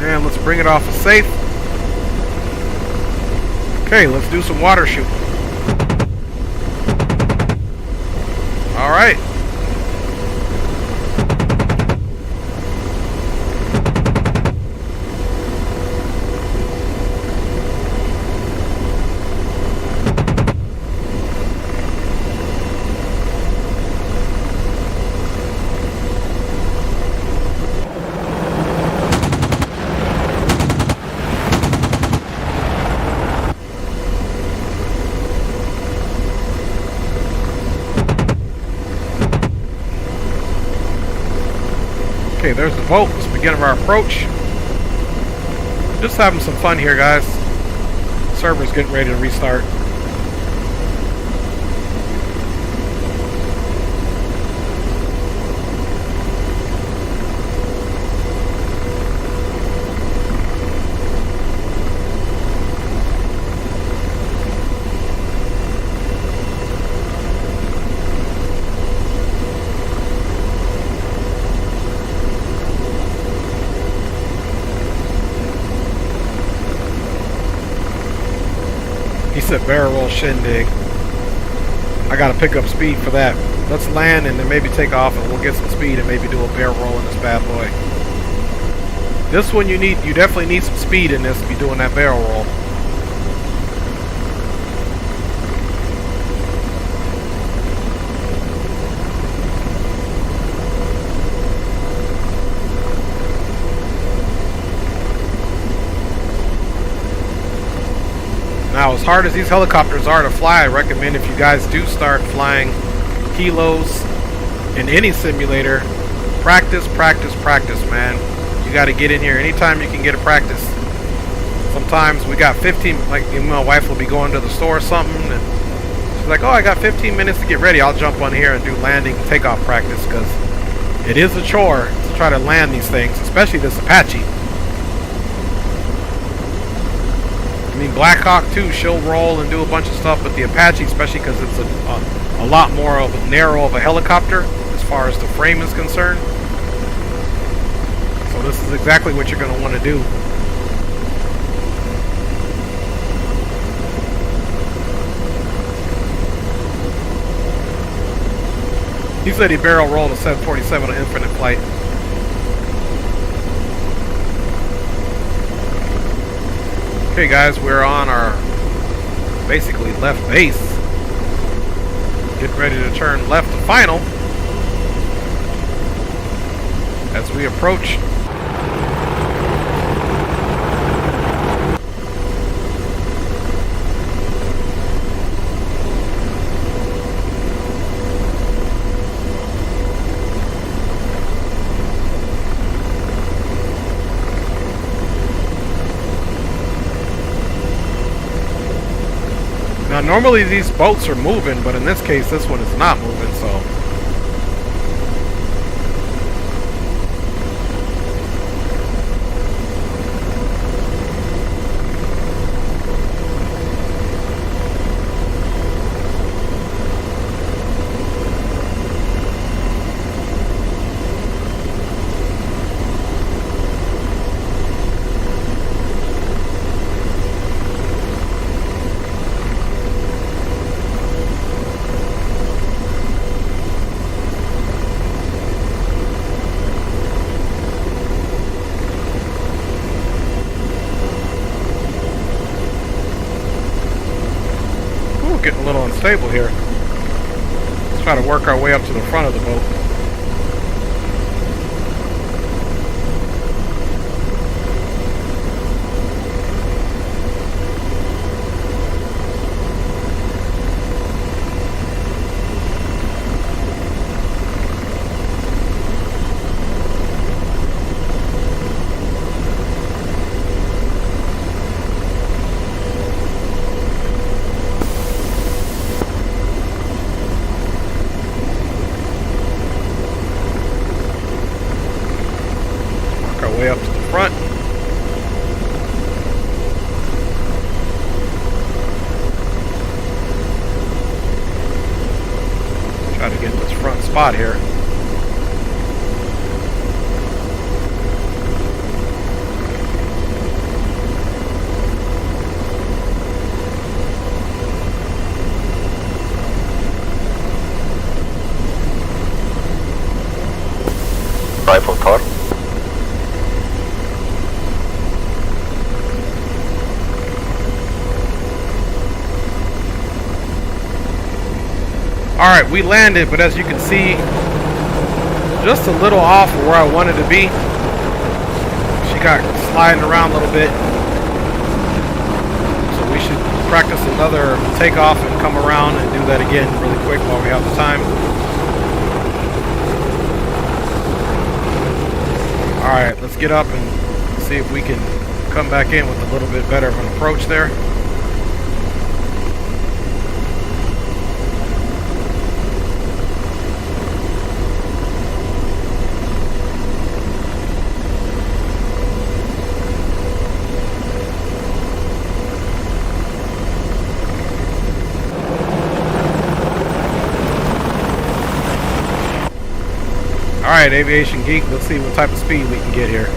And let's bring it off of safe. Okay, let's do some water shooting. Alright. Okay, there's the boat. Let's begin our approach. Just having some fun here, guys. Server's getting ready to restart. He said barrel roll shindig. I gotta pick up speed for that. Let's land and then maybe take off and we'll get some speed and maybe do a barrel roll in this bad boy. This one you definitely need some speed in this to be doing that barrel roll. Now, as hard as these helicopters are to fly, I recommend if you guys do start flying helos in any simulator, practice, practice, practice, man. You got to get in here anytime you can get a practice. Sometimes we got 15, like my wife will be going to the store or something, and she's like, oh, I got 15 minutes to get ready. I'll jump on here and do landing and takeoff practice, because it is a chore to try to land these things, especially this Apache. I mean, Black Hawk too, she'll roll and do a bunch of stuff, but the Apache, especially because it's a lot more of a narrow of a helicopter as far as the frame is concerned. So this is exactly what you're going to want to do. He said he barrel rolled a 747 on Infinite Flight. Okay guys, we're on our basically left base. Getting ready to turn left to final as we approach. Now normally these boats are moving, but in this case this one is not moving, so getting a little unstable here. Let's try to work our way up to the front of the boat. Way up to the front. Try to get this front spot here. Rifle car. Alright, we landed, but as you can see, just a little off of where I wanted to be. She got sliding around a little bit. So we should practice another takeoff and come around and do that again really quick while we have the time. Alright, let's get up and see if we can come back in with a little bit better of an approach there. Alright, Aviation Geek, let's see what type of speed we can get here.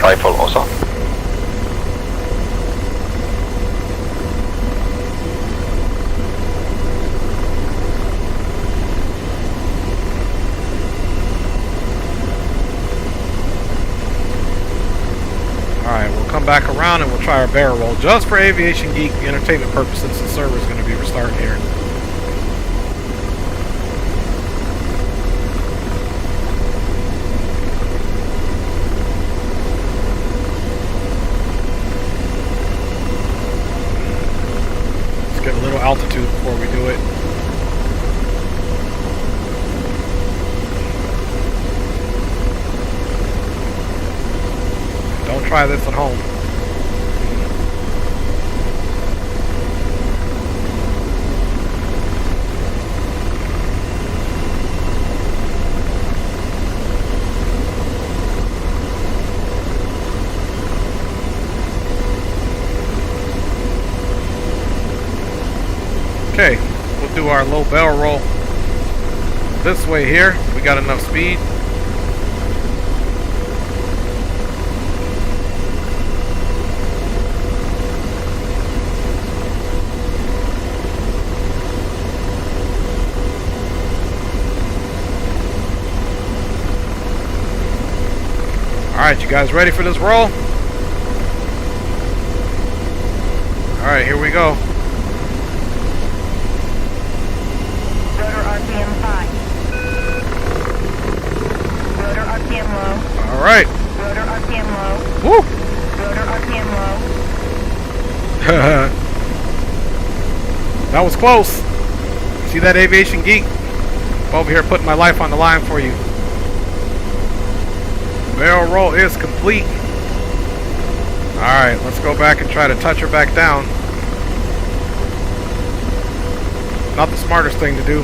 Rifle also. Alright, we'll come back around and we'll try our barrel roll just for Aviation Geek entertainment purposes. The server is going to be restarting here. Let's get a little altitude before we do it. try this at home. Okay, we'll do our low barrel roll this way here. We got enough speed. Alright, you guys ready for this roll? Alright, here we go. Rotor RPM 5. Rotor RPM low. Alright. Rotor RPM low. Woo! Rotor RPM low. That was close. See that, aviation geek? I'm over here putting my life on the line for you. Barrel roll is complete. Alright, let's go back and try to touch her back down. Not the smartest thing to do.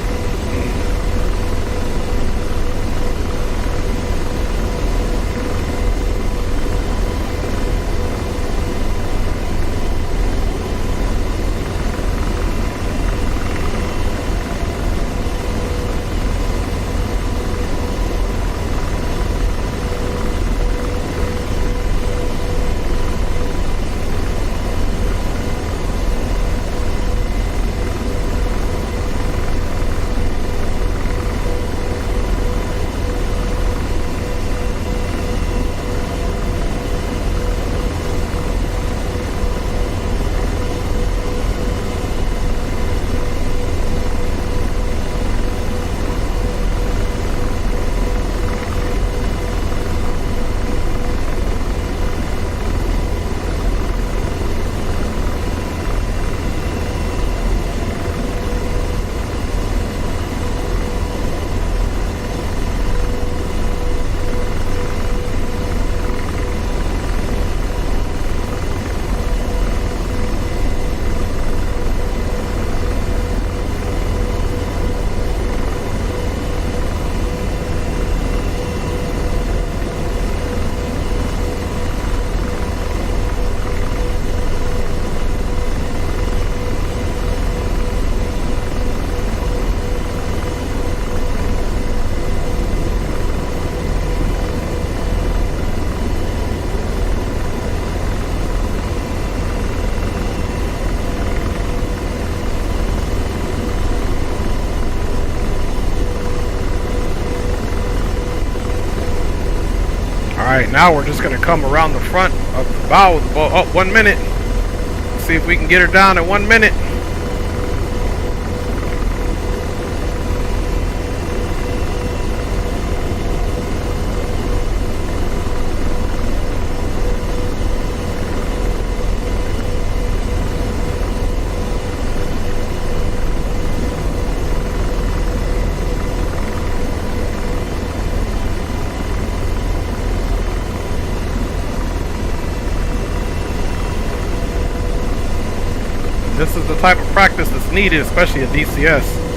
Alright, now we're just going to come around the front of the bow of the boat. Oh, 1 minute. See if we can get her down in 1 minute. This is the type of practice that's needed, especially at DCS.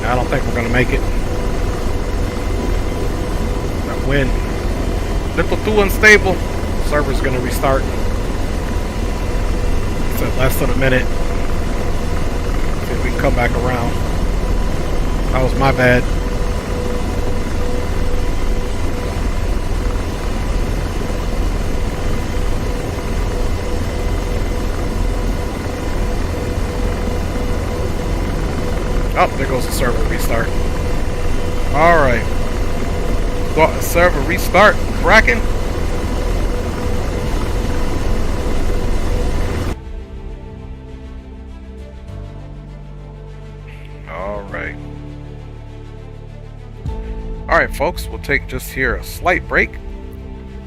I don't think we're going to make it. That wind. Little too unstable. Server's going to restart. It's at less than a minute. See if we can come back around. That was my bad. Oh, there goes the server restart. Alright. Server restart. Cracking. All right. All right, folks, we'll take just here a slight break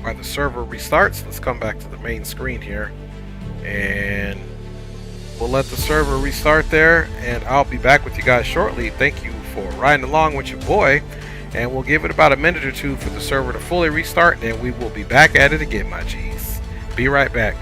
while the server restarts. Let's come back to the main screen here, and we'll let the server restart there, and I'll be back with you guys shortly. Thank you for riding along with your boy, and we'll give it about a minute or two for the server to fully restart, and then we will be back at it again, my G's. Be right back.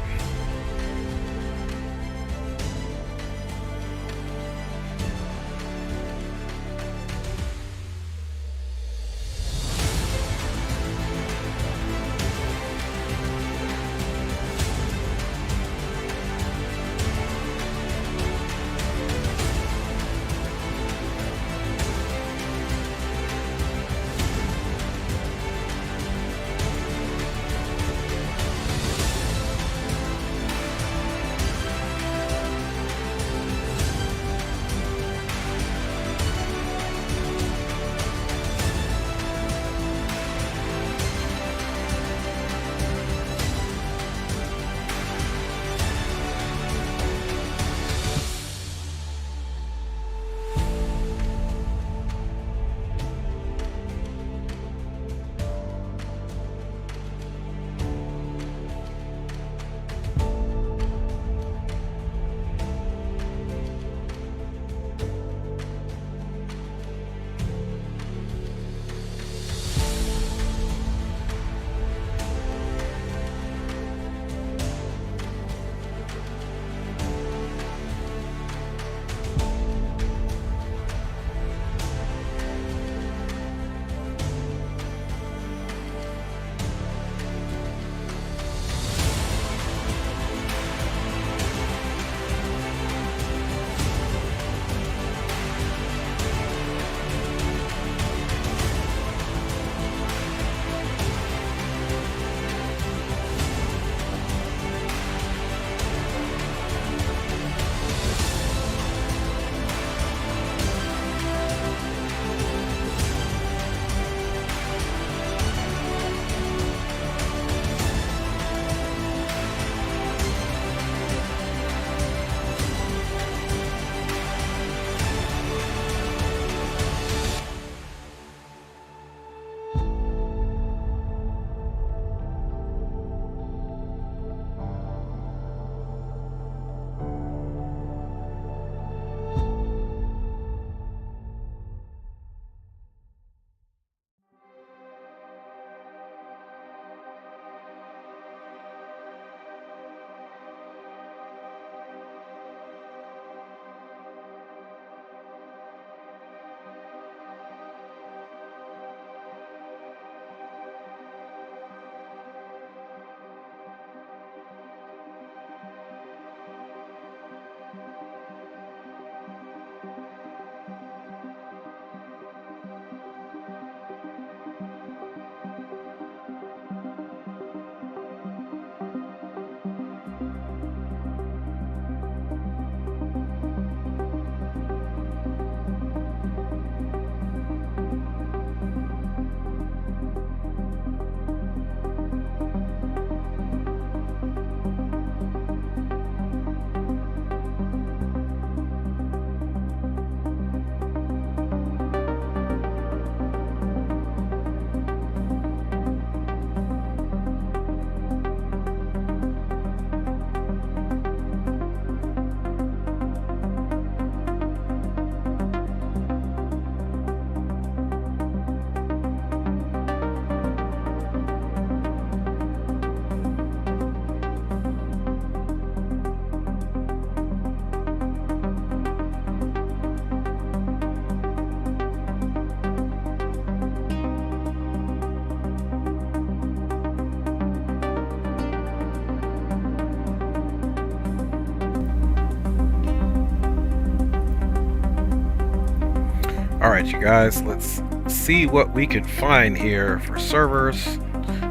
Alright, you guys, let's see what we can find here for servers.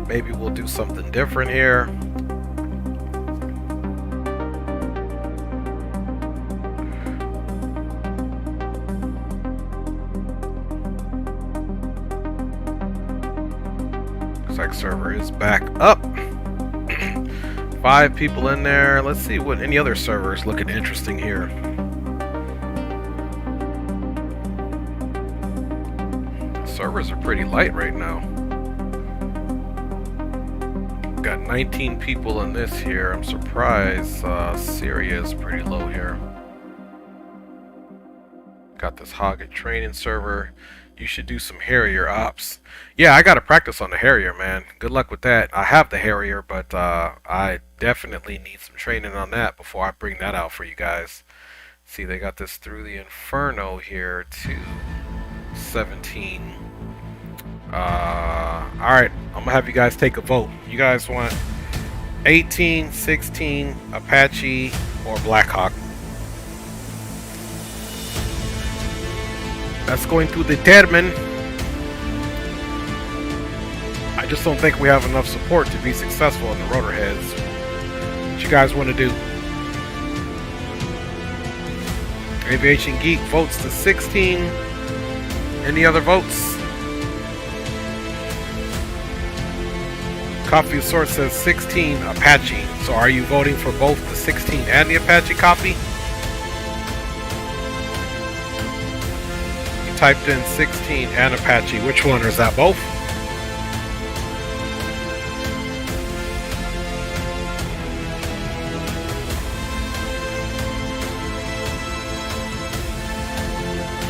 Maybe we'll do something different here. Looks like server is back up. 5 people in there. Let's see what any other servers looking interesting here. Servers are pretty light right now. Got 19 people in this here. I'm surprised Syria is pretty low here. Got this Hoggett training server. You should do some Harrier ops. Yeah, I gotta practice on the Harrier, man. Good luck with that. I have the Harrier, but I definitely need some training on that before I bring that out for you guys. See, they got this Through the Inferno here to 17. Alright, I'm gonna have you guys take a vote. You guys want 18, 16, Apache, or Blackhawk? That's going to determine. I just don't think we have enough support to be successful in the Rotorheads. What you guys want to do? Aviation Geek votes to 16. Any other votes? Coffee Source says 16 Apache. So are you voting for both the 16 and the Apache copy? You typed in 16 and Apache. Which one? Or is that both?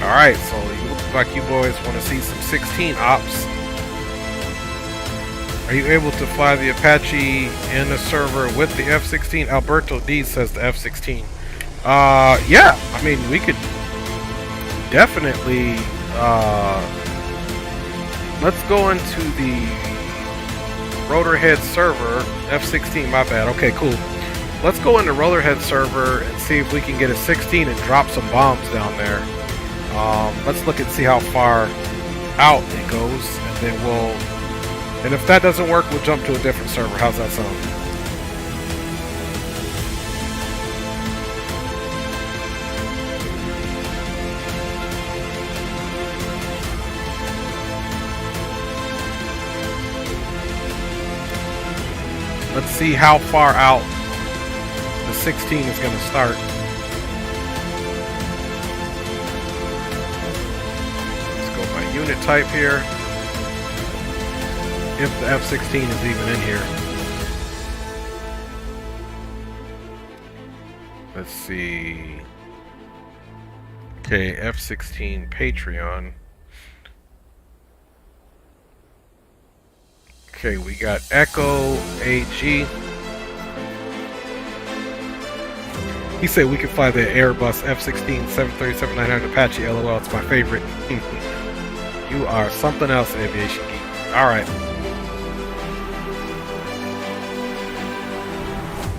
Alright, so it looks like you boys want to see some 16 ops. Are you able to fly the Apache in the server with the F-16? Alberto D says the F-16. Yeah, I mean, we could definitely, let's go into the Rotorhead server. F-16, my bad. Okay, cool. Let's go into Rotorhead server and see if we can get a 16 and drop some bombs down there. Let's look and see how far out it goes, and then we'll... And if that doesn't work, we'll jump to a different server. How's that sound? Let's see how far out the 16 is going to start. Let's go by unit type here. If the F-16 is even in here. Let's see. Okay, F-16 Patreon. Okay, we got Echo AG. He said we could fly the Airbus F-16 737-900 Apache. LOL, it's my favorite. You are something else, Aviation Geek. Alright.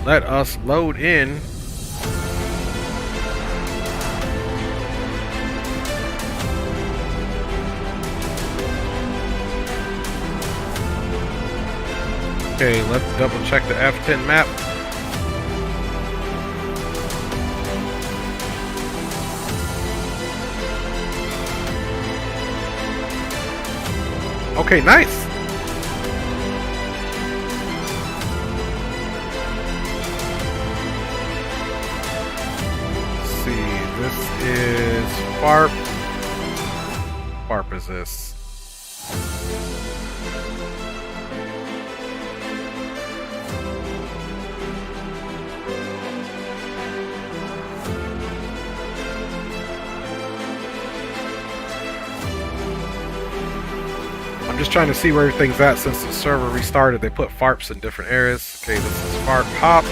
Let us load in. Okay, let's double check the F10 map. Okay, nice. This is FARP. FARP is this. I'm just trying to see where everything's at since the server restarted. They put FARPs in different areas. Okay, this is FARP hopped.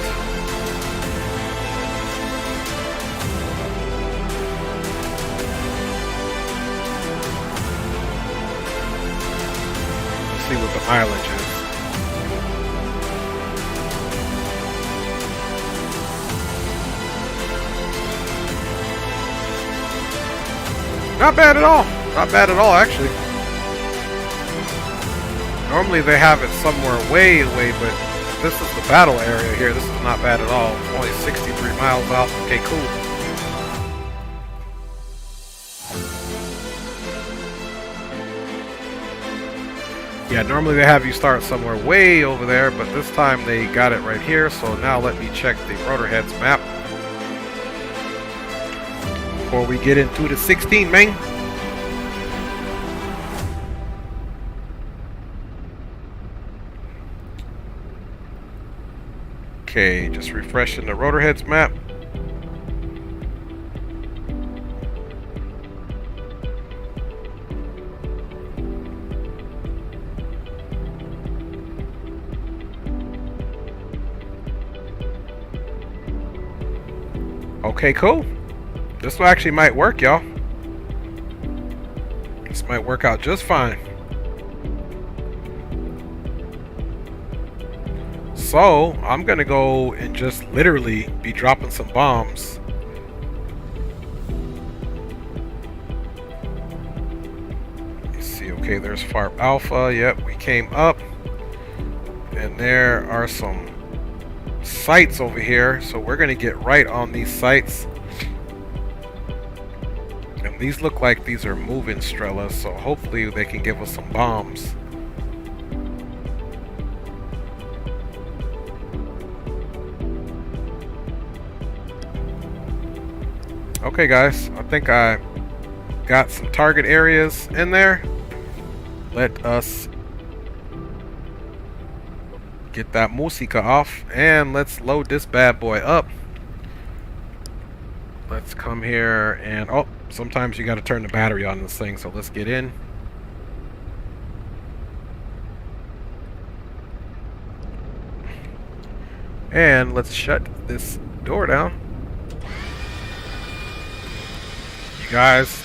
See what the mileage is. Not bad at all. Not bad at all, actually. Normally they have it somewhere way away, but this is the battle area here. This is not bad at all. It's only 63 miles out. Okay, cool. Yeah, normally they have you start somewhere way over there, but this time they got it right here. So now let me check the Rotorhead's map before we get into the 16, man. Okay, just refreshing the Rotorhead's map. Okay, cool. This actually might work, y'all. This might work out just fine. So, I'm gonna go and just literally be dropping some bombs. You see, okay, there's FARP Alpha. Yep, we came up. And there are some sites over here. So we're gonna get right on these sites. And these look like these are moving Strellas, so hopefully they can give us some bombs. Okay guys, I think I got some target areas in there. Let us get that música off and let's load this bad boy up. Let's come here and, oh, sometimes you got to turn the battery on this thing, so let's get in. And let's shut this door down. You guys.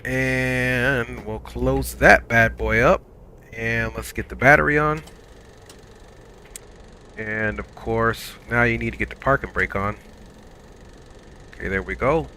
And we'll close that bad boy up. And let's get the battery on. And of course, now you need to get the parking brake on. Okay, there we go.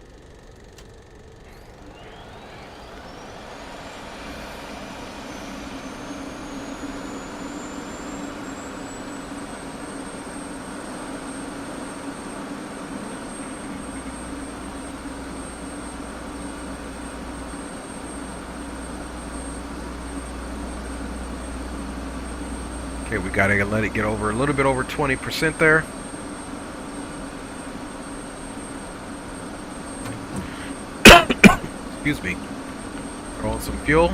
Okay, we gotta let it get over a little bit over 20% there. Excuse me. Throw in some fuel.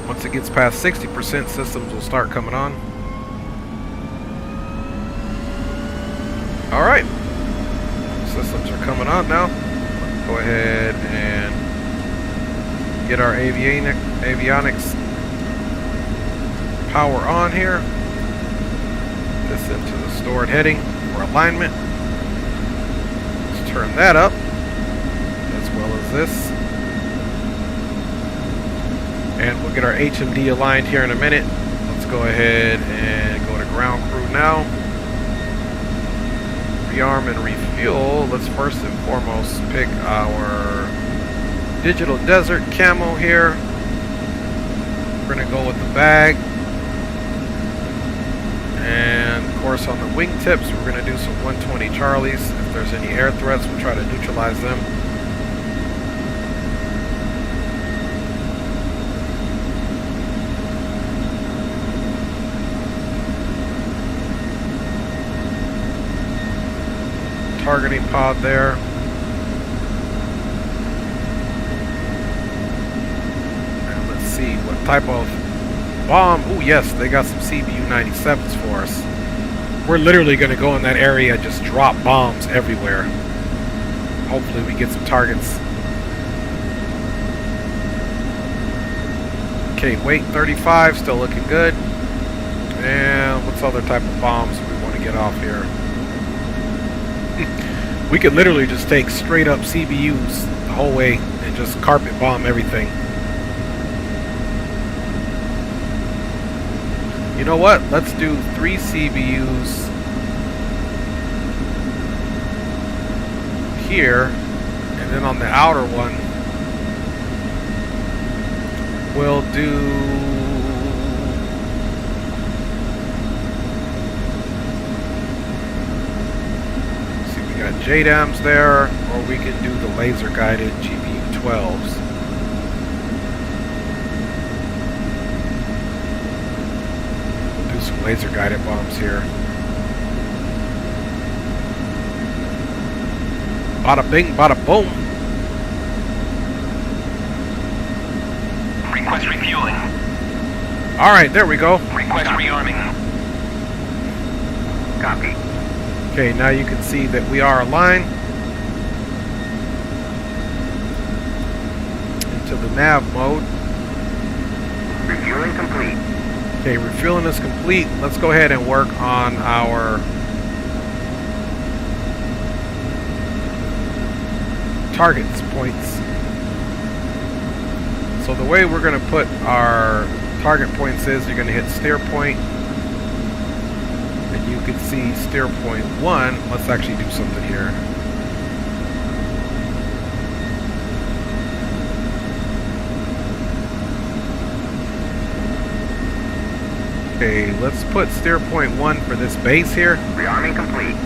Once it gets past 60%, systems will start coming on. Alright. Systems are coming on now. Let's go ahead and get our avionics power on here. This into the stored heading for alignment. Let's turn that up as well as this. And we'll get our HMD aligned here in a minute. Let's go ahead and go to ground crew now. Rearm and refuel. Let's first and foremost pick our digital desert camo here. We're gonna go with the bag. And of course on the wingtips we're gonna do some 120 Charlies. If there's any air threats, we'll try to neutralize them. Targeting pod there. And let's see what type of bomb. Oh yes, they got some CBU 97s for us. We're literally going to go in that area and just drop bombs everywhere. Hopefully we get some targets. Okay, weight 35, still looking good. And what's other type of bombs we want to get off here? We could literally just take straight up CBUs the whole way and just carpet bomb everything. You know what? Let's do 3 CBUs here, and then on the outer one we'll do JDAMs there, or we can do the laser guided GPU 12s. We'll do some laser guided bombs here. Bada bing, bada boom. Request refueling. All right, there we go. Request rearming. Copy. Okay, now you can see that we are aligned into the nav mode. Refueling complete. Okay, refueling is complete. Let's go ahead and work on our targets points. So the way we're going to put our target points is you're going to hit steer point, and you can see steer point 1. Let's actually do something here. Okay, let's put steer point 1 for this base here. Rearming complete.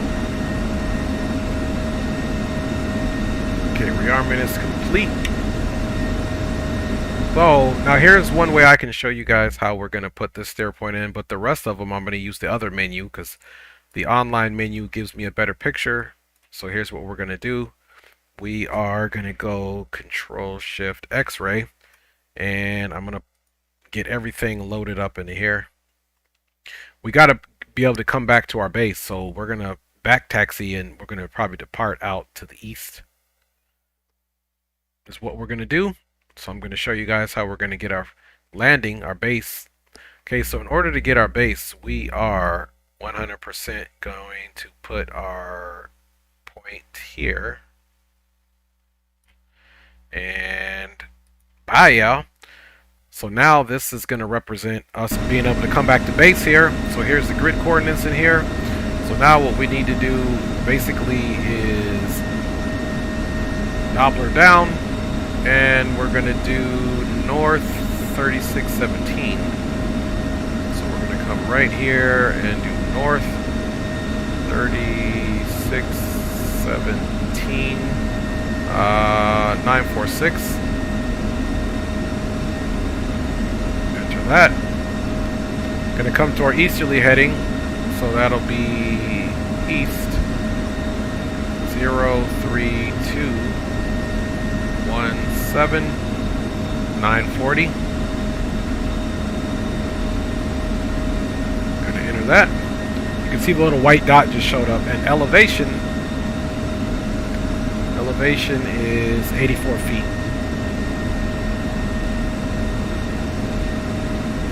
Okay, rearmament is complete. So, now here's one way I can show you guys how we're going to put this steer point in, but the rest of them I'm going to use the other menu because the online menu gives me a better picture. So here's what we're going to do. We are going to go Control-Shift X-Ray, and I'm going to get everything loaded up into here. We got to be able to come back to our base, so we're going to back taxi and we're going to probably depart out to the east. Is what we're going to do. So I'm going to show you guys how we're going to get our landing, our base. Okay, so in order to get our base, we are 100% going to put our point here. And bye, y'all. So now this is going to represent us being able to come back to base here. So here's the grid coordinates in here. So now what we need to do basically is Doppler down, and we're going to do north 3617. So we're going to come right here and do north 3617 946. That gonna come to our easterly heading, so that'll be east 03217 940. Gonna enter that. You can see the little white dot just showed up, and elevation is 84 feet.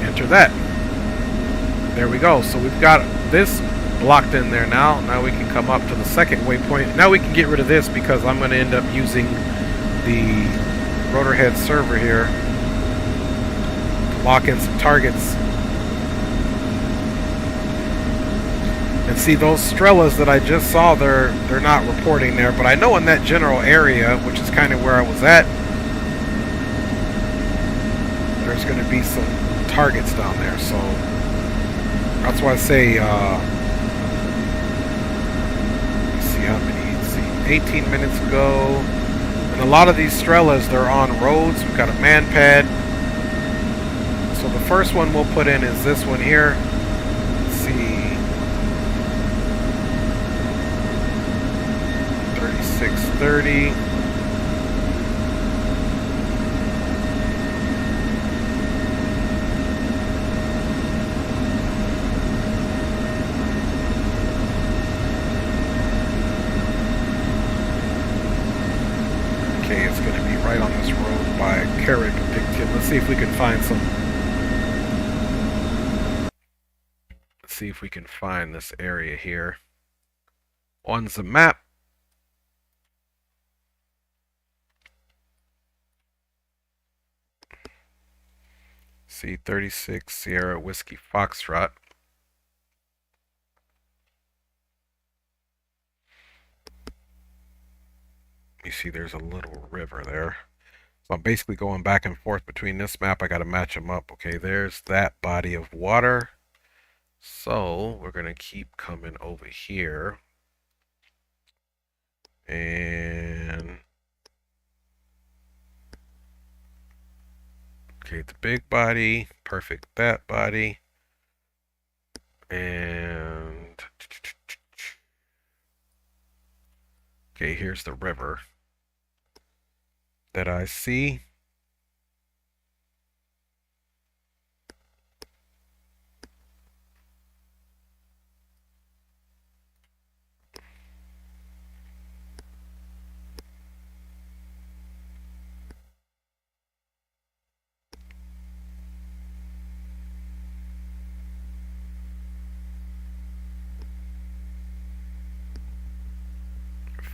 Enter that. There we go. So we've got this blocked in there now. Now we can come up to the second waypoint. Now we can get rid of this because I'm going to end up using the Rotorhead server here to lock in some targets. And see, those Strellas that I just saw, they're not reporting there, but I know in that general area, which is kind of where I was at, there's going to be some targets down there, so that's why I say let's see how many, let's see, 18 minutes ago, and a lot of these Strellas, they're on roads. We've got a man pad, so the first one we'll put in is this one here. Let's see, 3630. Right on this road by Carrick. Let's see if we can find some. Let's see if we can find this area here on the map. See, 36 Sierra Whiskey Foxtrot. You see there's a little river there. So I'm basically going back and forth between this map. I got to match them up. Okay, there's that body of water. So we're going to keep coming over here. And okay, the big body. Perfect, that body. And Okay, here's the river that I see.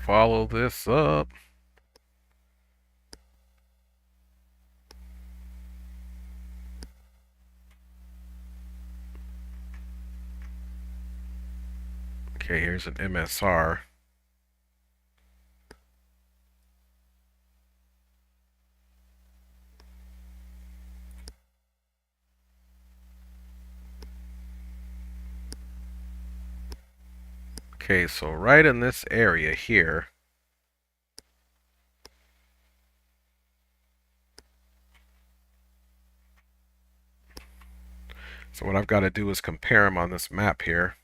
Follow this up. Okay, here's an MSR. Okay, so right in this area here, so what I've got to do is compare them on this map here.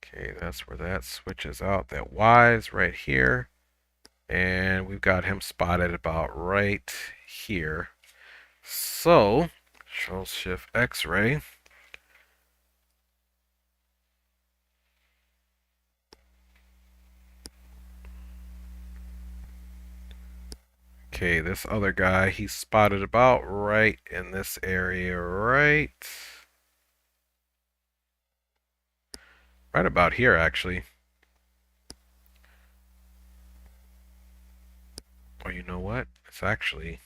Okay, that's where that switches out. That Y's right here. And we've got him spotted about right here. So, Control Shift X-ray. Okay, this other guy, he's spotted about right in this area, right about here, actually. Oh, you know what? He's actually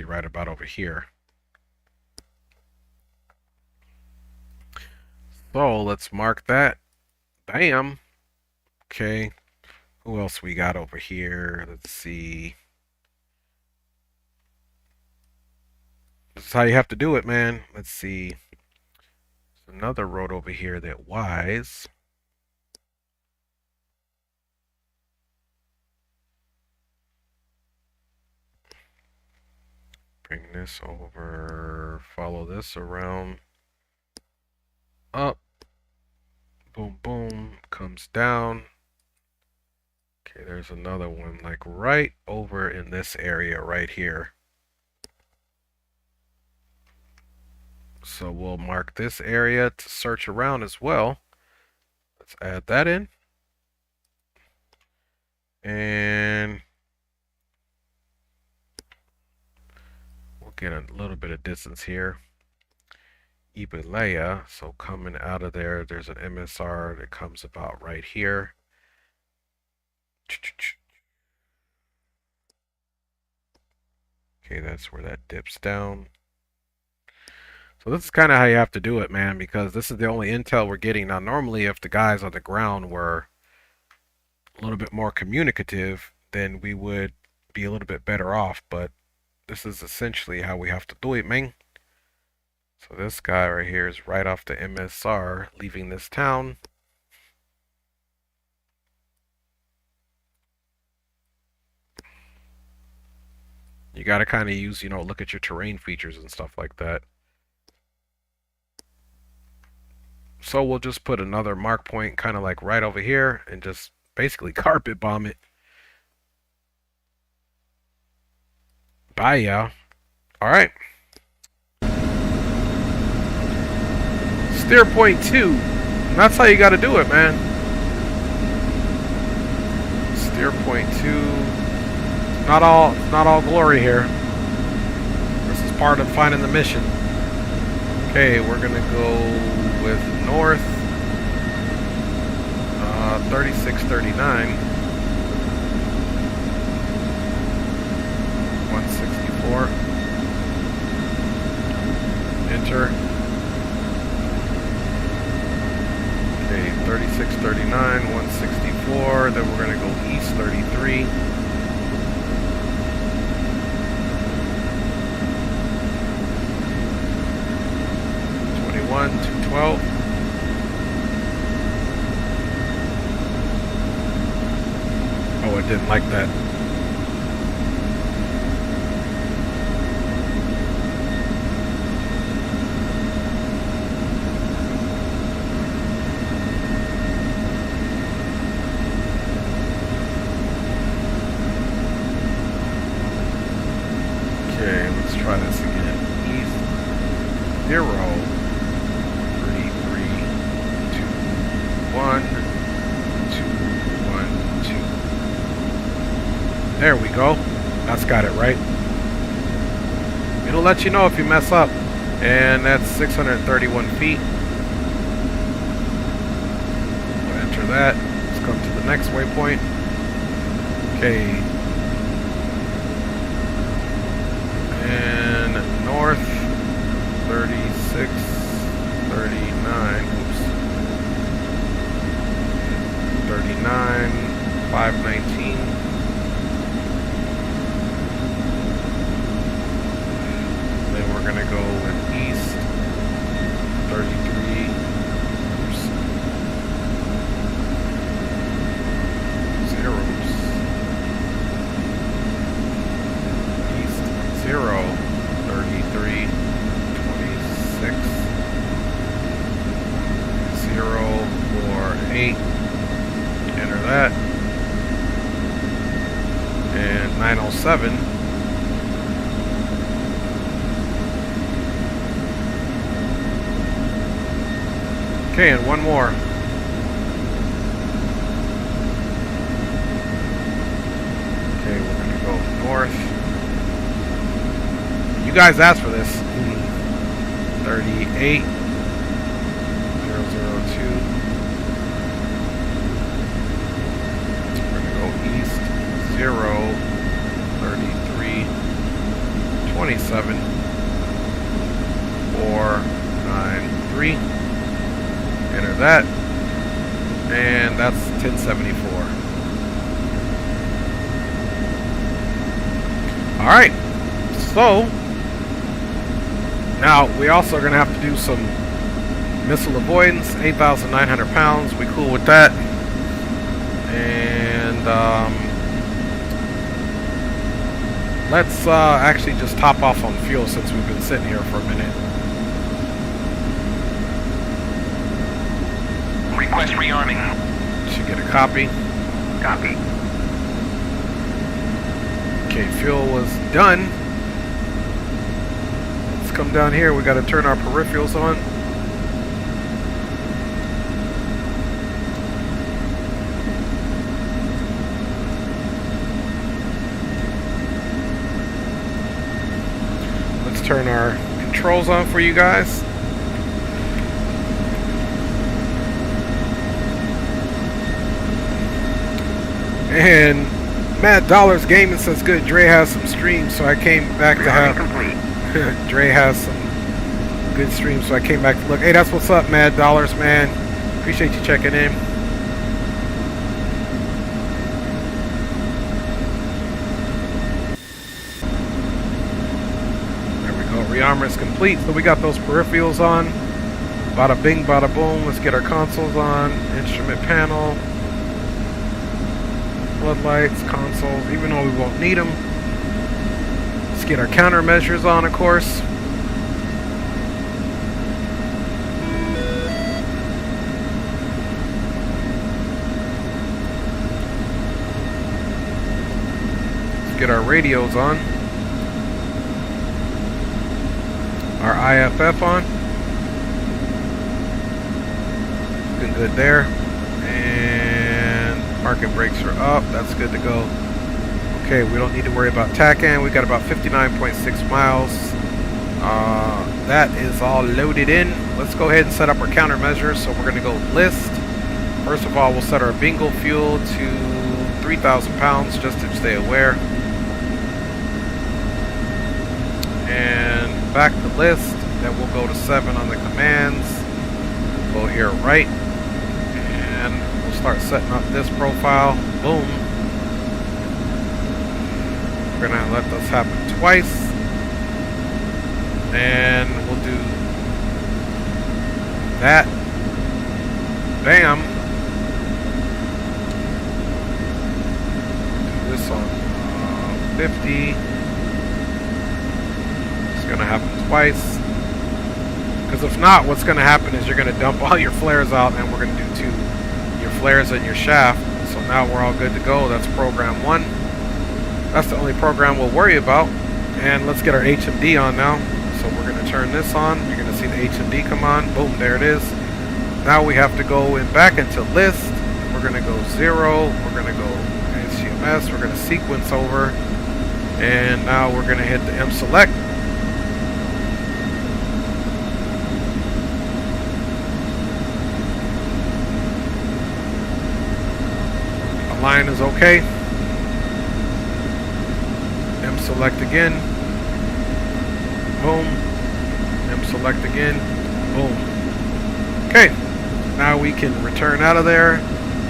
right about over here. So let's mark that. Bam. Okay. Who else we got over here? Let's see. This is how you have to do it, man. Let's see. There's another road over here that Y's. Bring this over. Follow this around. Up. Boom, boom. Comes down. Okay, there's another one like right over in this area right here. So we'll mark this area to search around as well. Let's add that in. And we'll get a little bit of distance here. Ibalea, so coming out of there, there's an MSR that comes about right here. Okay, that's where that dips down. So this is kind of how you have to do it, man, because this is the only intel we're getting. Now, normally if the guys on the ground were a little bit more communicative, then we would be a little bit better off, but this is essentially how we have to do it, man. So this guy right here is right off the MSR, leaving this town. You got to kind of use, look at your terrain features and stuff like that. So we'll just put another mark point kind of like right over here and just basically carpet bomb it. Bye, y'all. All right. Steer point 2. That's how you got to do it, man. Steer point 2. Not all glory here. This is part of finding the mission. Okay, we're gonna go with north. 3639. 164. Enter. Okay, 3639, 164. Then we're gonna go east 33. 212. Oh, it didn't like that. try this again. East 0 3 3 2 1 2 1 2. There we go. That's got it right. It'll let you know if you mess up. And that's 631 feet. We'll enter that. Let's come to the next waypoint. Okay. And north 36, 39. Oops. 39, 519. Then we're gonna go with east 33. Oops. Zeros. East 0 33 26 0 4 8. Enter that. And 907. Okay, and one more. Okay, we're gonna go north. You guys asked for this. 38 002. We're gonna go east 0 33 27 493. Enter that, and that's 1074. All right, so now we also are going to have to do some missile avoidance. 8,900 pounds. We cool with that, and let's actually just top off on fuel since we've been sitting here for a minute. Request rearming. Should get a copy. Copy. Okay, fuel was done. Let's come down here. We got to turn our peripherals on. Let's turn our controls on for you guys. And Mad Dollars Gaming says good. Dre has some streams, so I came back to have. Dre has some good streams, so I came back to look. Hey, that's what's up, Mad Dollars, man. Appreciate you checking in. There we go. Rearmor is complete. So we got those peripherals on. Bada bing, bada boom. Let's get our consoles on. Instrument panel. Floodlights, consoles, even though we won't need them. Let's get our countermeasures on, of course. Let's get our radios on. Our IFF on. Looking good there. Parking brakes are up. That's good to go. Okay, we don't need to worry about TACAN. We got about 59.6 miles. That is all loaded in. Let's go ahead and set up our countermeasures. So we're going to go list. First of all, we'll set our bingo fuel to 3,000 pounds just to stay aware. And back to list. Then we'll go to 7 on the commands. Go here right. And start setting up this profile. Boom. We're gonna let this happen twice, and we'll do that. Bam. Do this on 50. It's gonna happen twice, because if not, what's gonna happen is you're gonna dump all your flares out, and we're gonna do 2. Flares in your shaft. So now we're all good to go. That's program 1. That's the only program we'll worry about. And let's get our HMD on now. So we're going to turn this on. You're going to see the HMD come on. Boom, there it is. Now we have to go back into list. We're going to go 0. We're going to go HCMS. We're going to sequence over. And now we're going to hit the M select. Line is okay. M select again. Boom. M select again. Boom. Okay. Now we can return out of there.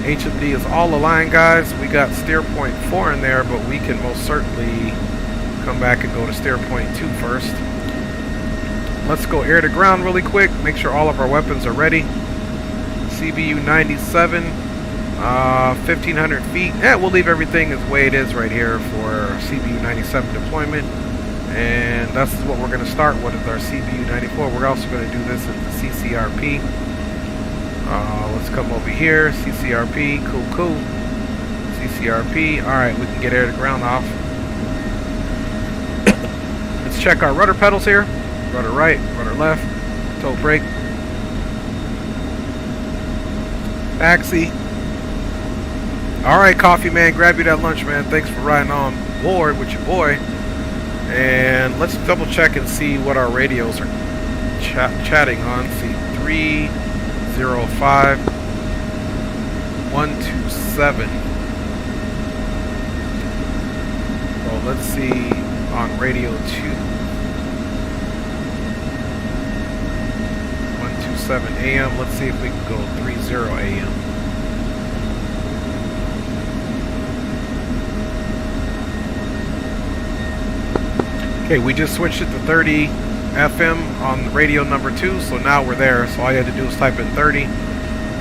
HMD is all aligned, guys. We got steer point 4 in there, but we can most certainly come back and go to steer point 2 first. Let's go air to ground really quick. Make sure all of our weapons are ready. CBU 97. 1,500 feet. Yeah, we'll leave everything as the way it is right here for CBU 97 deployment. And that's what we're going to start with our CBU 94. We're also going to do this in the CCRP. Let's come over here. CCRP. Cool. CCRP. Alright, we can get air to ground off. Let's check our rudder pedals here. Rudder right, rudder left. Toe brake. Taxi. Alright, Coffee Man, grab you that lunch, man. Thanks for riding on board with your boy. And let's double check and see what our radios are chatting on. See, 305 127. Well, let's see on radio 2. 127 AM. Let's see if we can go 30 AM. Okay, we just switched it to 30 FM on radio number 2, so now we're there. So all you had to do is type in 30,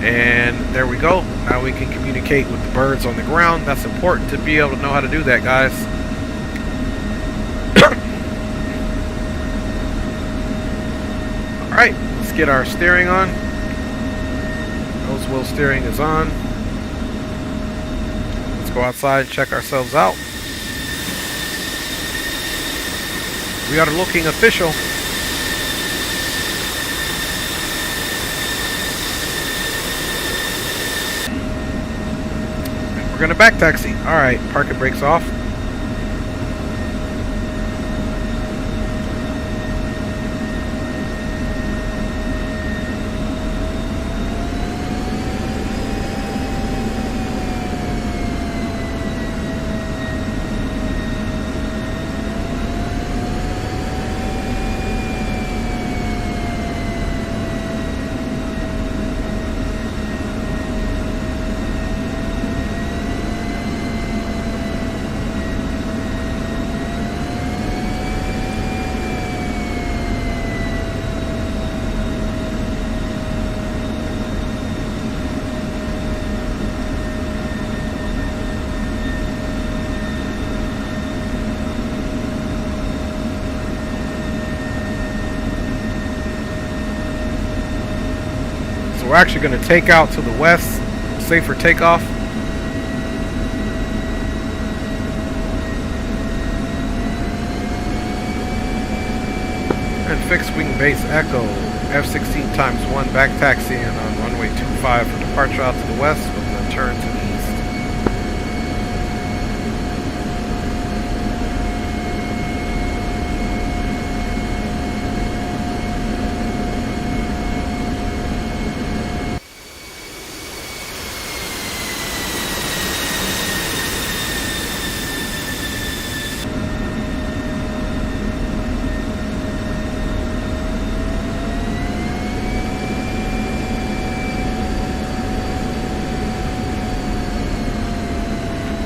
and there we go. Now we can communicate with the birds on the ground. That's important to be able to know how to do that, guys. Alright, let's get our steering on. Nose wheel steering is on. Let's go outside and check ourselves out. We are looking official. And we're gonna back taxi. Alright, parking brakes off. We're actually going to take out to the west, safer takeoff. And fixed wing base Echo, F-16 ×1 back taxiing on runway 25 for departure out to the west, with a turn to the east.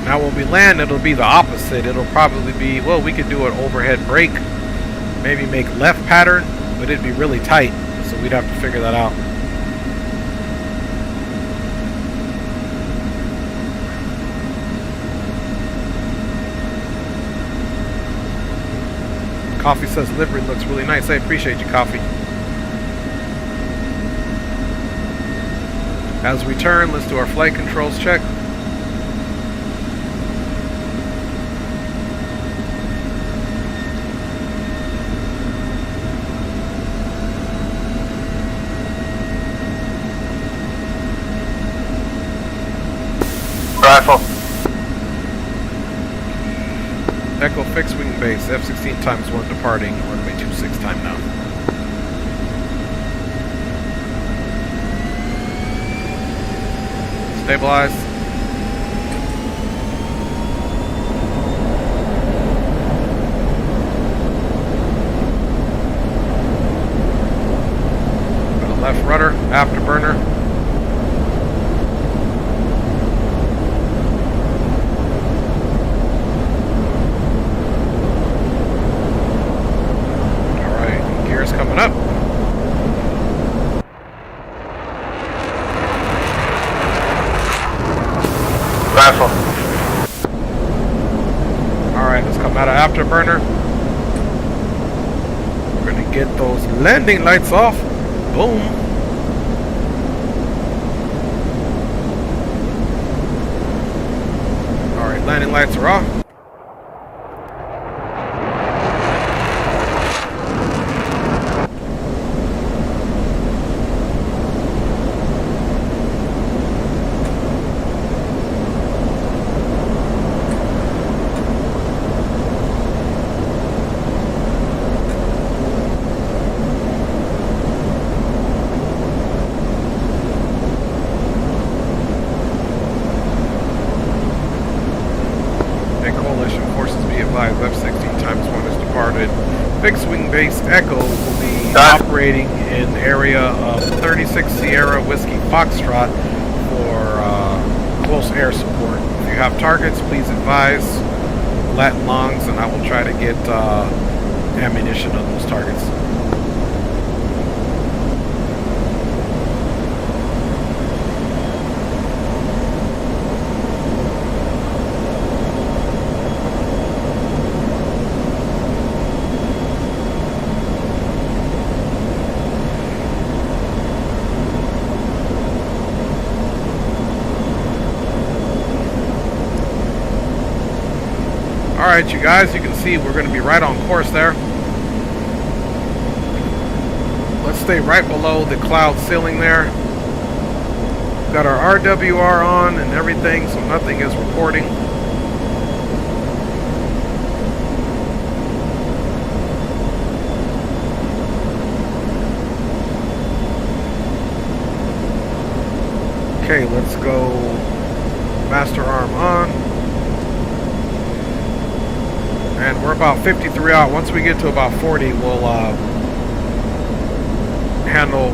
Now when we land, it'll be the opposite. It'll probably be, well, we could do an overhead brake, maybe make left pattern, but it'd be really tight, so we'd have to figure that out. Coffee says livery looks really nice. I appreciate you, Coffee. As we turn, let's do our flight controls check. Rifle. Echo fixed wing base, F-16 times 1 departing, runway 26 time now. Stabilize. Go to left rudder, afterburner. Alright, gears coming up. Rifle. Alright, let's come out of afterburner. We're gonna get those landing lights off. Boom. Alright, landing lights are off. F-16 times 1 is departed. Fixed wing base Echo will be operating in the area of 36 Sierra Whiskey Foxtrot for close air support. If you have targets, please advise lat longs, and I will try to get ammunition on those targets. Alright, you guys, you can see we're going to be right on course there. Let's stay right below the cloud ceiling there. We've got our RWR on and everything, so nothing is reporting. Okay, let's go master arm on. And we're about 53 out. Once we get to about 40, we'll handle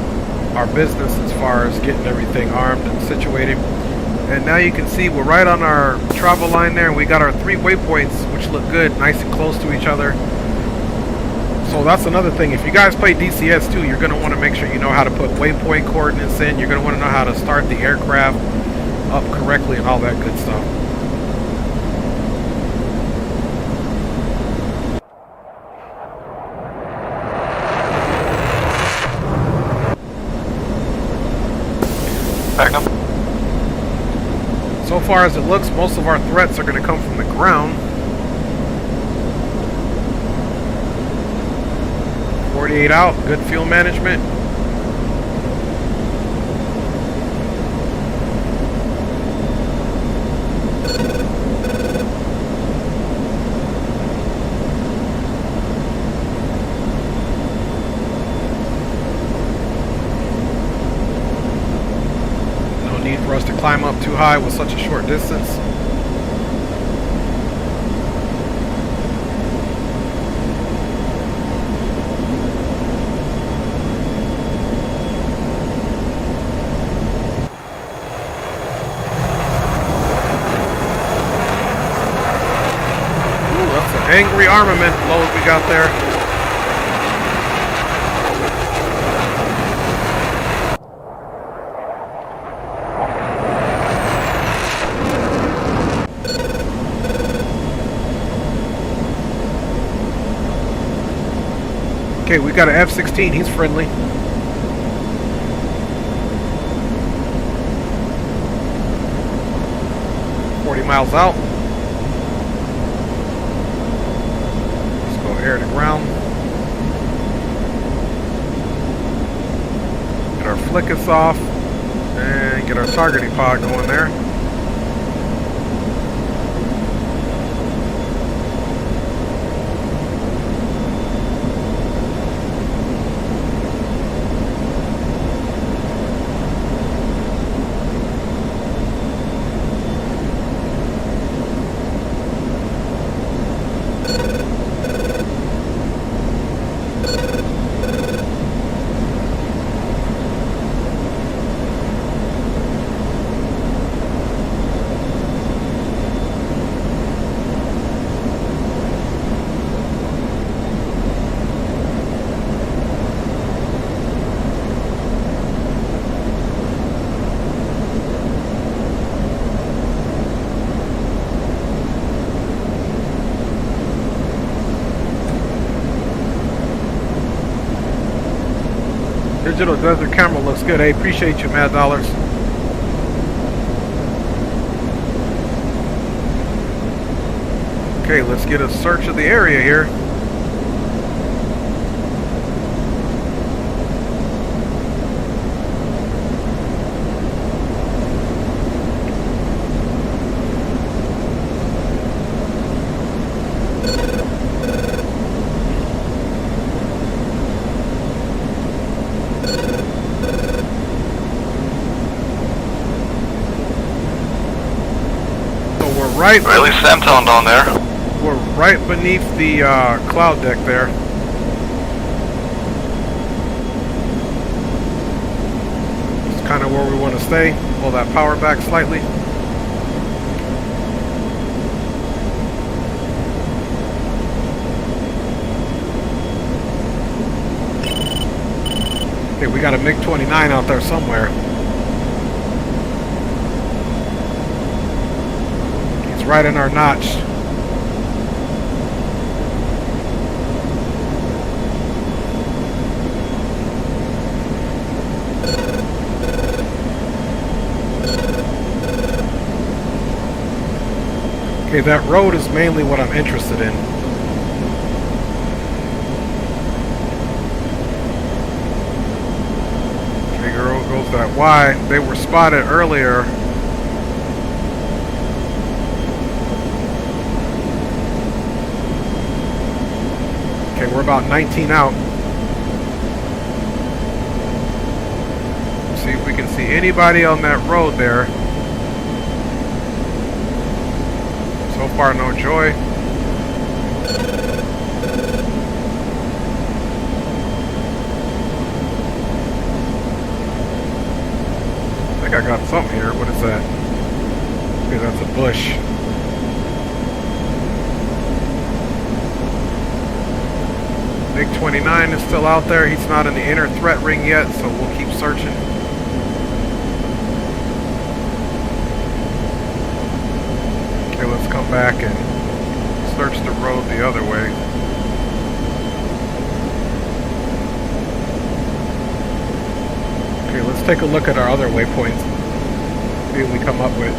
our business as far as getting everything armed and situated. And now you can see we're right on our travel line there. We got our 3 waypoints, which look good, nice and close to each other. So that's another thing. If you guys play DCS too, you're going to want to make sure you know how to put waypoint coordinates in. You're going to want to know how to start the aircraft up correctly and all that good stuff. So far as it looks, most of our threats are going to come from the ground. 48 out, good fuel management. For us to climb up too high with such a short distance. Ooh, that's an angry armament load we got there. Okay, we got an F-16. He's friendly. Miles out. Let's go air to ground. Get our flickus off and get our targeting pod going there. Digital desert camera looks good. I appreciate you, Mad Dollars. Okay, let's get a search of the area here. Right, Really Samtown down there. we're right beneath the cloud deck there. It's kind of where we want to stay. Pull that power back slightly. Okay, we got a MiG-29 out there somewhere. Right in our notch. Okay, that road is mainly what I'm interested in. Trigger goes that Y. They were spotted earlier. Okay, we're about 19 out. See if we can see anybody on that road there. So far, no joy. I think I got something here. What is that? Okay, that's a bush. MiG-29 is still out there. He's not in the inner threat ring yet, so we'll keep searching. Okay, let's come back and search the road the other way. Okay, let's take a look at our other waypoints. See what we come up with.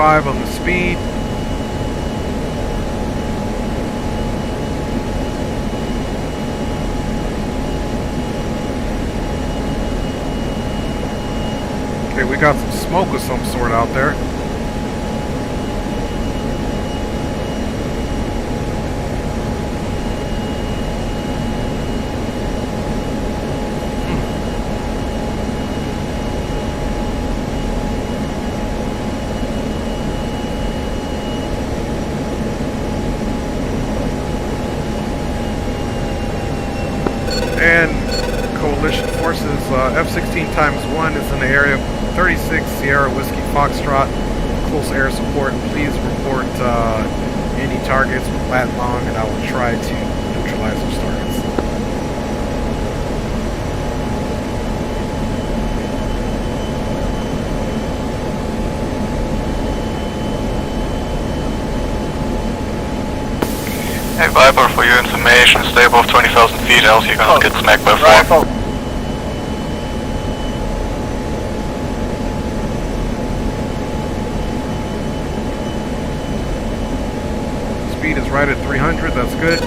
On the speed. Okay, we got some smoke of some sort out there. And coalition forces, F-16x1 is in the area. 36 Sierra Whiskey Foxtrot, close air support. Please report any targets with lat long, and I will try to neutralize those targets. Hey Viper, for your information, stay above 20,000 feet, else you're gonna get smacked by fire. Speed is right at 300, that's good.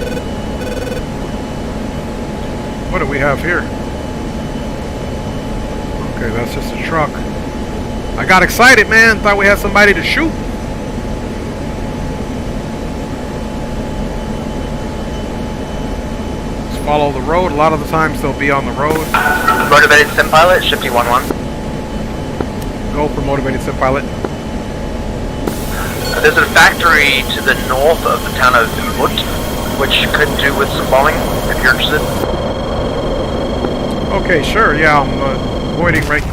What do we have here? Okay, that's just a truck. I got excited, man. Thought we had somebody to shoot. Follow the road. A lot of the times they'll be on the road. Motivated sim pilot, shifty 1-1. Go for motivated sim pilot. There's a factory to the north of the town of Umut, which could do with some bombing, if you're interested. Okay, sure. Yeah, I'm avoiding right.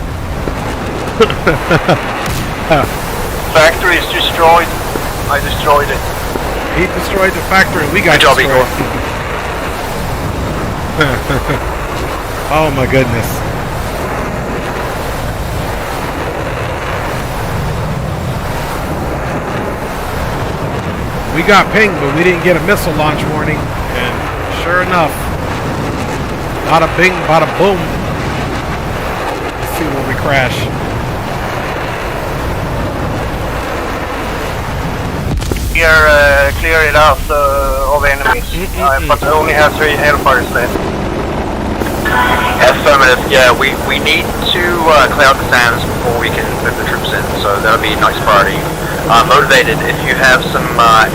Factory is destroyed. I destroyed it. He destroyed the factory. We got Good job, destroyed. Igor. Oh my goodness. We got pinged, but we didn't get a missile launch warning. And sure enough, bada bing, bada boom. Let's see where we crash. Clear it out of enemies, but we only have 3 Hellfires left. Affirmative, yeah, we need to clear out the SAMs before we can move the troops in, so that'll be next priority. Motivated, if you have some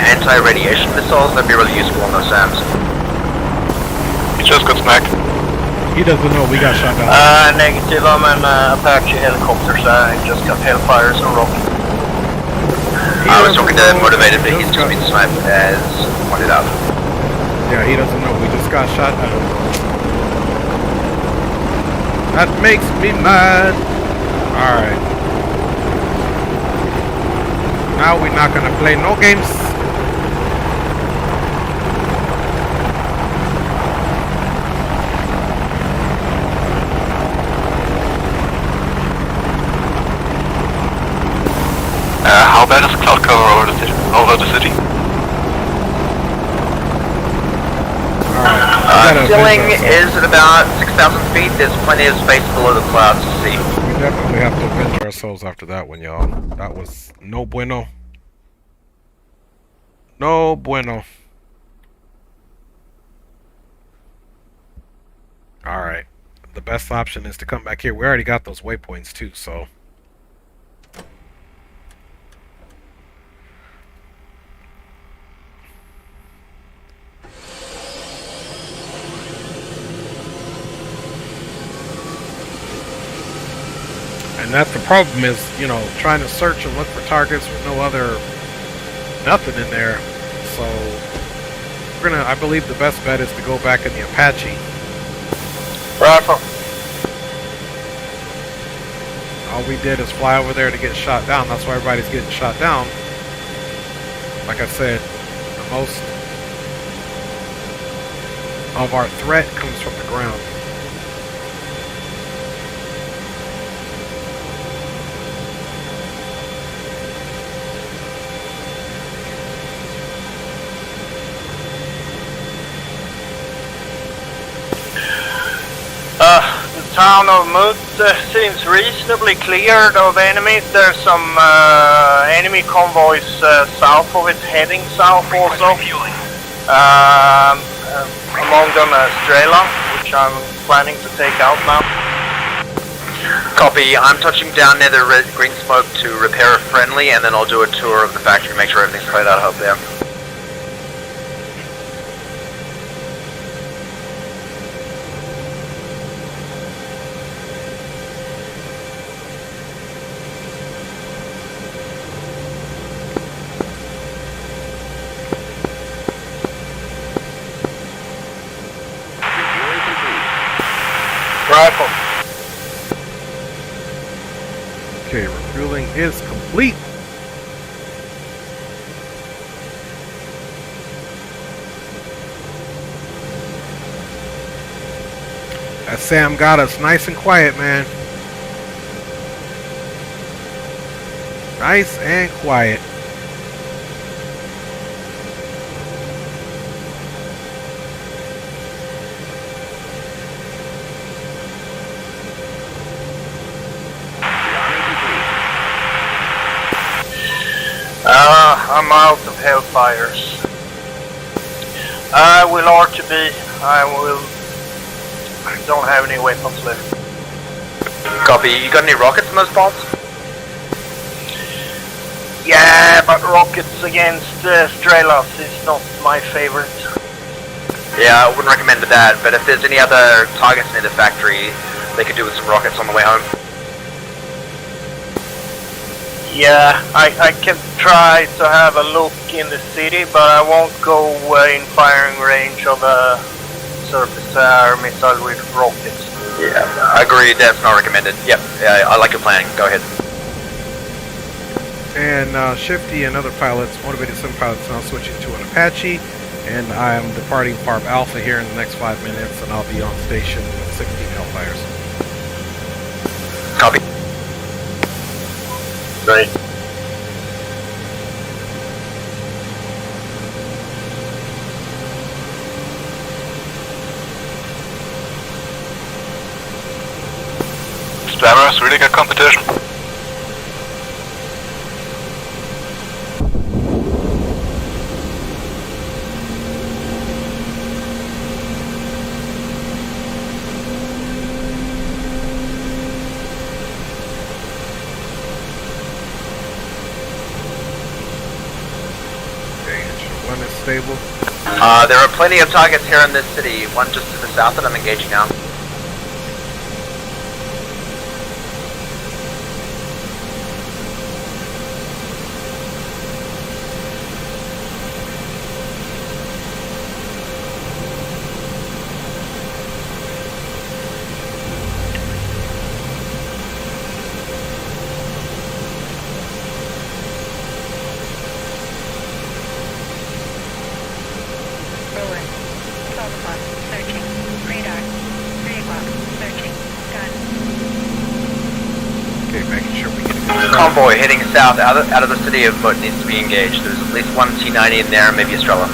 anti-radiation missiles, that'd be really useful on those SAMs. He just got smacked. He doesn't know we got shot down. Negative, I'm an Apache helicopter, so I just got Hellfires and rockets. I was talking to Motivated, but he's just been sniped as pointed out. Yeah, he doesn't know we just got shot down. That makes me mad. Alright. Now we're not gonna play no games. How bad is cloud cover over the city? Ceiling is at about 6,000 feet. There's plenty of space below the clouds to see. We definitely have to avenge ourselves after that one, y'all. That was no bueno. No bueno. Alright. The best option is to come back here. We already got those waypoints too, so... And that's the problem is, you know, trying to search and look for targets with nothing in there. So we're gonna, I believe the best bet is to go back in the Apache. Rifle. All we did is fly over there to get shot down. That's why everybody's getting shot down. Like I said, the most of our threat comes from the ground. The town of Mut seems reasonably cleared of enemies. There's some enemy convoys south of it, heading south also. Among them Strela, which I'm planning to take out now. Copy, I'm touching down near the red green smoke to repair a friendly, and then I'll do a tour of the factory, make sure everything's cleared out up there. Rifle. Okay, refueling is complete. That Sam got us nice and quiet, man. Nice and quiet. I'm out of Hellfires. I will RTB. I don't have any weapons left. Copy, you got any rockets in those pods? Yeah, but rockets against Strelas is not my favorite. Yeah, I wouldn't recommend that, but if there's any other targets near the factory, they could do with some rockets on the way home. Yeah, I can try to have a look in the city, but I won't go in firing range of a surface-to-air missile with rockets. Yeah, I agree, that's not recommended. Yep, yeah, I like your plan, go ahead. And Shifty and other pilots, motivated some pilots now switching to an Apache. And I am departing Farm Alpha here in the next 5 minutes, and I'll be on station with 16 Hellfires. Copy. Great. Spammers, really good competition. Okay, engine 1 is stable. There are plenty of targets here in this city. One just to the south that I'm engaging now. Roller. 12 o'clock. Searching. Radar. 3 o'clock. Searching. Done. Okay, making sure we get a good Convoy heading south out of the city of Moat needs to be engaged. There's at least one T90 in there, maybe a Strela.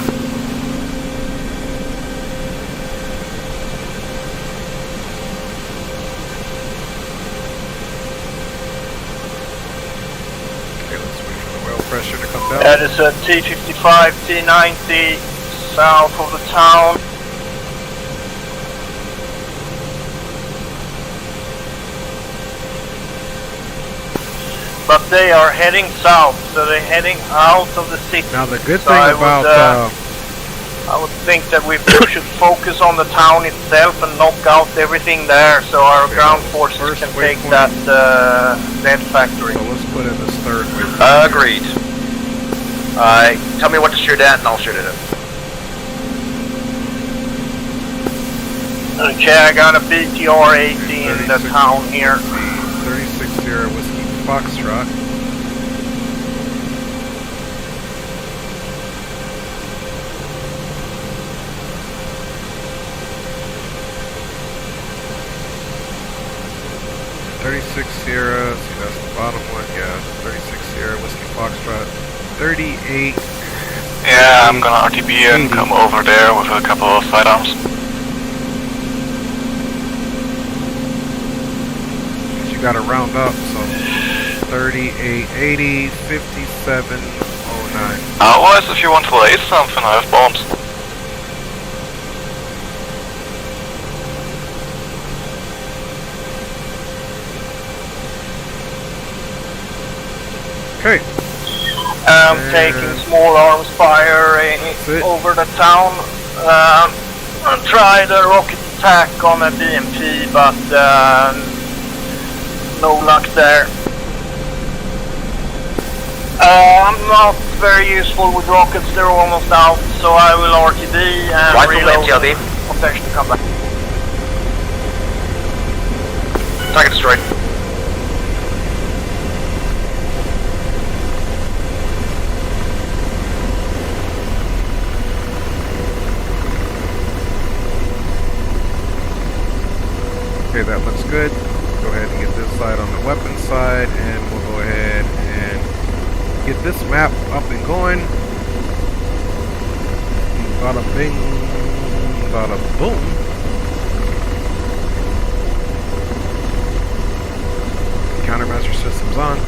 Okay, let's wait for the oil pressure to come down. That is a T55, T90 south of the town. But they are heading south, so they're heading out of the city. Now the good So thing I about would think that we should focus on the town itself and knock out everything there, so our Okay, ground forces first can take waypoint. that factory. so let's put in this third waypoint. Agreed. Tell me what to shoot at and I'll shoot at it. Okay, I got a BTR 80 in the 36 town here. 36-0 Whiskey Foxtrot. Sierra, see that's the bottom one, yeah, 36 Sierra, Whiskey Foxtrot, 38. Yeah, I'm gonna RTB and come over there with a couple of sidearms. You gotta round up, so 3880, 5709. Otherwise, if you want to lace something, I have bombs. Okay. I'm taking small arms fire over the town. I'll try the rocket attack on a BMP, but no luck there. I'm not very useful with rockets, they're almost out, so I will RTB and Rifle reload TLB. protection to come back. Target destroyed. Okay, that looks good. Go ahead and get this side on the weapons side, and we'll go ahead and get this map up and going. Bada bing, bada boom. Countermeasure systems on.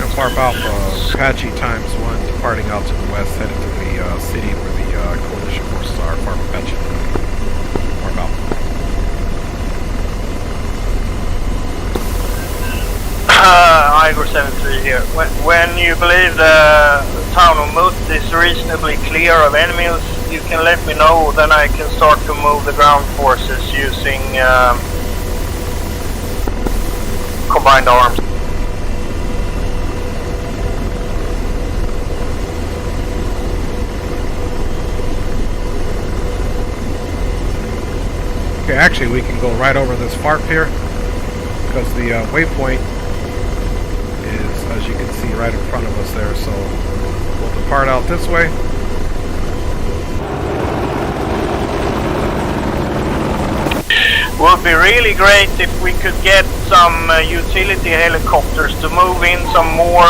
And Farp Alpha, Apache ×1 departing out to the west, headed to the city where the coalition forces are. Farp Apache. Farp Alpha. Igor 73 here. When you believe the town of Mut is reasonably clear of enemies, you can let me know, then I can start to move the ground forces using combined arms. Okay, actually we can go right over this FARP here, because the waypoint is as you can see right in front of us there. So we'll depart out this way. Would be really great if we could get some utility helicopters to move in some more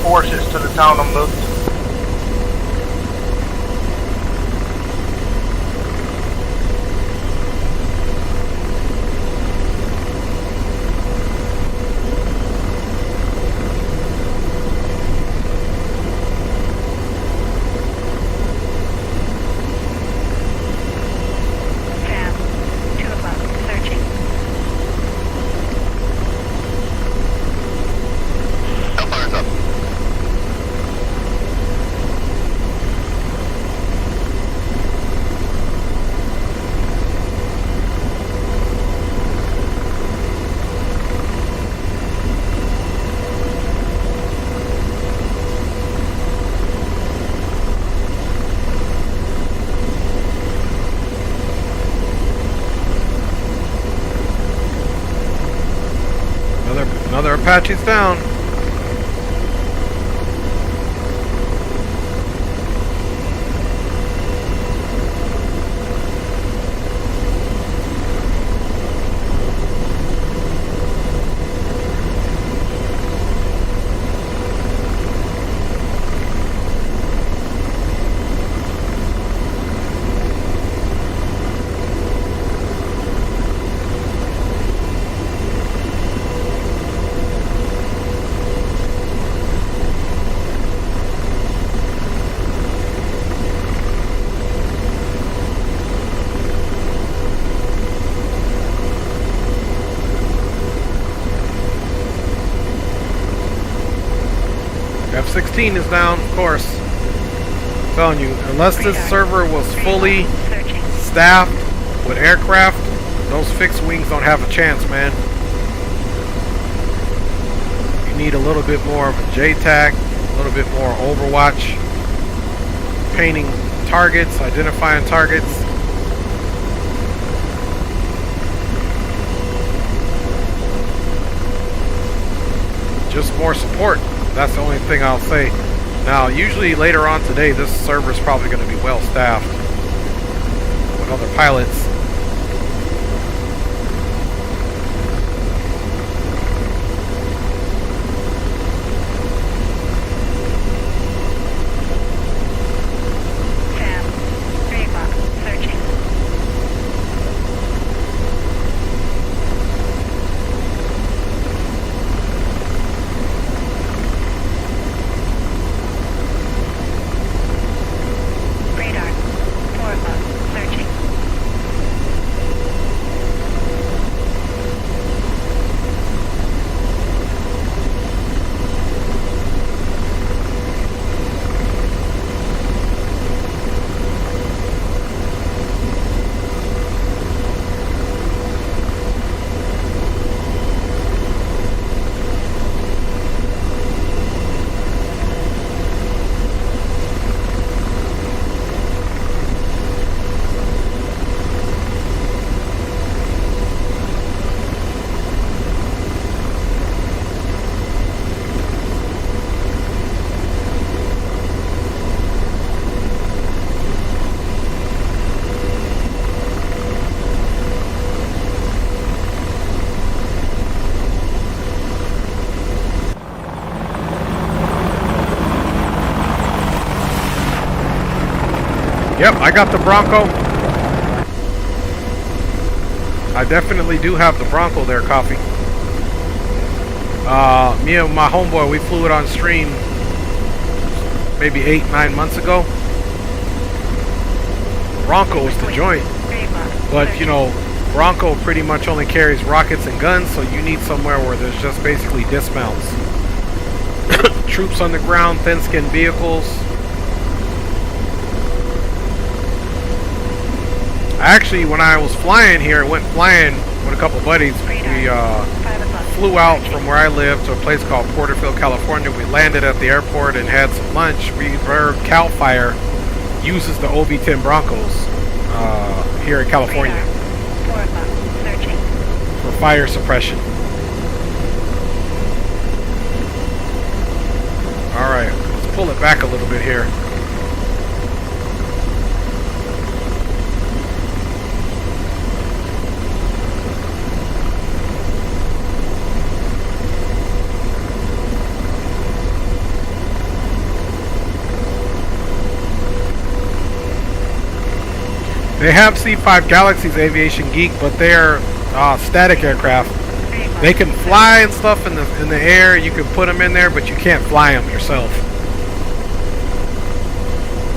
forces to the town of Moot. Another Apache's down. F-16 is down, of course. I'm telling you, unless this server was fully staffed with aircraft, those fixed wings don't have a chance, man. You need a little bit more of a JTAC, a little bit more overwatch, painting targets, identifying targets. Just more support. That's the only thing I'll say. Now, usually later on today, this server is probably going to be well staffed with other pilots. Sam, 3 o'clock, searching. Radar, 4 o'clock, searching. Yep, I got the Bronco. I definitely do have the Bronco there, Coffee. Me and my homeboy, we flew it on stream maybe 8-9 months ago. Bronco was the joint. But, you know, Bronco pretty much only carries rockets and guns, so you need somewhere where there's just basically dismounts. Troops on the ground, thin-skinned vehicles. Actually, when I was flying here, went flying with a couple buddies. We flew out from where I live to a place called Porterfield, California. We landed at the airport and had some lunch. We heard CAL FIRE uses the OV-10 Broncos here in California for fire suppression. pull it back a little bit here. They have C5 Galaxy's Aviation Geek, but they're static aircraft. They can fly and stuff in the air. You can put them in there, but you can't fly them yourself.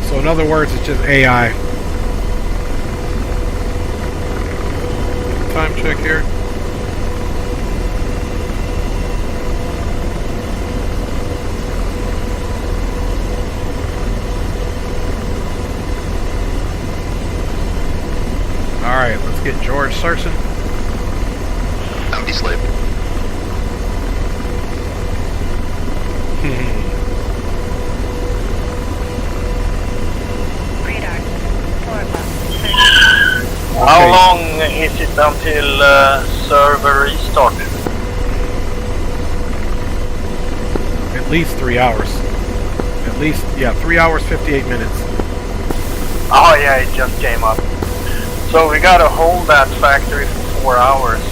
So in other words, it's just AI. Time check here. Alright, let's get George searching. Empty slave. Radar. 4 o'clock. How long is it until server restart? At least 3 hours. At least, yeah, 3 hours, 58 minutes. Oh yeah, it just came up. So we gotta hold that factory for 4 hours.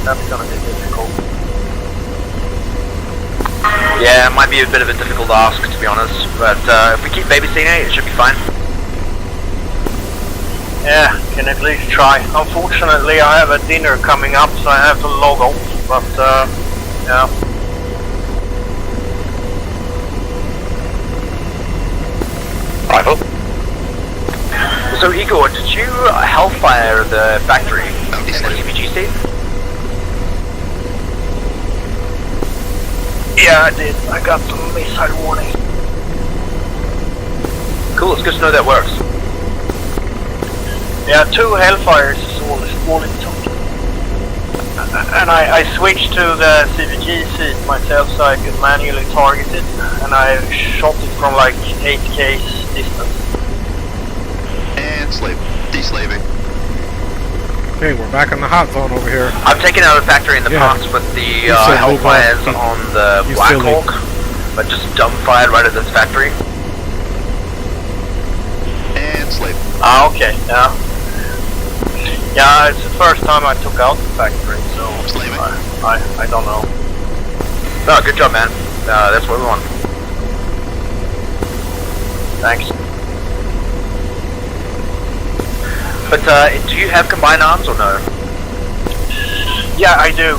That's gonna be difficult. Yeah, it might be a bit of a difficult ask, to be honest. But if we keep babysitting it, it should be fine. Yeah, can at least try. Unfortunately, I have a dinner coming up, so I have to log off. But yeah. Arrival. So Igor, did you hellfire the factory in the CBG state? Yeah, I did. I got some missile warning. Cool, it's good to know that works. Yeah, 2 hellfires is all it took. And I switched to the CVG seat myself so I could manually target it, and I shot it from like 8 k's distance. And slave. Deslaving. Okay, we're back in the hot zone over here. I've taken out a factory in the past with the hellfires on the Black Hawk, but just dumbfired right at this factory. And slave. Ah, okay, yeah. Yeah, it's the first time I took out the factory, so Slaving. I don't know. No, good job, man. That's what we want. Thanks. But do you have combined arms or no? Yeah, I do.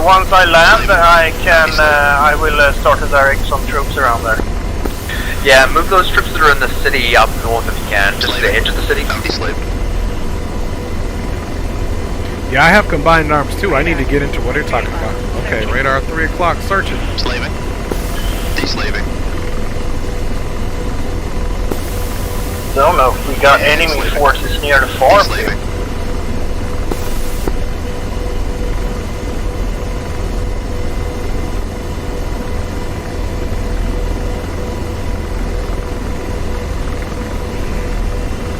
Once I land, I will start to direct some troops around there. Yeah, move those troops that are in the city up north if you can, just to the edge of the city. Empty slave. Yeah, I have combined arms too. I need to get into what you're talking about. Okay, radar 3 o'clock, searching. Slaving. Deslaving. Don't know if we got enemy forces near the farm here. Deslaving.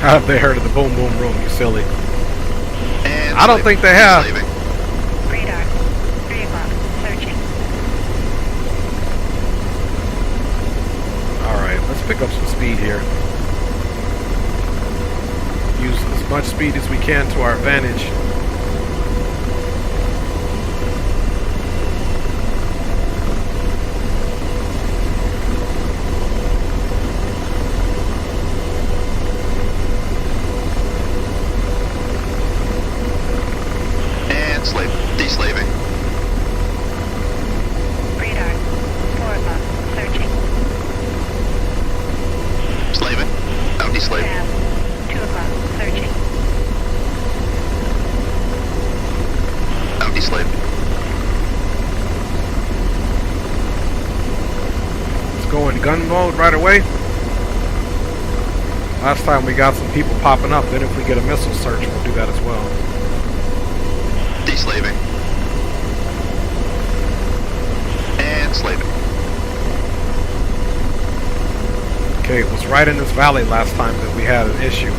Have they heard of the boom boom room, you silly? And I don't think they have. Slaving. Radar. 3 o'clock. Searching. Alright, let's pick up some speed here. Use as much speed as we can to our advantage. And slave. Deslaving. Radar. 4 o'clock. Searching. Slaving. Empty slave. Tab. 2 o'clock. Searching. Empty slave. Let's go in gun mode right away. Last time we got some people popping up. Then if we get a missile search, we'll do that as well. Deslaving. And slaving. Okay, it was right in this valley last time that we had an issue.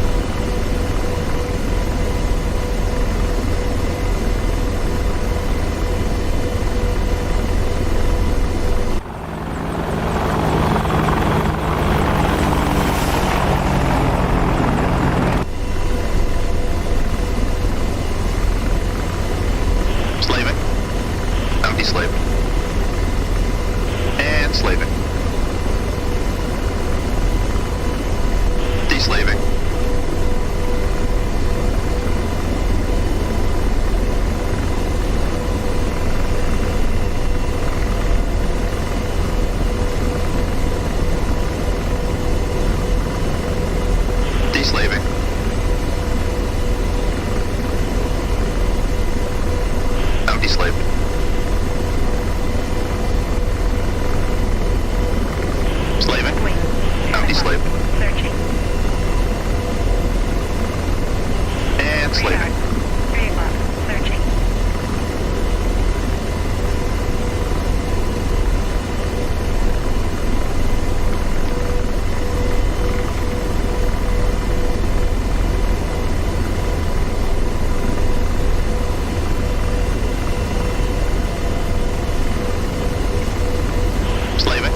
Deslaving. Deslaving. Deslaving. Now deslaved. Slaving. Now deslaved. Searching. And slaving. 3 o'clock. Searching. Slaving.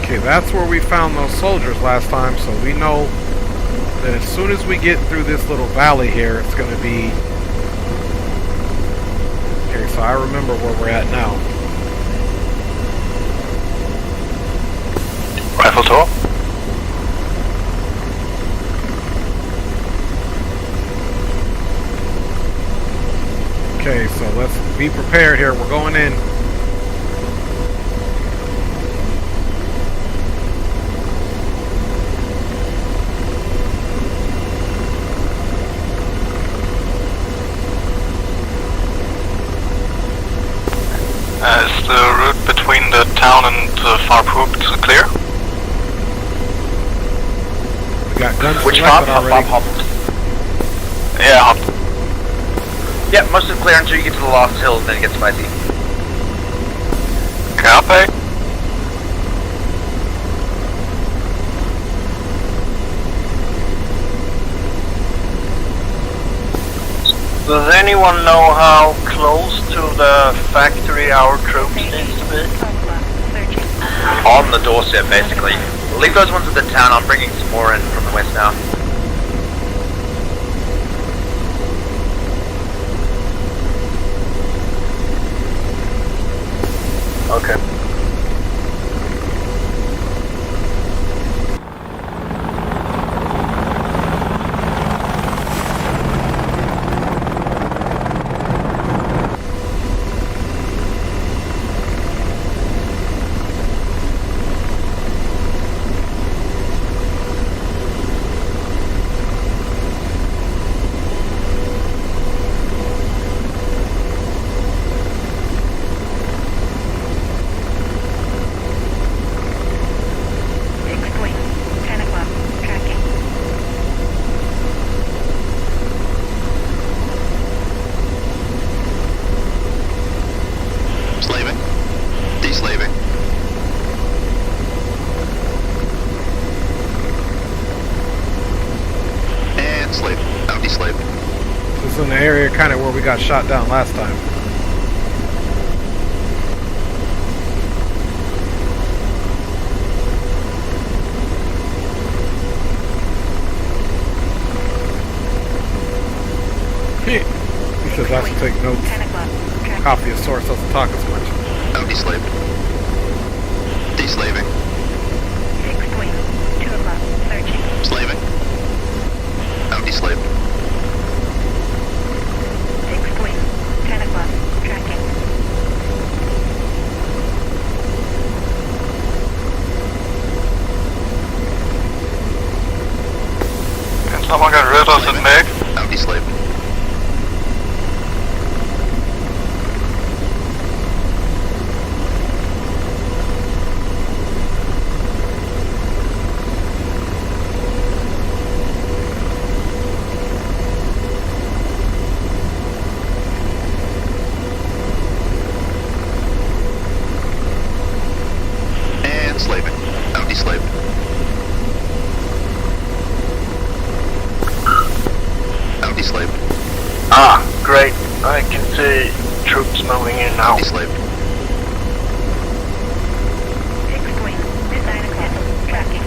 Okay, that's where we found those soldiers last time, so we know that as soon as we get through this little valley here, it's going to be... Okay, so I remember where we're at now. Rifle tour. Okay, so let's be prepared here. We're going in. Is the route between the town and the far poop clear? We got guns Which selected hop? already. Hop. Yeah, hop. Yep, most of it clear until you get to the Lost Hills, then it gets spicy. Copy. Does anyone know how close to the factory our troops need to be? 12 o'clock. Searching. On the doorstep, basically. Leave those ones at the town. I'm bringing some more in from the west now. Okay. Fixed wing. 10 o'clock. Tracking. Slaving. Deslaving. And slave. Now deslaved. This is in the area kind of where we got shot down last time. He says I should take notes. 10 o'clock. Tracking. Copy of source doesn't talk as much. Now deslaved. Deslaving. Fixed wing. 2 o'clock. Searching. Slaving. Now deslaved. Fixed wing. 10 o'clock. Tracking. Can someone get rid of the MiG? Now deslaved. And slaving. Now deslaved. Now deslaved. Ah, great. I can see troops moving in now. Deslaved. Fixed wing. 9 o'clock. Tracking.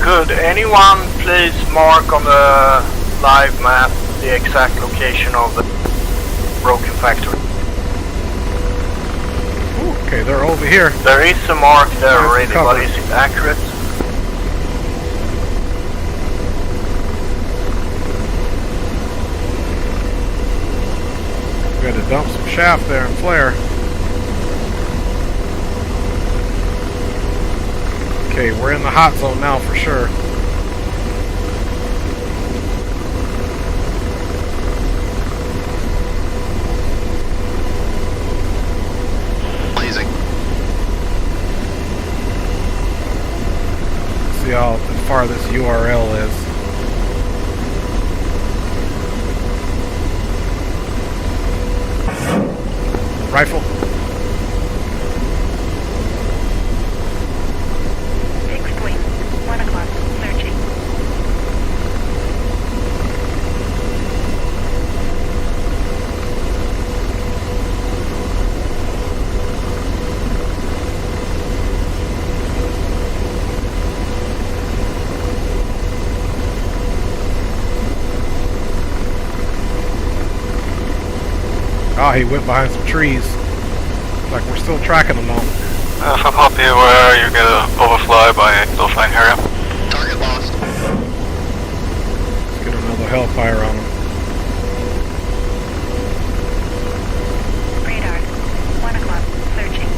Could anyone please mark on the live map the exact location of the broken factory. Ooh, okay, they're over here. There is a mark there already, cover. but is it accurate? We got to dump some shaft there and flare. Okay, we're in the hot zone now for sure. Blazing. See how far this URL is. Rifle. Fixed wing. 1 o'clock. Searching. Oh, he went behind some trees. Like we're still tracking him though. From up here where you get a overfly by Dolphin area. Target lost. Let's get another hellfire on him. Radar. 1 o'clock. Searching.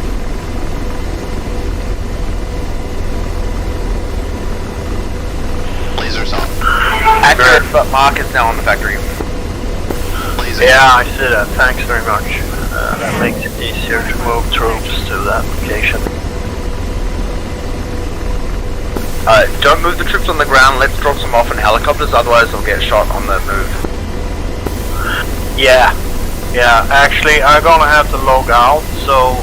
Lasers on. Accurate, but Mark is now on the factory. Blazing. Yeah, I see that. Thanks very much. That makes it easier to move troops to that location. Don't move the troops on the ground, let's drop them off in helicopters, otherwise they'll get shot on the move. Yeah. Actually, I'm gonna have to log out, so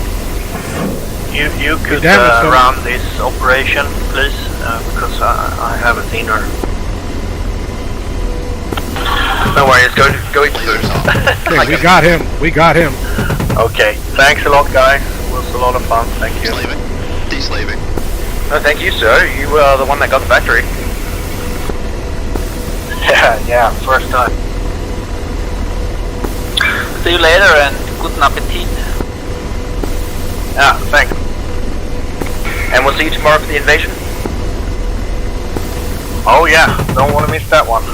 you could run this operation, please, because I have a dinner. No worries, go eat food. Okay, we got him. Okay, thanks a lot, guys. It was a lot of fun. Thank you. Slaving. Deslaving. No, thank you, sir. You were the one that got the factory. Yeah, first time. See you later and good appetit. Yeah, thanks. And we'll see you tomorrow for the invasion. Oh yeah, don't want to miss that one.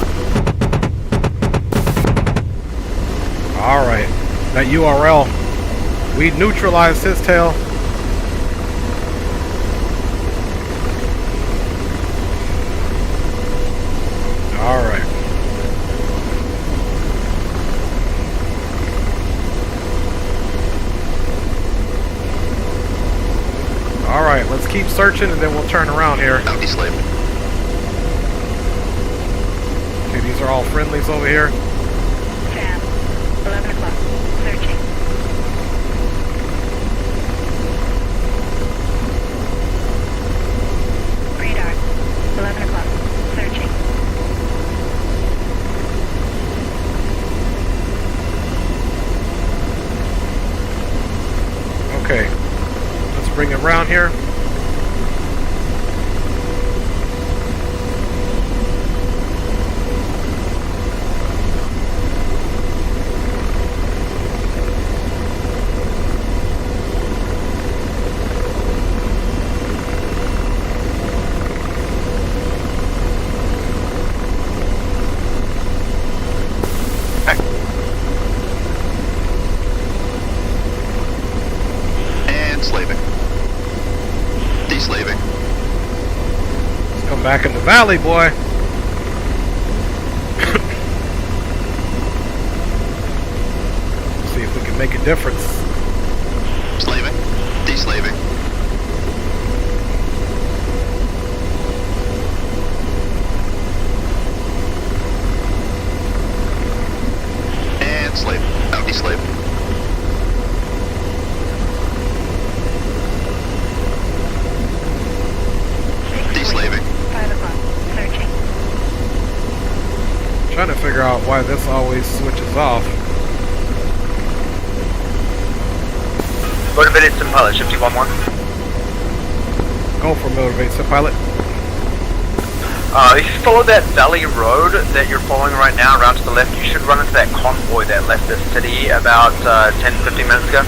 Alright. That URL. We neutralized his tail. Alright. Alright, let's keep searching and then we'll turn around here. Bounty slave. Okay, these are all friendlies over here. Sam. 11 o'clock. Searching. Radar. 11 o'clock. Searching. Okay. Let's bring it around here. And slaving. Deslaving. Let's come back in the valley, boy. See if we can make a difference. Slaving. Deslaving. And slave. Bounty slave. Deslaving. 5 o'clock. Searching. Trying to figure out why this always switches off. Motivated sim pilot, shift 1-1. Go for motivate, so pilot. If you follow that valley road that you're following right now around to the left, you should run into that convoy that left the city about 10-15 minutes ago.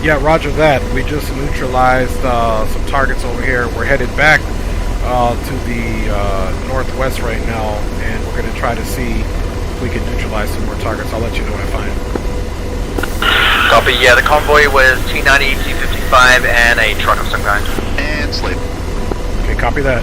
Yeah, roger that. We just neutralized some targets over here. We're headed back to the northwest right now, and we're going to try to see if we can neutralize some more targets. I'll let you know what I find. Copy, yeah, the convoy was T-90, T-55, and a truck of some kind. And sleep. Okay, copy that.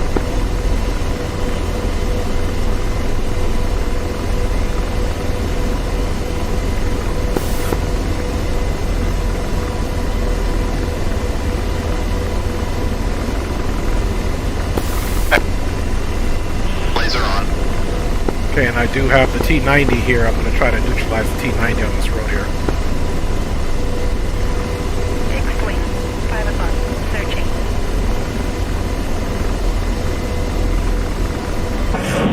Laser on. Okay, and I do have the T-90 here. I'm going to try to neutralize the T-90 on this road here. Fixed wing. 5 o'clock. Searching.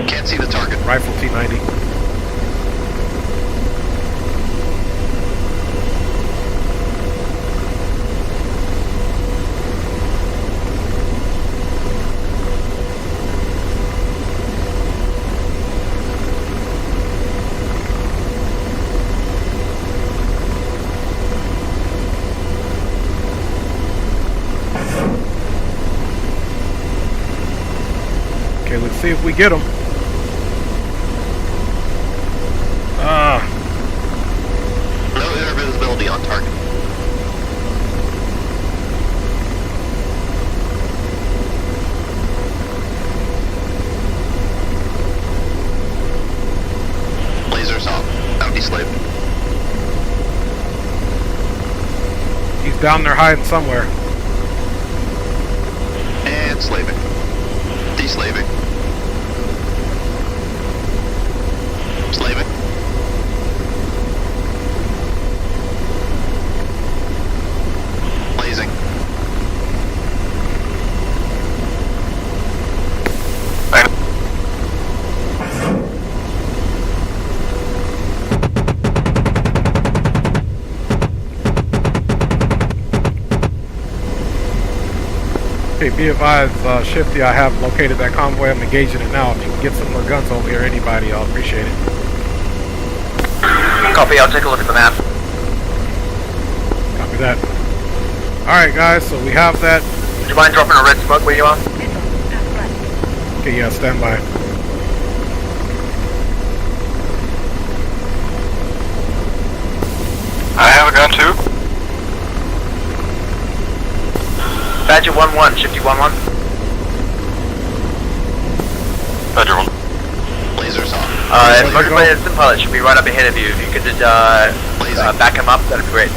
Can't see the target. Rifle T-90. Okay, let's see if we get them. No air visibility on target. Lasers off. Empty slave. He's down there hiding somewhere. And slaving. Deslaving. Slaving. Blazing. Okay, be advised, Shifty, I have located that convoy. I'm engaging it now. If you can get some more guns over here, anybody, I'll appreciate it. Copy, I'll take a look at the map. Copy that. Alright, guys, so we have that. Would you mind dropping a red smoke where you are? Missile. Southwest. Okay, yeah, stand by. I have a gun too. Badger 1-1, Shifty 1-1. Badger 1. Lasers on. Motivated sim pilot should be right up ahead of you. If you could just back him up, that'd be great.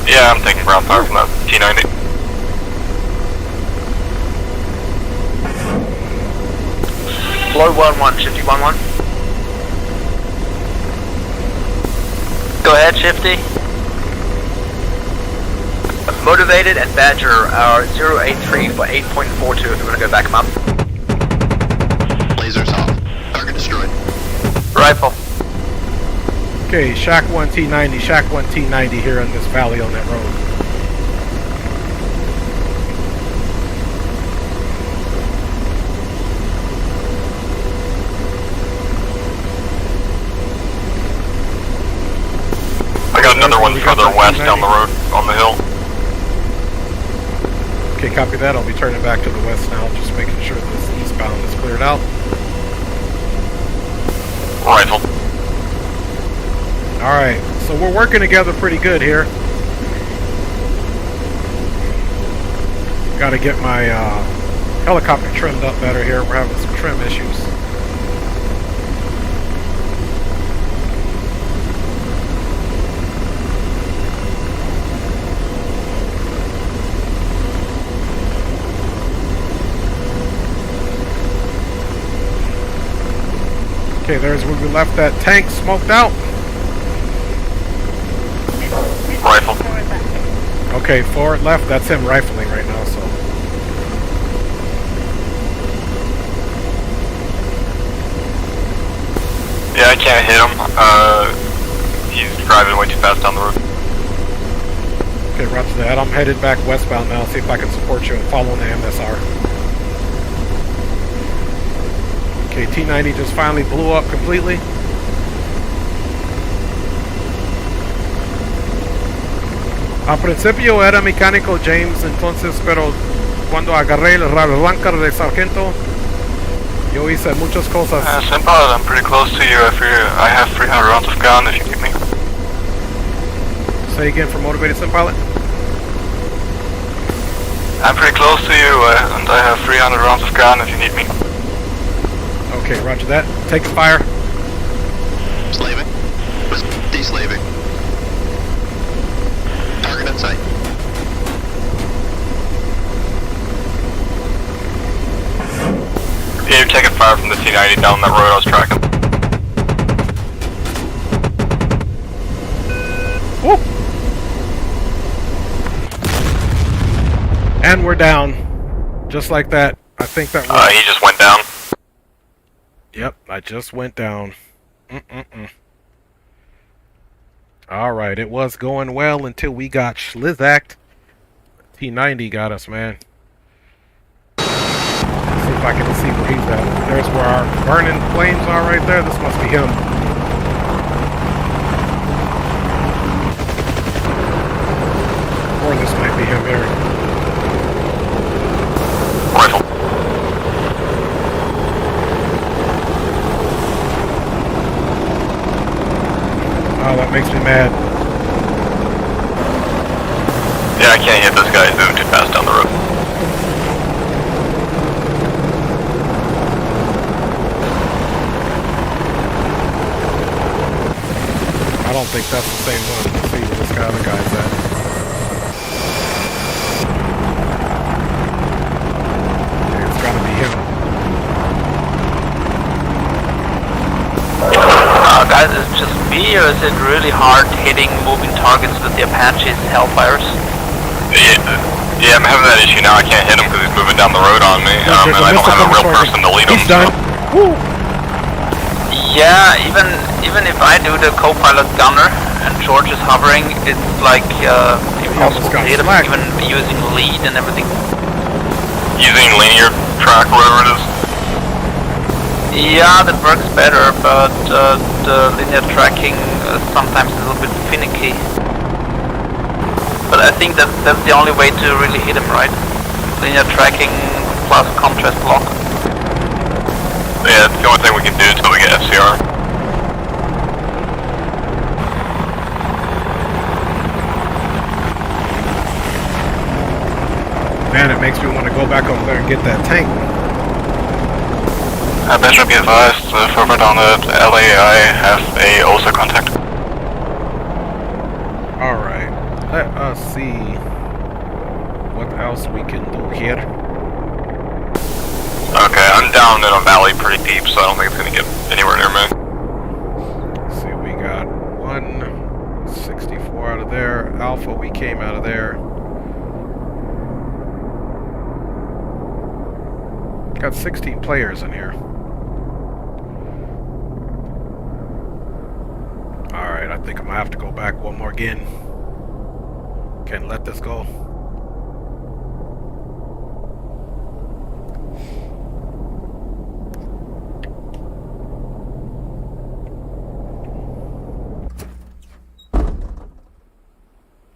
Yeah, I'm taking ground power from that T-90. Blow 1-1, Shifty 1-1. Go ahead, Shifty. Motivated and Badger are 083 for 8.42 if you want to go back him up. Lasers off. Target destroyed. Rifle. Okay, Shack 1 T-90, Shack 1 T-90 here in this valley on that road. I got another one further west down the road on the hill. Okay, copy that. I'll be turning back to the west now, just making sure this eastbound is cleared out. Rifle. Alright, so we're working together pretty good here. Gotta get my helicopter trimmed up better here. We're having some trim issues. Okay, there's where we left that tank smoked out. Rifle. Forward left. Okay, forward left, that's him rifling right now, so. Yeah, I can't hit him. He's driving way too fast down the road. Okay, roger that. I'm headed back westbound now, see if I can support you and follow the MSR. Okay, T90 just finally blew up completely. Al principio era mecánico James, entonces, pero cuando agarré el arrancar de sargento, yo hice muchas cosas. Simple, I'm pretty close to you. I have 300 rounds of gun if you need me. Say again for motivated sim pilot. I'm pretty close to you, and I have 300 rounds of gun if you need me. Okay, roger that. Take fire. Slaving. De-slaving. Target in sight. Yeah, you're taking fire from the T90 down that road I was tracking. Woo! And we're down. Just like that. I think that was... He just went down. Yep, I just went down. Alright, it was going well until we got schlizacked. T90 got us, man. Let's see if I can see where he's at. There's where our burning flames are right there. This must be him. Or this might be him here. Rifle. Oh, that makes me mad. Yeah, I can't hit this guy. He's moving too fast down the road. I don't think that's the same one. Let's see where this guy, other guy's at. Okay, it's gotta be him. Guys, is it just me or is it really hard hitting moving targets with the Apache's Hellfires? Yeah, I'm having that issue now. I can't hit him because he's moving down the road on me, and I don't have a real person to lead him. He's done. Woo! Yeah, even if I do the co-pilot gunner and George is hovering, it's like impossible to hit him, even using lead and everything. Using linear track, whatever it is. Yeah, that works better, but the linear tracking sometimes is a little bit finicky. But I think that's the only way to really hit him, right? Linear tracking plus contrast lock. Yeah, it's the only thing we can do until we get FCR. Man, it makes me want to go back over there and get that tank. Bishop, be advised, further down the LA, I have a OSA contact. Alright, let us see what else we can do here. Okay, I'm down in a valley pretty deep, so I don't think it's going to get anywhere near me. Let's see, we got 164 out of there. Alpha, we came out of there. Got 16 players in here. Alright, I think I'm gonna have to go back one more again. Can't let this go.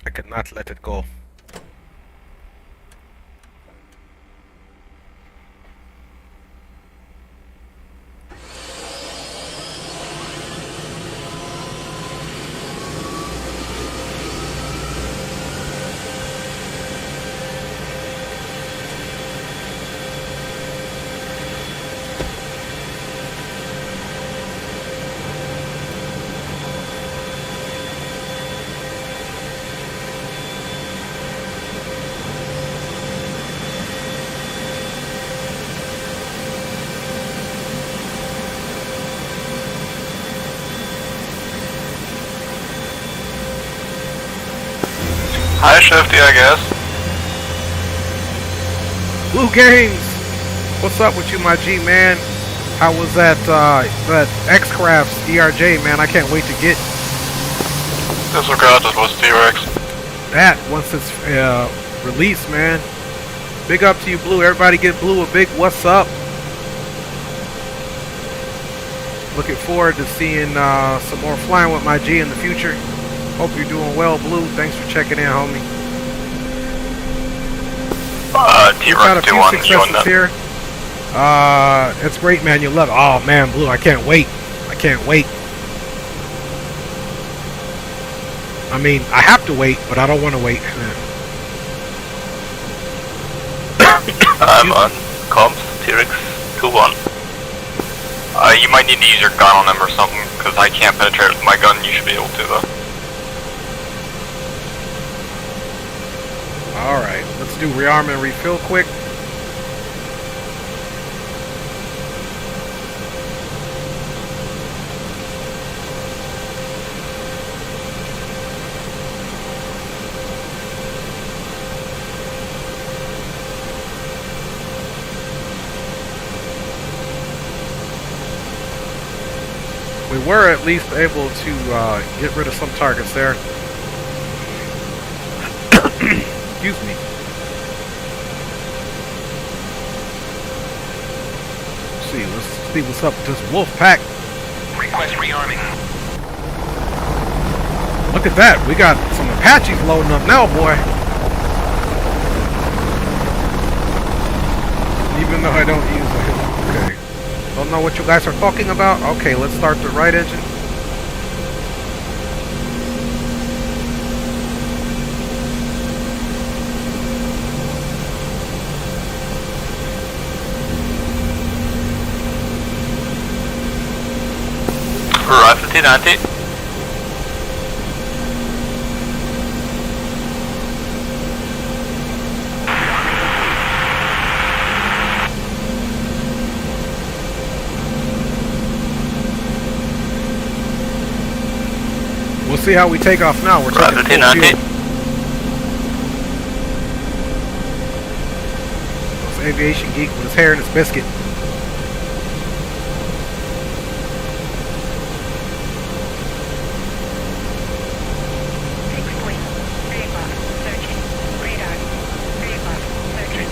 I cannot let it go. Hi, Shifty, I guess. Blue Games! What's up with you, my G, man? How was that X-Crafts DRJ, man? I can't wait to get Disregard, this was T-Rex. that once it's released, man. Big up to you, Blue. Everybody get Blue a big what's up. Looking forward to seeing some more flying with my G in the future. Hope you're doing well, Blue. Thanks for checking in, homie. We've had a few successes here. It's great, man. You love it. Oh, man, Blue, I can't wait. I can't wait. I mean, I have to wait, but I don't want to wait. I'm on comms, T-Rex 2-1. You might need to use your gun on them or something, because I can't penetrate with my gun. You should be able to, though. Alright, let's do rearm and refill quick. We were at least able to get rid of some targets there. Excuse me. Let's see what's up with this wolf pack. Request rearming. Look at that. We got some Apaches loading up now, boy. Even though I don't use it. Okay. Don't know what you guys are talking about? Okay, let's start the right engine. Rifle T90. We'll see how we take off now. We're taking full fuel. This aviation geek with his hair in his biscuit.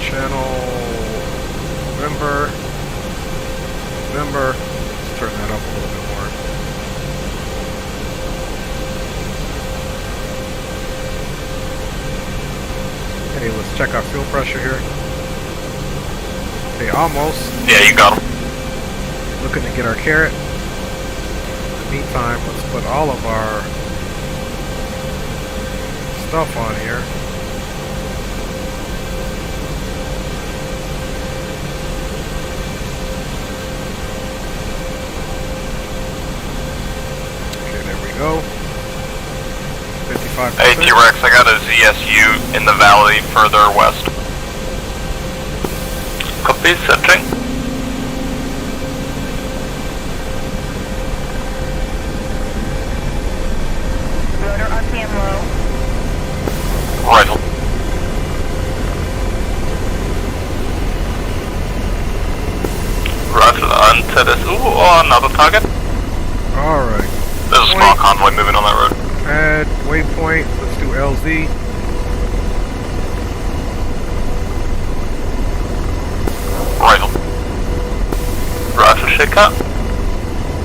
Channel November. Let's turn that up a little bit more. Okay, let's check our fuel pressure here. Okay, almost. Yeah, you got him. Looking to get our carrot. In the meantime, let's put all of our stuff on here. Go. 55%. Hey T-Rex, I got a ZSU in the valley further west. Copy, centering. Rotor RPM low. Rifle. Rifle on ZSU or another target. Alright. There's a small convoy moving on that road. Add waypoint. Let's do LZ. Rifle. Rifle shake up.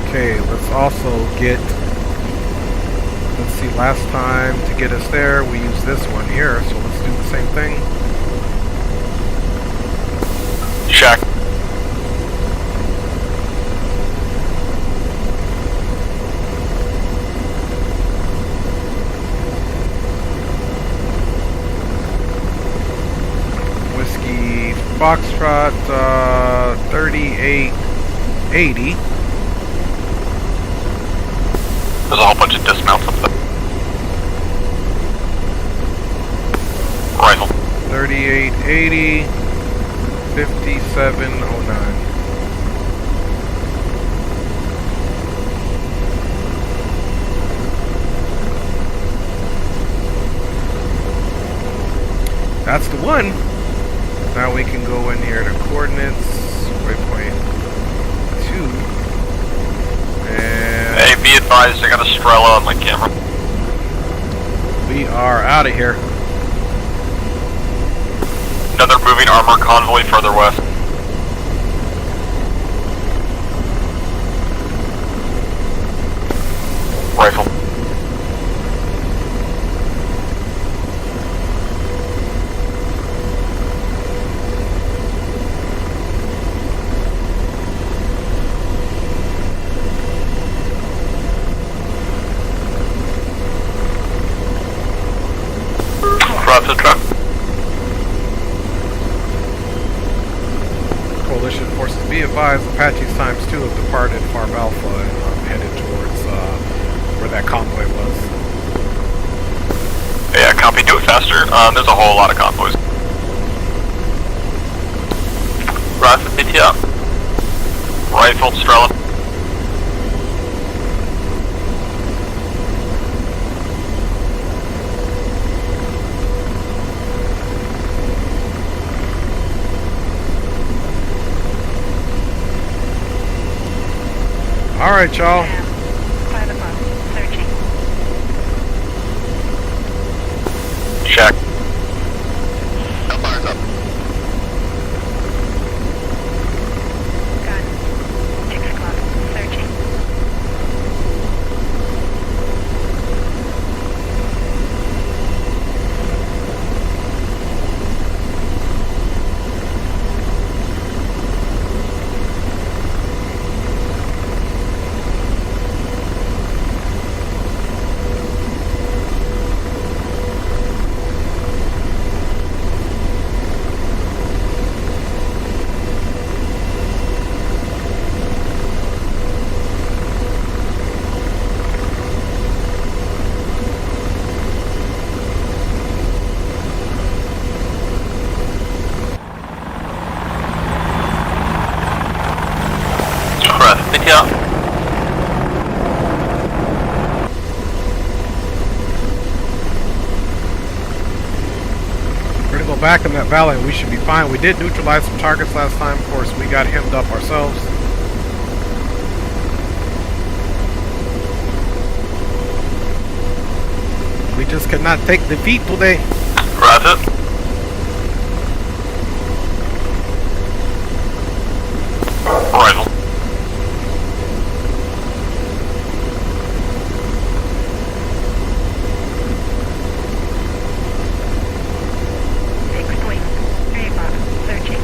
Okay, let's also get. Let's see, last time to get us there, we used this one here, so let's do the same thing. Check. Foxtrot 3880. There's a whole bunch of dismounts up there. Rifle. 3880 5709. That's the one. Now we can go in here to coordinates, waypoint 2, and... Hey, be advised, I got a Strela on my camera. We are out of here. Another moving armor convoy further west. Roger, truck. Coalition forces, be advised, Apaches times 2 have departed Farm Alpha and headed towards where that convoy was. Yeah, copy. Do it faster. There's a whole lot of convoys. Rifle PTR. Rifle, Strela. All right, y'all. 5 o'clock. Searching. Check. Hellfire's up. Gun. 6 o'clock. Searching. Rifle PTR. We're gonna go back in that valley and we should be fine. We did neutralize some targets last time. Of course, we got hemmed up ourselves. We just cannot take defeat today. Roger. Rifle. Fixed wing. 3 o'clock. Searching.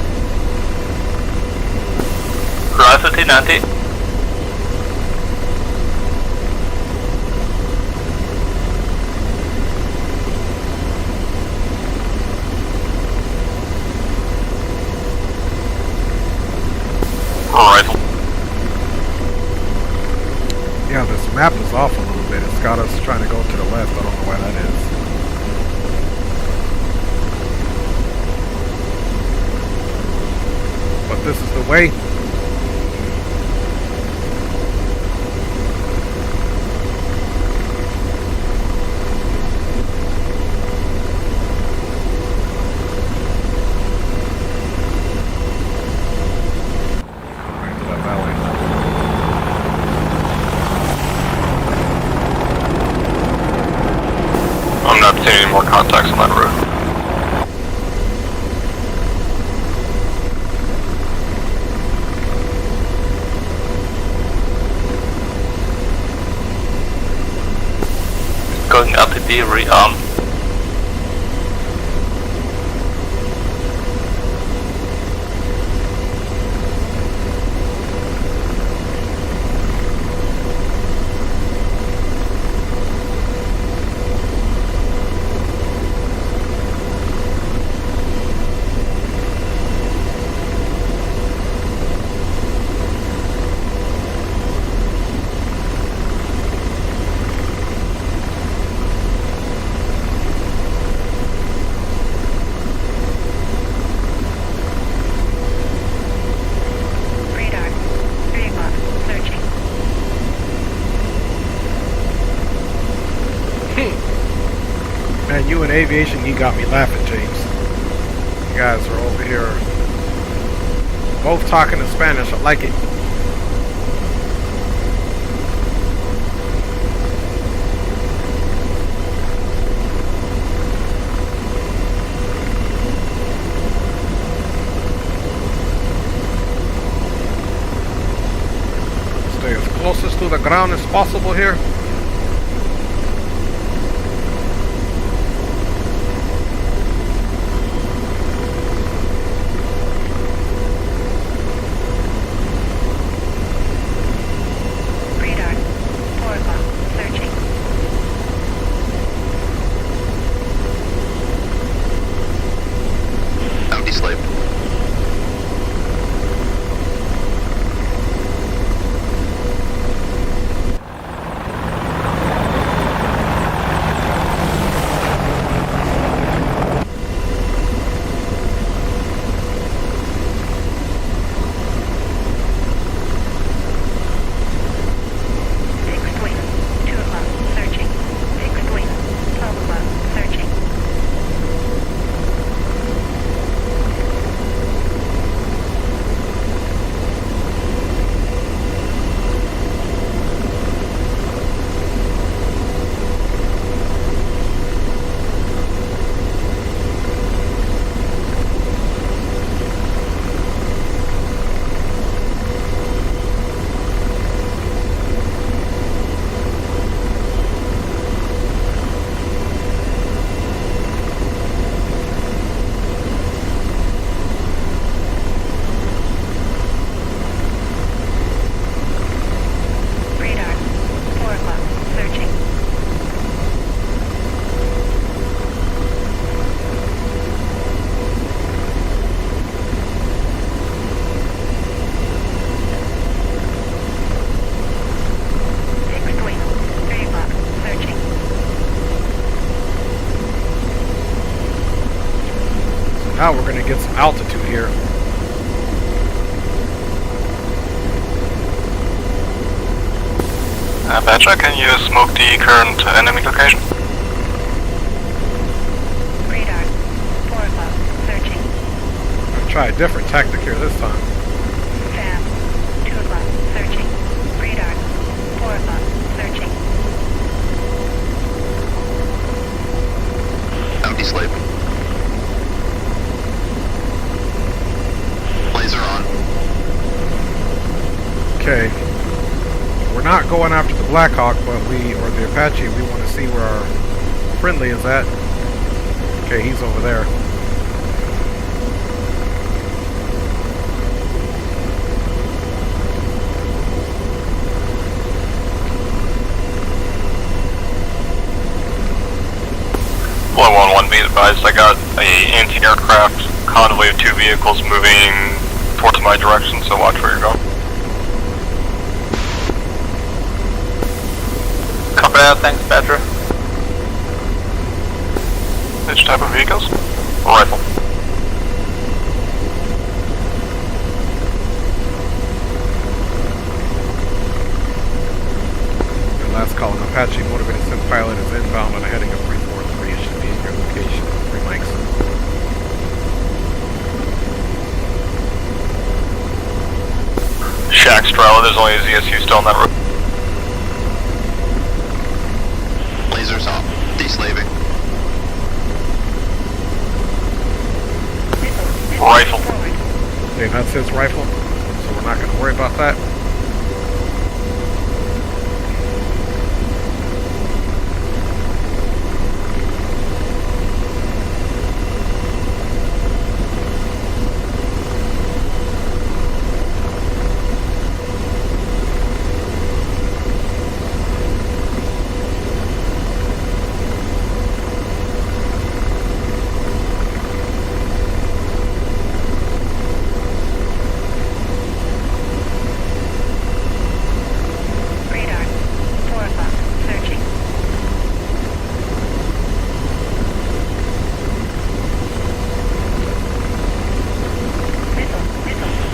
Rifle T90. Rifle. Yeah, this map is off a little bit. It's got us trying to go to the left. I don't know why that is. But this is the way. Right to that valley. I'm not seeing any more contacts on that road. Going up to the rearm. Radar. 3 o'clock. Searching. Man, you in aviation, you got me laughing, James. You guys are over here both talking in Spanish. I like it. Stay as closest to the ground as possible here. Radar. 4 o'clock. Searching. Now we're going to get some altitude here. Badger, can you smoke the current enemy location? Radar. 4 o'clock. Searching. I'll try a different tactic here this time. Sam. 2 o'clock. Searching. Radar. 4 o'clock. Searching. Empty slave. Laser on. Okay. We're not going after the Blackhawk, but or the Apache, we want to see where our friendly is at. Okay, he's over there. Well, 1-1, be advised, I got a anti-aircraft convoy of 2 vehicles moving towards my direction, so watch where you're going. Copy that, thanks, Badger. Which type of vehicles? A rifle. And last call, an Apache motivated sim pilot is inbound on a heading of 343. It should be in your location. 3 mics. Shack Strala, there's only a ZSU still on that road. Lasers off. Deslaving. Rifle. Okay, that's his rifle, so we're not going to worry about that. Radar. 4 o'clock. Searching. Missile.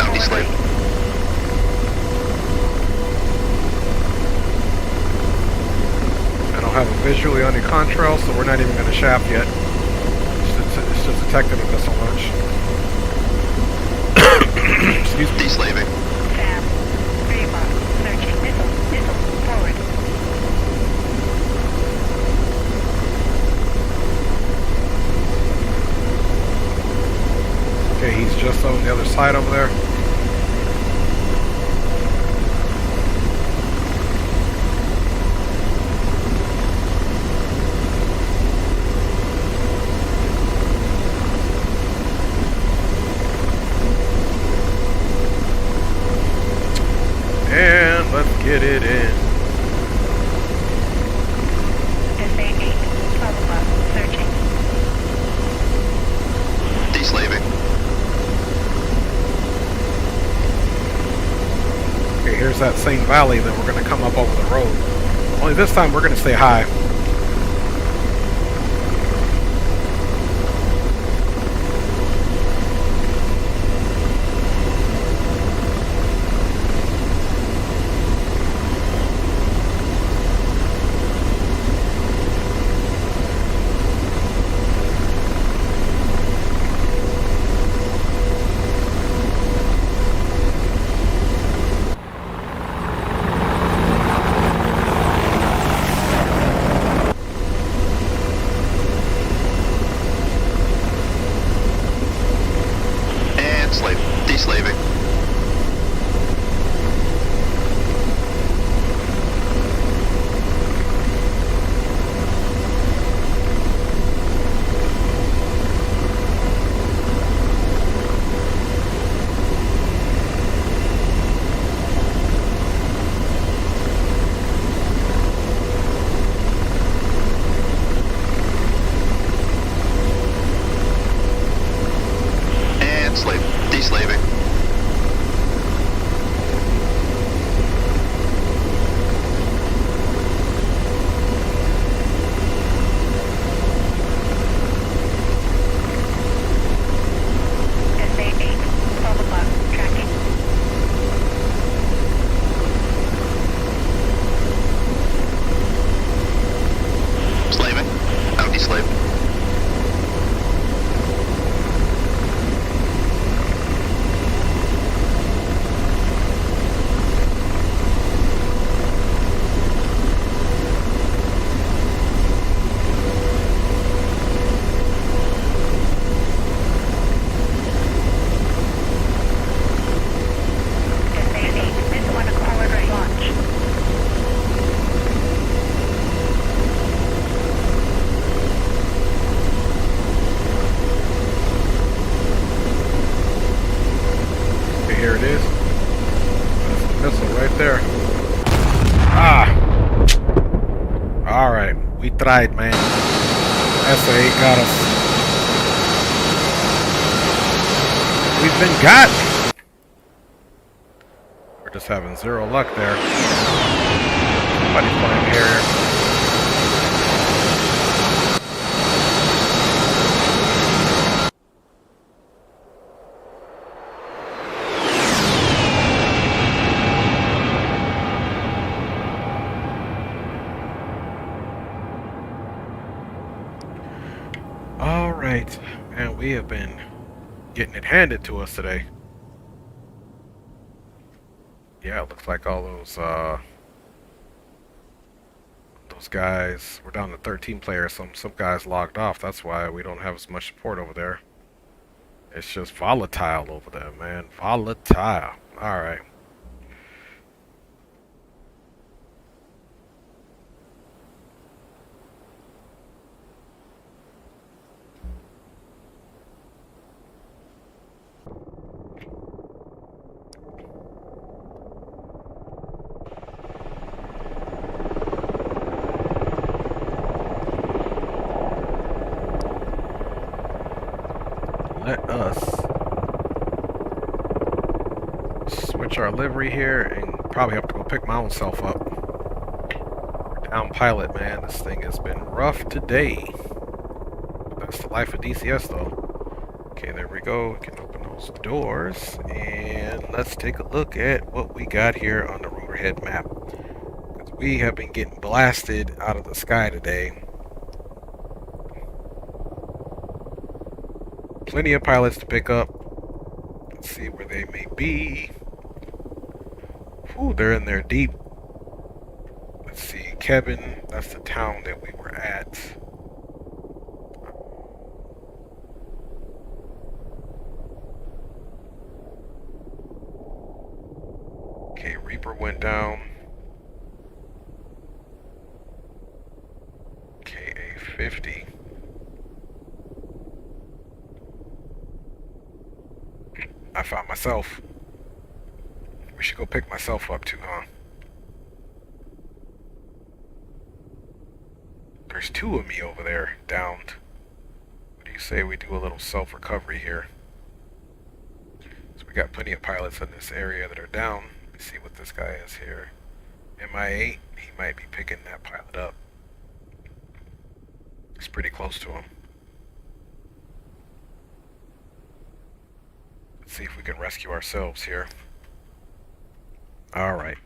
Empty Forward slave. right. I don't have a visually on the contrail, so we're not even going to shaft yet. It's just detected a missile launch. Excuse me. Deslaving. Sam. 3 o'clock. Searching. Missile. Forward. Okay, he's just on the other side over there. And let's get it in. SA-8. 12 o'clock. Searching. Deslaving. Okay, here's that same valley that we're going to come up over the road. Only this time we're going to stay high. D-slave. Descending. This one a forward right launch. Okay, here it is. That's the missile right there. Ah! Alright, we tried, man. SA got us. We've been got. We're just having zero luck there. Somebody's flying here. Alright, and we have been getting it handed to us today. Yeah, it looks like all those guys, we're down to 13 players, some guys logged off. That's why we don't have as much support over there. It's just volatile over there, man. Volatile. Alright. Let us switch our livery here and probably have to go pick my own self up. Down pilot, man. This thing has been rough today. That's the life of DCS, though. Okay, there we go. We can open those doors and let's take a look at what we got here on the Rotorhead map. Because we have been getting blasted out of the sky today. Plenty of pilots to pick up. Let's see where they may be. Ooh, they're in there deep. Let's see, Kevin, that's the town that we were at. Okay, Reaper went down. KA-50. I found myself. We should go pick myself up too, huh? There's two of me over there, downed. What do you say we do a little self-recovery here? So we got plenty of pilots in this area that are down. Let me see what this guy is here. MI8, he might be picking that pilot up. It's pretty close to him. Let's see if we can rescue ourselves here. Alright.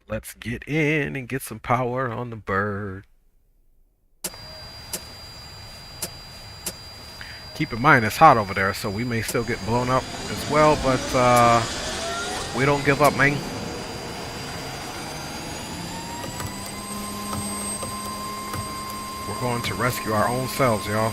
Let's get in and get some power on the bird. Keep in mind it's hot over there, so we may still get blown up as well, but we don't give up, man. We're going to rescue our own selves, y'all.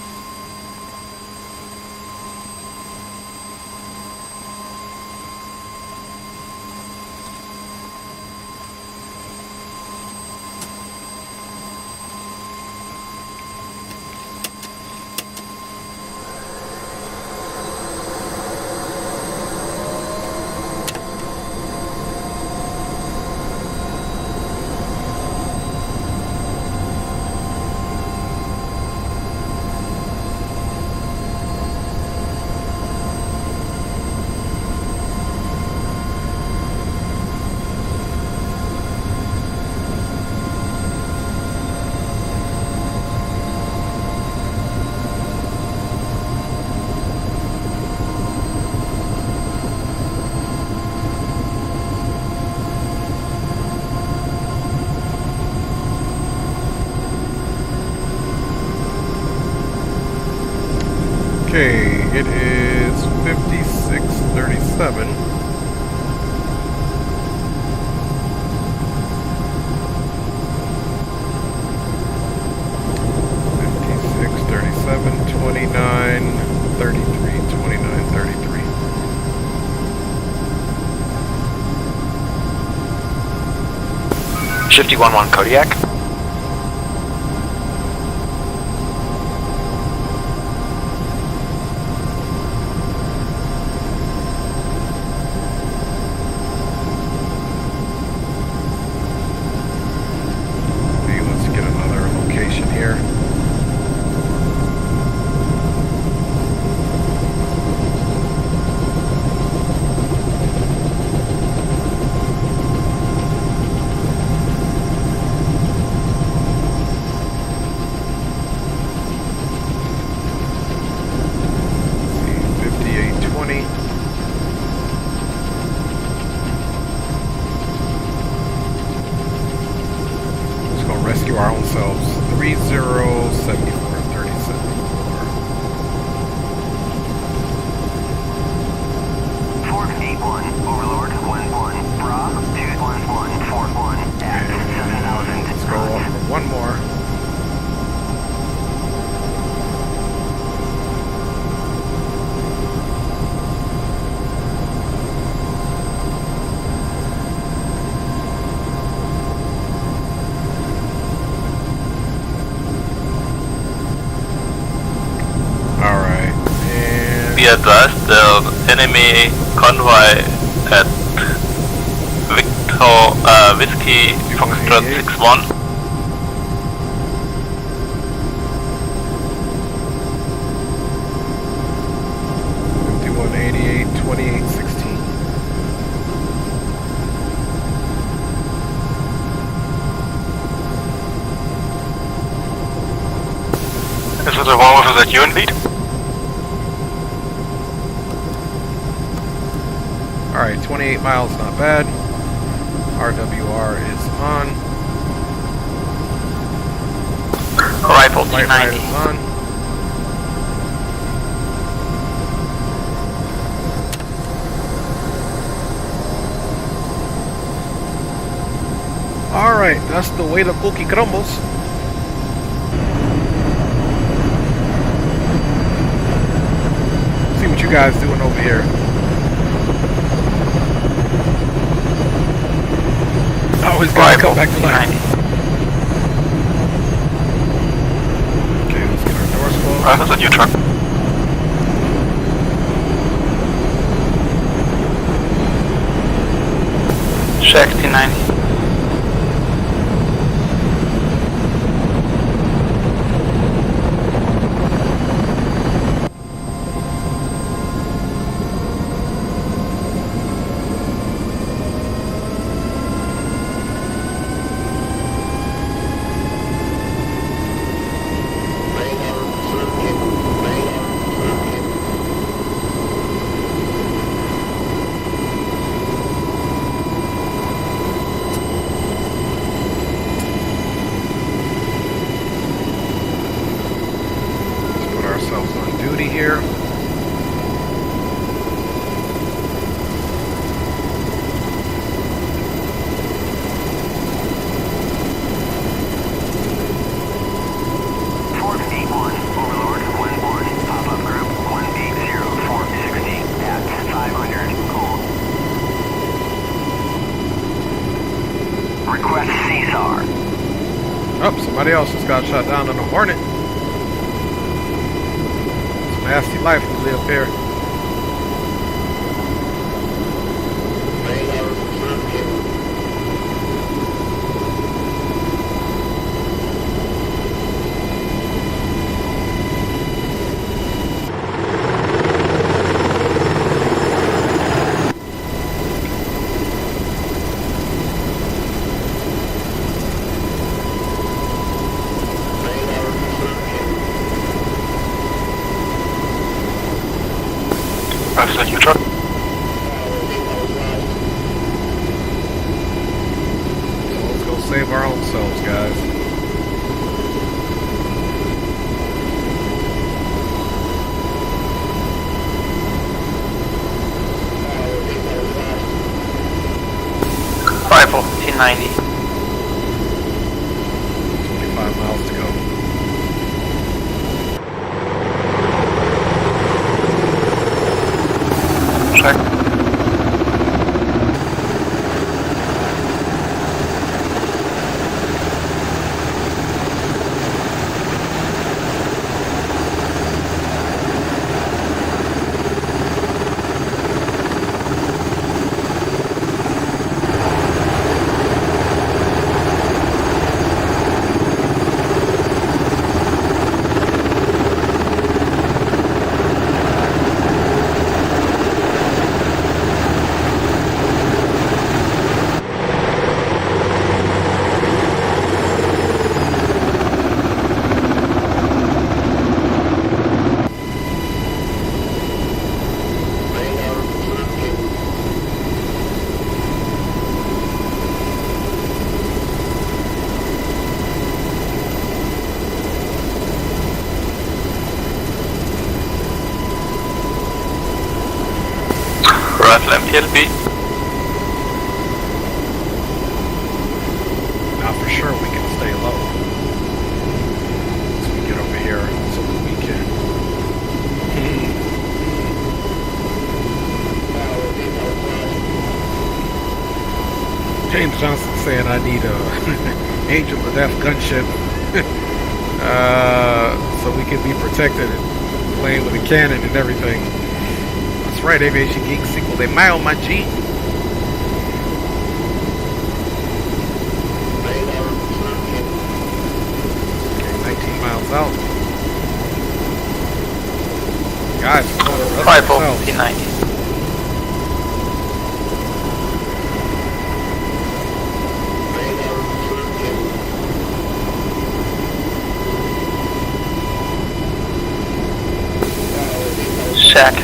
Okay, it is 56:37. $56.37, 29.33, 29.33. Shifty 1-1 Kodiak. Okay, let's get another location here. Rescue our own selves. 3074 37. Fort 8-1, Overlord 1-1, Rob 2-1-1-4-1 at 7,000. Let's go off for one more. Be advised, the enemy convoy at Whiskey Foxtrot 6-1. Is it the one with that you in lead? Alright, 28 miles, not bad. RWR is on. Rifle Light ride is T90. on. Alright, that's the way the cookie crumbles. See what you guys doing over here. Always gotta come back to life. Okay, let's get our doors closed. That's a new truck. Check T90. Here. Fort 8-1, Overlord 1-1, pop-up group 180-460 at 500, cool. Request CSAR. Oh, somebody else just got shot down in a Hornet. Nasty life we live here. That's a new truck. So let's go save our own selves, guys. P90. 25 miles to go. Check. Rifle MPLB. Now for sure we can stay low. So we get over here so that we can. James Johnson saying I need a Angel of Death gunship so we can be protected and playing with a cannon and everything. That's right, Aviation Geek sequel de Mayo, my G. 19 miles out. Guys, it's going to rust 5 themselves. P90. Shack.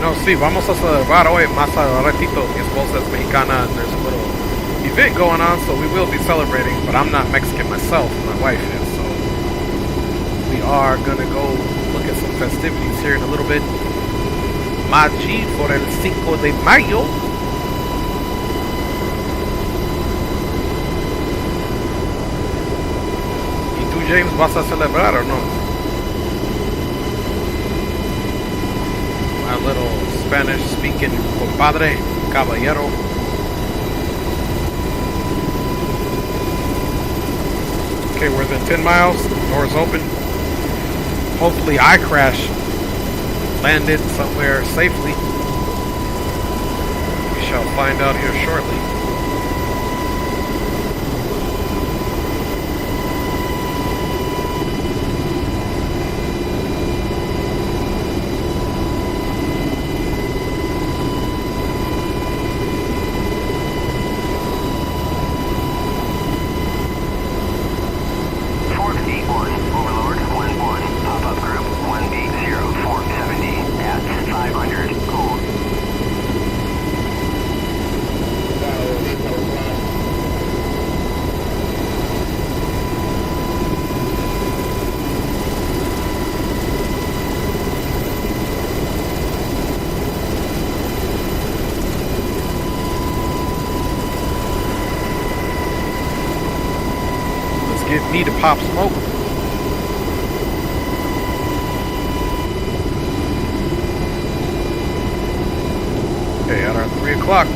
No, sí, vamos a celebrar hoy más a ratito. Mi esposa es mexicana and there's a little event going on, so we will be celebrating, but I'm not Mexican myself, my wife is, so we are gonna go look at some festivities here in a little bit. Maji por el 5 de mayo. ¿Y tú, James, vas a celebrar o no? My little Spanish speaking compadre, caballero. Okay, we're within 10 miles, doors open. Hopefully I crashed, landed somewhere safely. We shall find out here shortly. me to pop smoke. Okay, at our 3 o'clock.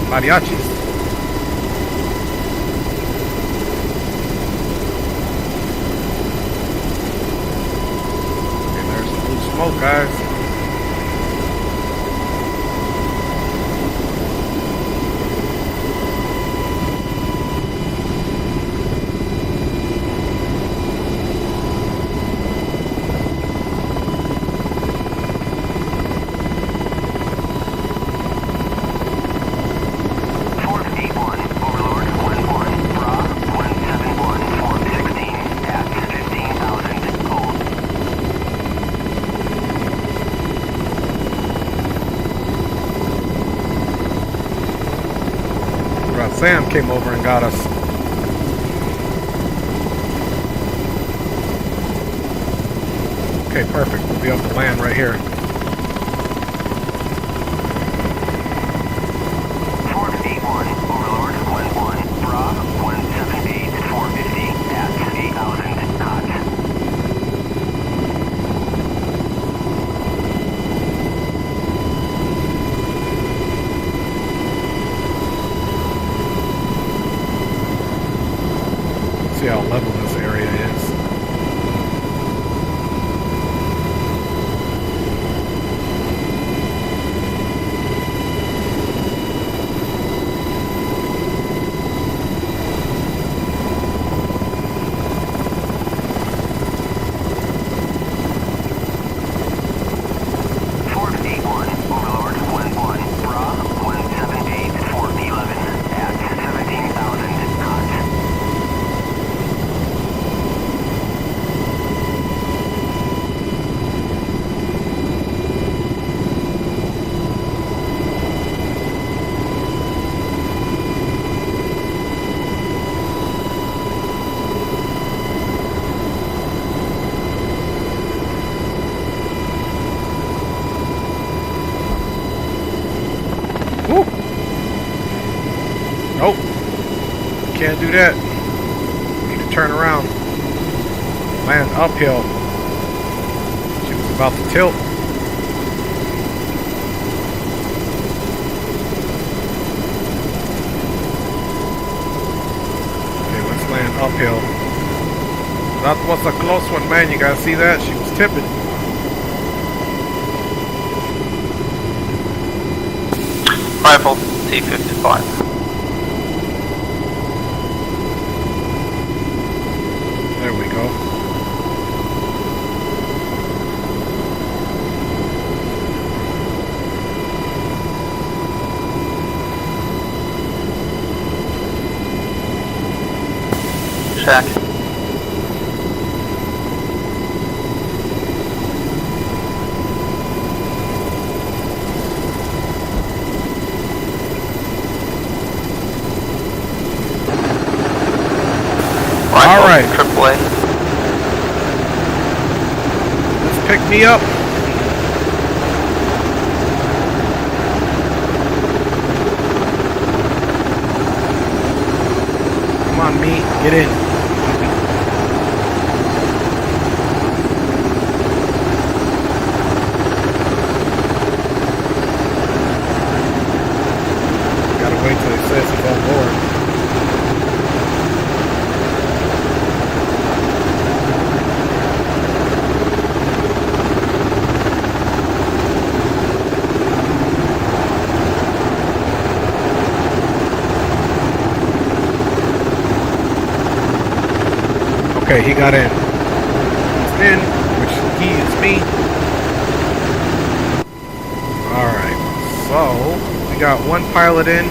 Mariachis. Okay, there's some blue smoke, guys. Sam came over and got us. Okay, perfect. We'll be able to land right here. See how level this area is. Nope. Can't do that. Need to turn around. Land uphill. She was about to tilt. Okay, let's land uphill. That was a close one, man. You guys see that? She was tipping. Rifle T-55. There we go. Check. All right. AAA. Let's pick me up. Come on, me. Get in. Okay, he got in. He's in, which he is me. Alright, so we got one pilot in.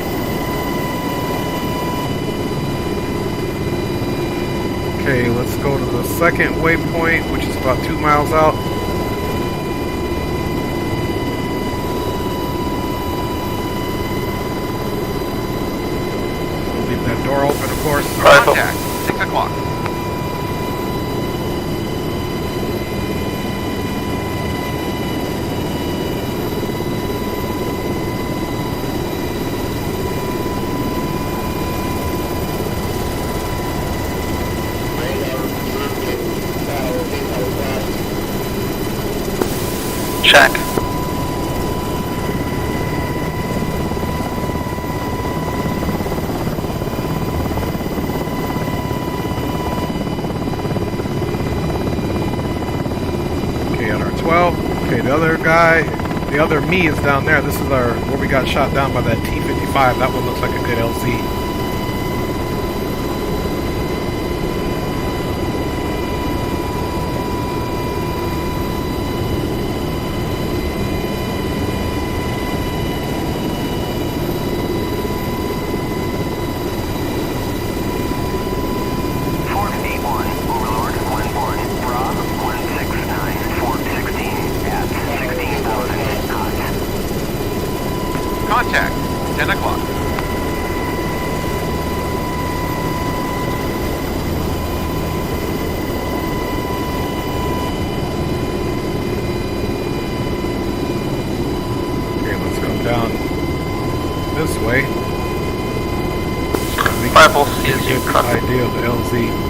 Okay, let's go to the second waypoint, which is about 2 miles out. We'll leave that door open, of course. Contact, 6 o'clock. Check. Okay, on our 12. Okay, the other guy, the other me is down there. This is our where we got shot down by that T-55. That one looks like a good LZ. Contact, 10 o'clock. Okay, let's go down this way. Rifle sees you, cut. Idea of the LZ.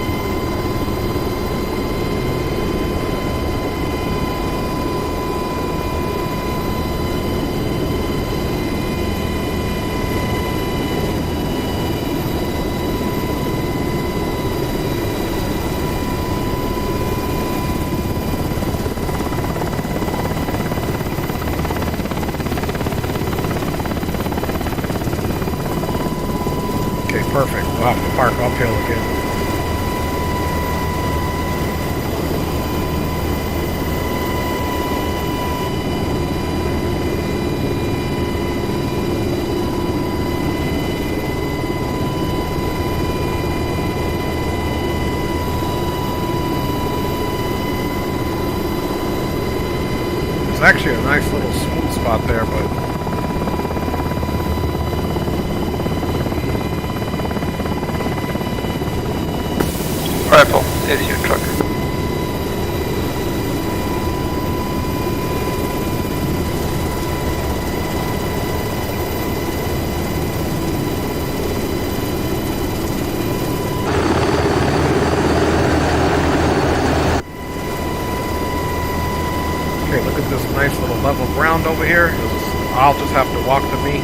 Perfect. We'll have to park uphill again. It's actually a nice little smooth spot there, but Rifle, is your truck. okay, look at this nice little level ground over here. I'll just have to walk to me.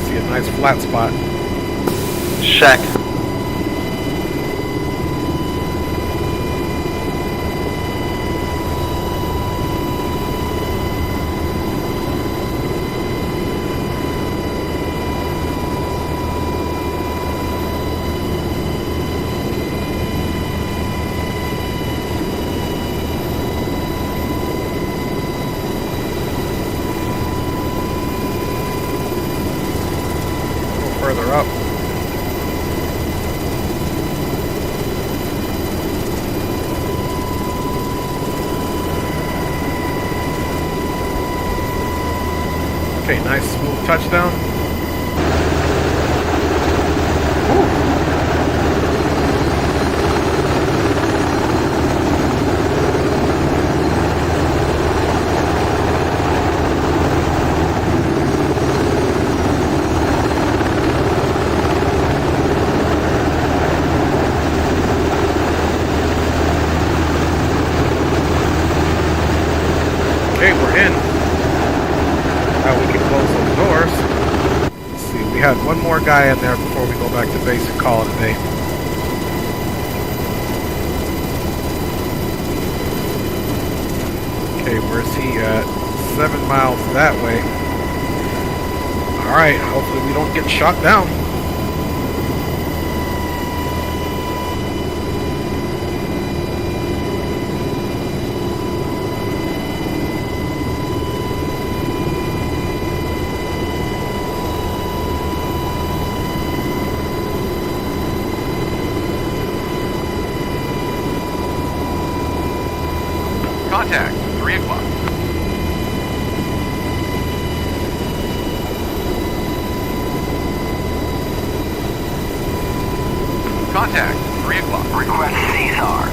See a nice flat spot. Shack. Further up. Okay, nice smooth touchdown. Okay, we're in. Now we can close those doors. Let's see, we had one more guy in there before we go back to base and call it a day. Okay, where's he at? 7 miles that way. Alright, hopefully we don't get shot down. Contact, 3 o'clock. Request CSAR.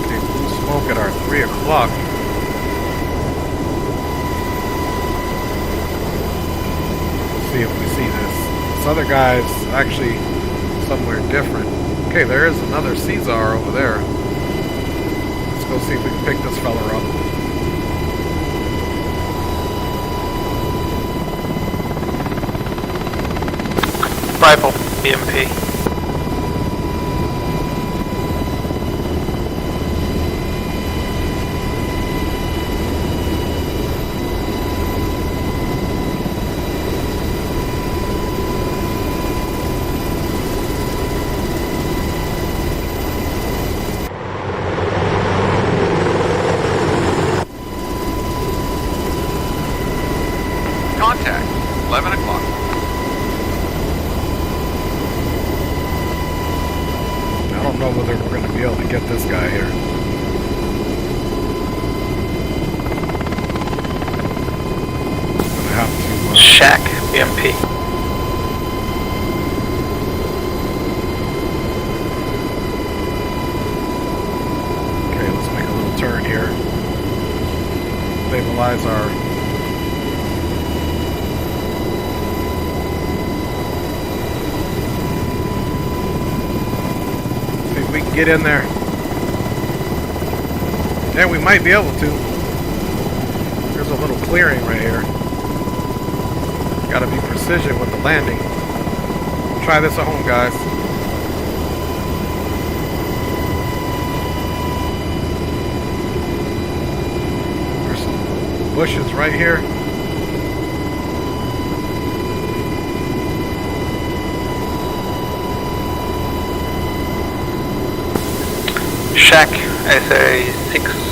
Okay, blue smoke at our 3 o'clock. Let's see if we see this. This other guy's actually somewhere different. Okay, there is another Caesar over there. Let's go see if we can pick this fella up. Rifle, BMP. Contact, 11 o'clock. I don't know whether we're going to be able to get this guy here. Gonna have to. Shack, BMP. Okay, let's make a little turn here. Stabilize our. See if we can get in there. Yeah, we might be able to. There's a little clearing right here. Gotta be precision with the landing. We'll try this at home, guys. There's some bushes right here. Shack, SA-6.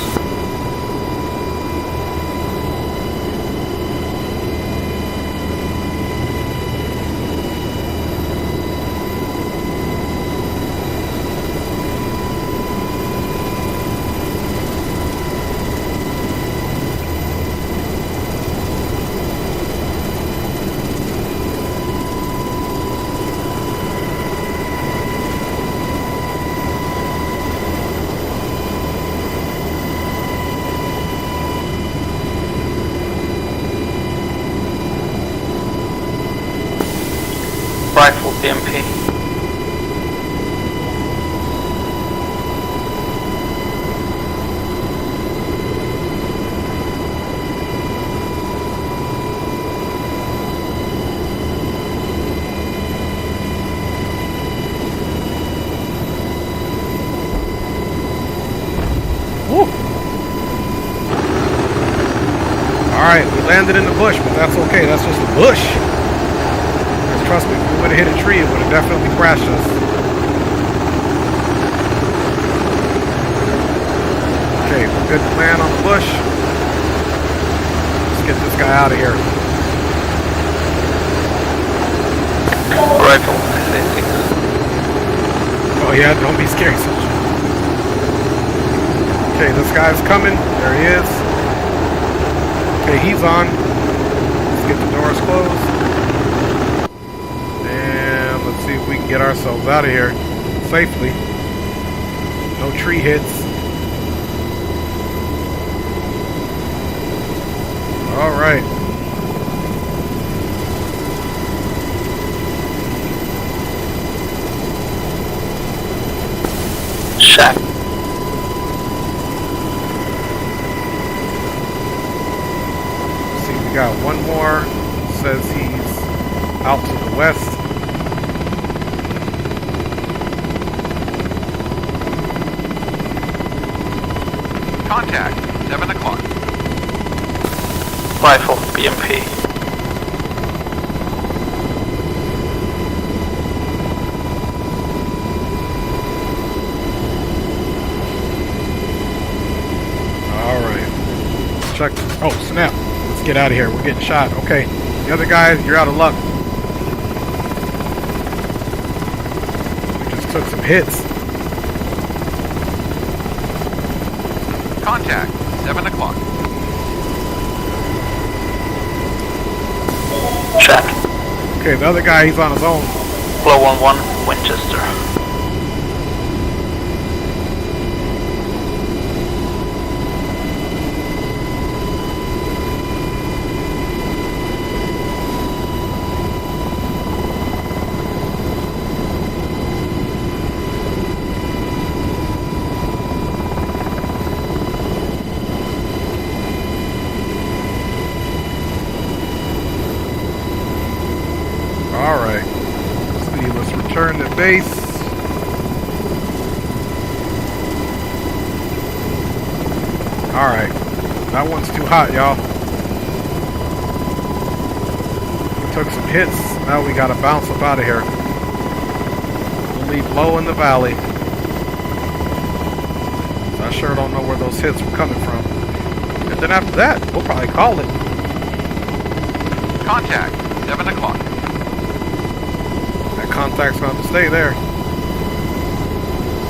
Rifle, BMP. Woo! Alright, we landed in the bush, but that's okay. That's just a bush. Trust me, if we would have hit a tree, it would have definitely crashed us. Okay, good plan on the bush. Let's get this guy out of here. Rifle, SA-6. Oh yeah, don't be scared. Okay, this guy's coming. There he is. Okay, he's on. Let's get the doors closed. See if we can get ourselves out of here safely. No tree hits. All right. Shack. See, we got one more. Says he's out to the west. Contact, 7 o'clock. Rifle, BMP. Alright. Check. Oh, snap. Let's get out of here. We're getting shot. Okay. The other guy, you're out of luck. We just took some hits. Contact, 7 o'clock. Check. Okay, the other guy, he's on his own. Flow 11, Winchester. Alright. Let's see, let's return to base. Alright. That one's too hot, y'all. We took some hits. Now we gotta bounce up out of here. We'll leave low in the valley. I sure don't know where those hits were coming from. And then after that, we'll probably call it. Contact, 7 o'clock. That contact's going to stay there. See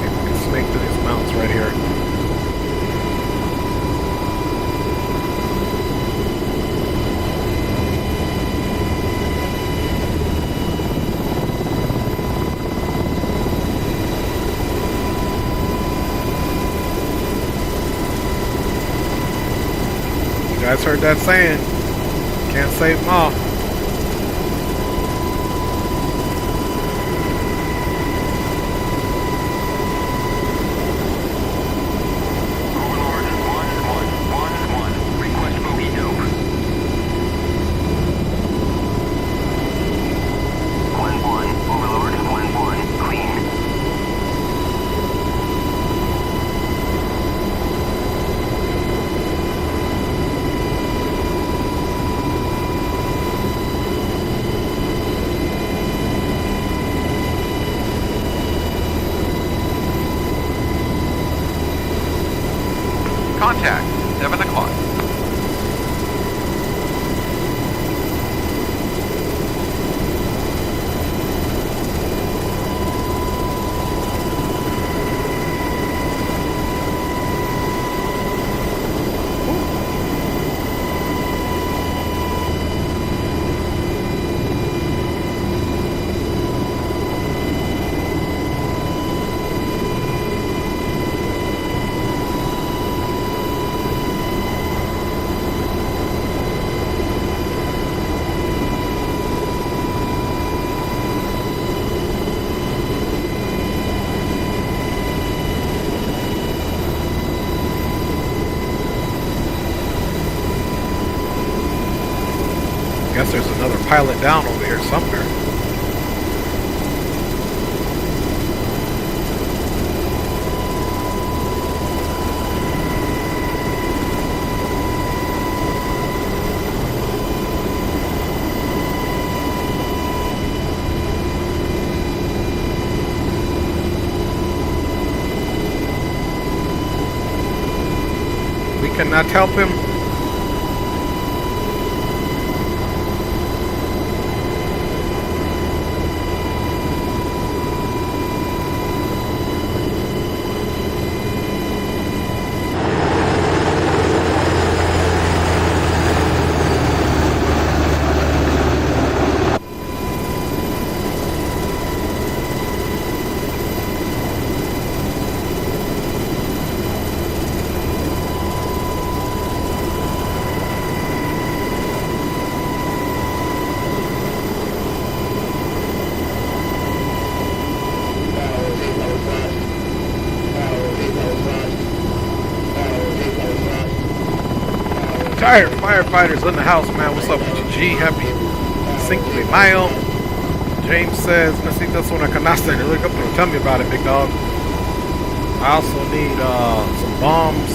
if we can snake through these mountains right here. You guys heard that saying? Can't save them all. Overlord 1111. Request bogey dope. 11. Overlord 11. Clean. Contact, 7 o'clock. Guess there's another pilot down over here somewhere. We cannot help him. Retired firefighters in the house, man. What's up with you, G? Happy 5 de Mayo. James says, necesitas una canasta de liquor, pero tell me about it, big dog. I also need some bombs,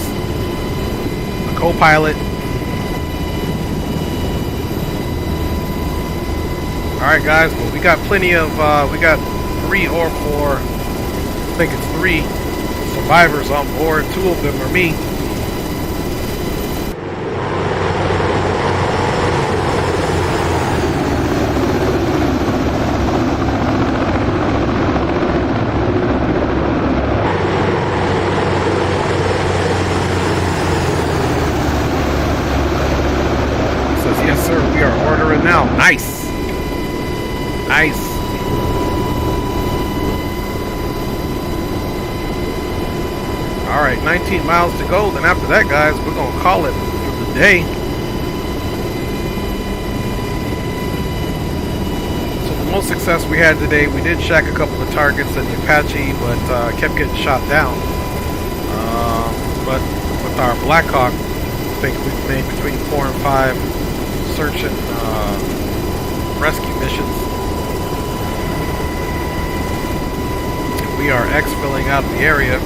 a co-pilot. Alright guys, well, we got plenty of, we got 3 or 4, I think it's 3 survivors on board. 2 of them are me. Says, yes sir, we are ordering now. Nice. 15 miles to go. Then after that, guys, we're going to call it for the day. So the most success we had today, we did shack a couple of targets in the Apache, but kept getting shot down. But with our Blackhawk, I think we've made between 4 and 5 search and rescue missions. We are exfilling out of the area.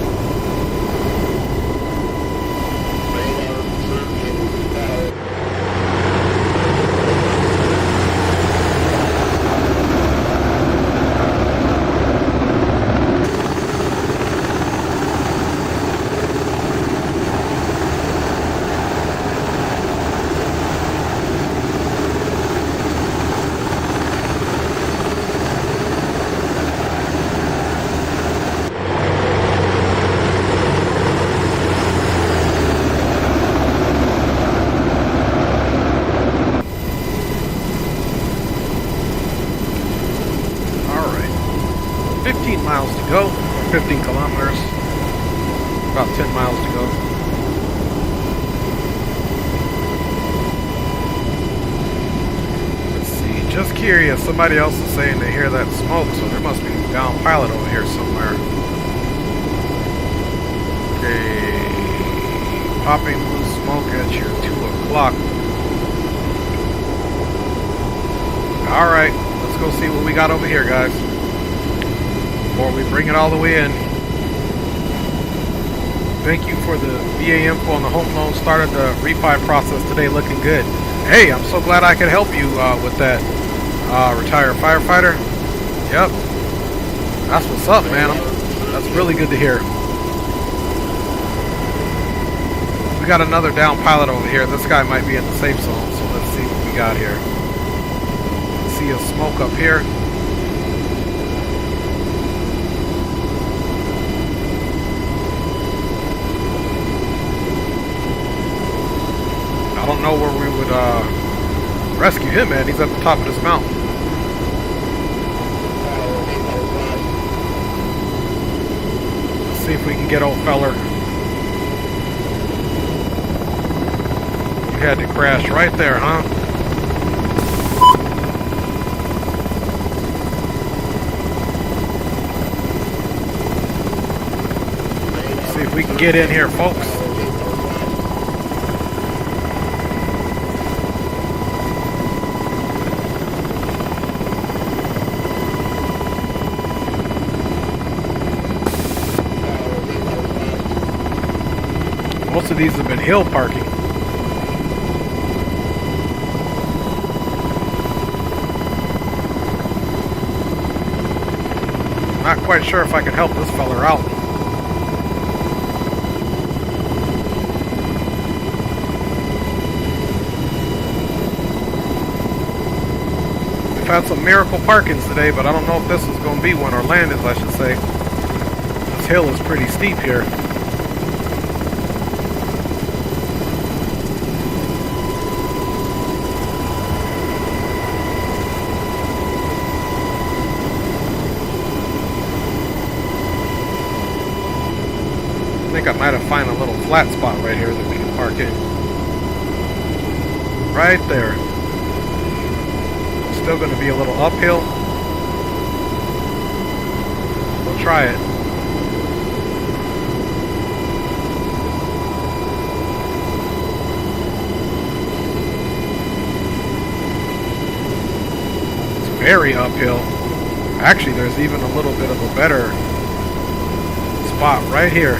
Miles to go, 15 kilometers, about 10 miles to go. Let's see, just curious, somebody else is saying they hear that smoke, so there must be a down pilot over here somewhere. Okay, popping blue smoke at your 2 o'clock. Alright, let's go see what we got over here, guys. Before we bring it all the way in. Thank you for the VA info on the home loan. Started the refi process today, looking good. Hey, I'm so glad I could help you with that retired firefighter. Yep. That's what's up, man. That's really good to hear. We got another down pilot over here. This guy might be in the safe zone, so let's see what we got here. See a smoke up here. I don't know where we would rescue him at. He's at the top of this mountain. Let's see if we can get old feller. You had to crash right there, huh? Let's see if we can get in here, folks. Most of these have been hill parking. Not quite sure if I can help this feller out. We've had some miracle parkings today, but I don't know if this is going to be one, or land is, I should say. This hill is pretty steep here. I think I might have found a little flat spot right here that we can park in. Right there. Still going to be a little uphill. We'll try it. It's very uphill. Actually, there's even a little bit of a better spot right here.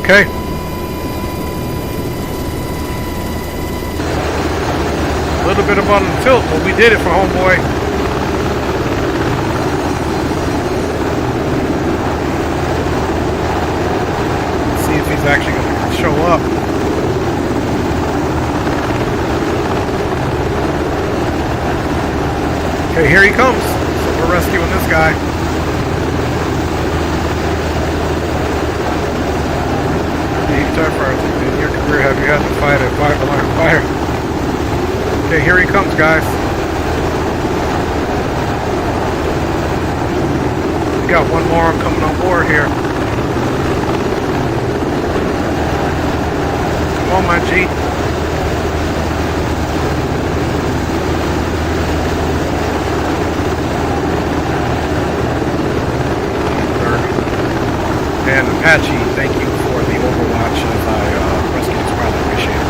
Okay. little bit about the tilt, but we did it for homeboy. Let's see if he's actually going to show up. Okay, here he comes. So we're rescuing this guy. In your career, have you had to fight a 5-alarm fire? Okay, here he comes, guys. We got one more coming on board here. Come on, my G. And Apache, thank you for the overwatch as I rescued this pilot. Appreciate it.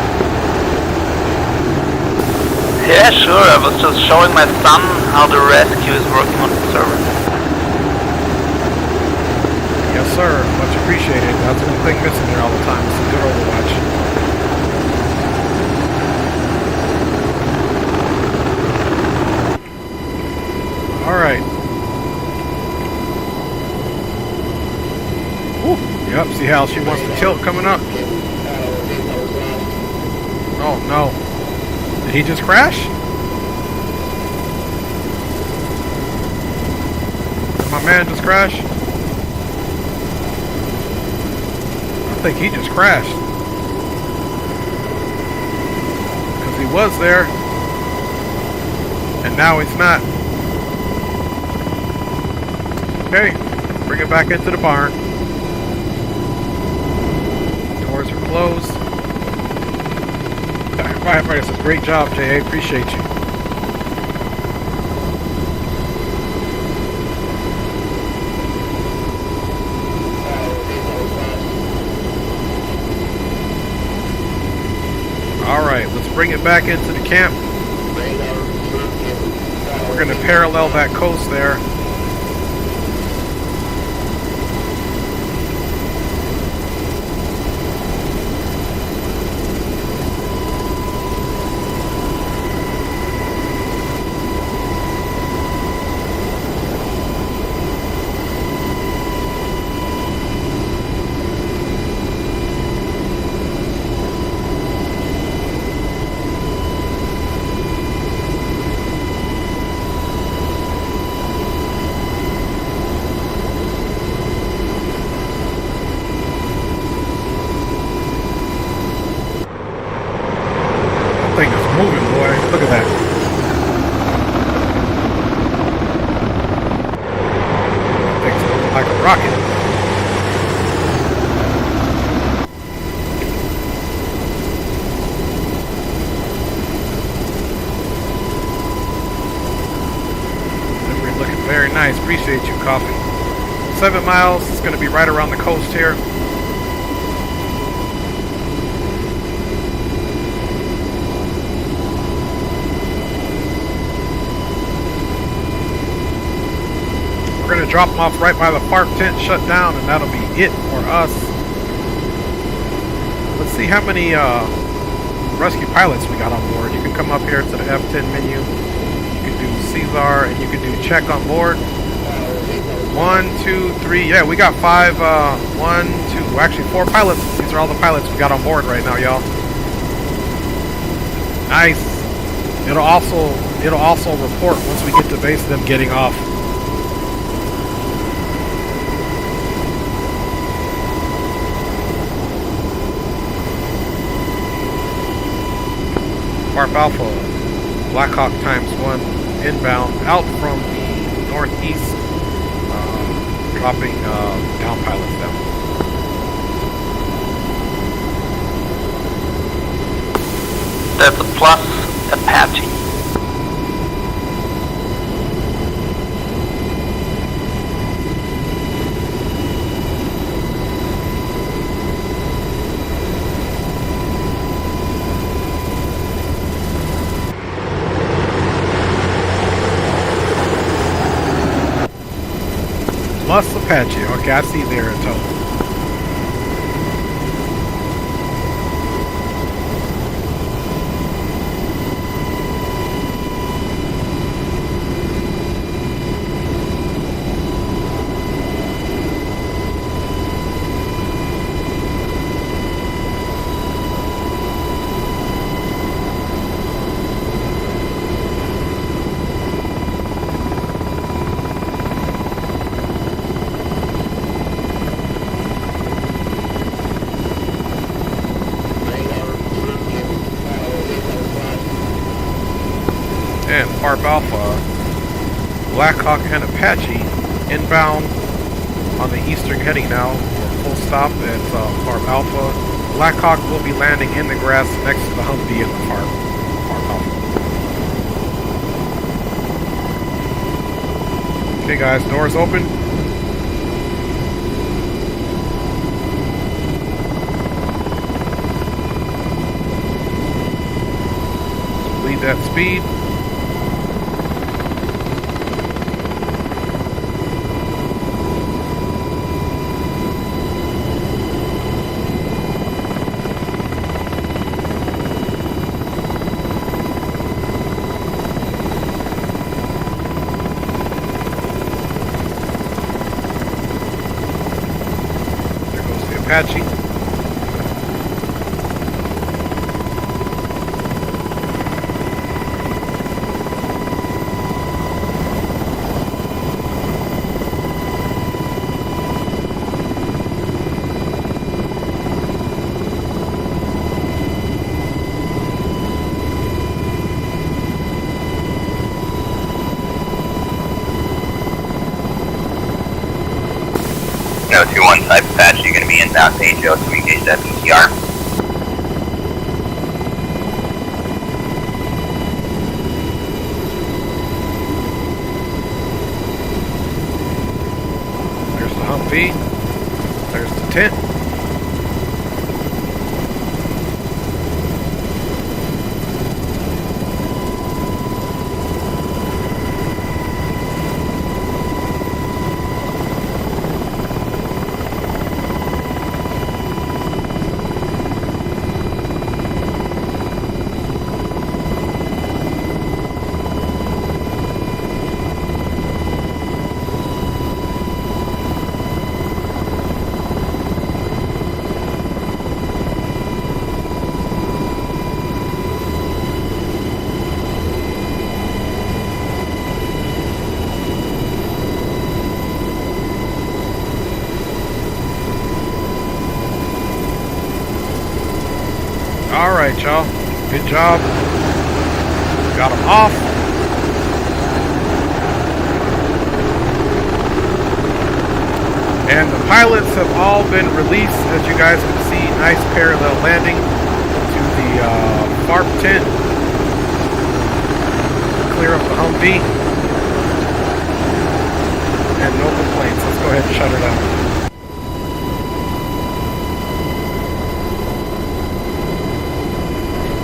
Yeah, sure. I was just showing my son how the rescue is working on the server. Yes, sir. Much appreciated. That's one thing missing there all the time. It's a good overwatch. All right. Yep, see how she wants to tilt coming up? Oh no. Did he just crash? Did my man just crash? I think he just crashed. Because he was there. And now he's not. Okay, bring it back into the barn. Doors are closed. Firefighter says, great job, J.A. Appreciate you. Alright, let's bring it back into the camp. We're going to parallel that coast there. Nice, appreciate you, Coffee. 7 miles, it's going to be right around the coast here. We're going to drop them off right by the FARP tent, shut down, and that'll be it for us. Let's see how many rescue pilots we got on board. You can come up here to the F10 menu. Caesar, and you can do check on board. 1, 2, 3. Yeah, we got 5. 1, 2. Actually, 4 pilots. These are all the pilots we got on board right now, y'all. Nice. It'll also report once we get to base them getting off. Farp Alpha, Blackhawk ×1. Inbound out from the northeast, dropping down pilots down. That's a plus Apache. Plus Apache. Okay, I see there in total. And Farp Alpha, Blackhawk and Apache inbound on the eastern heading now. Full stop at Farp Alpha. Blackhawk will be landing in the grass next to the Humvee in the Farp Alpha. Okay guys, doors open. Lead that speed. Apache. No, 2-1 type Apache, you're going to be inbound to HO to engage that PTR. There's the Humvee. There's the tent. Alright, y'all. Good job. Got them off. And the pilots have all been released. As you guys can see, nice parallel landing to the FARP tent. Clear up the Humvee. And no complaints. Let's go ahead and shut her down.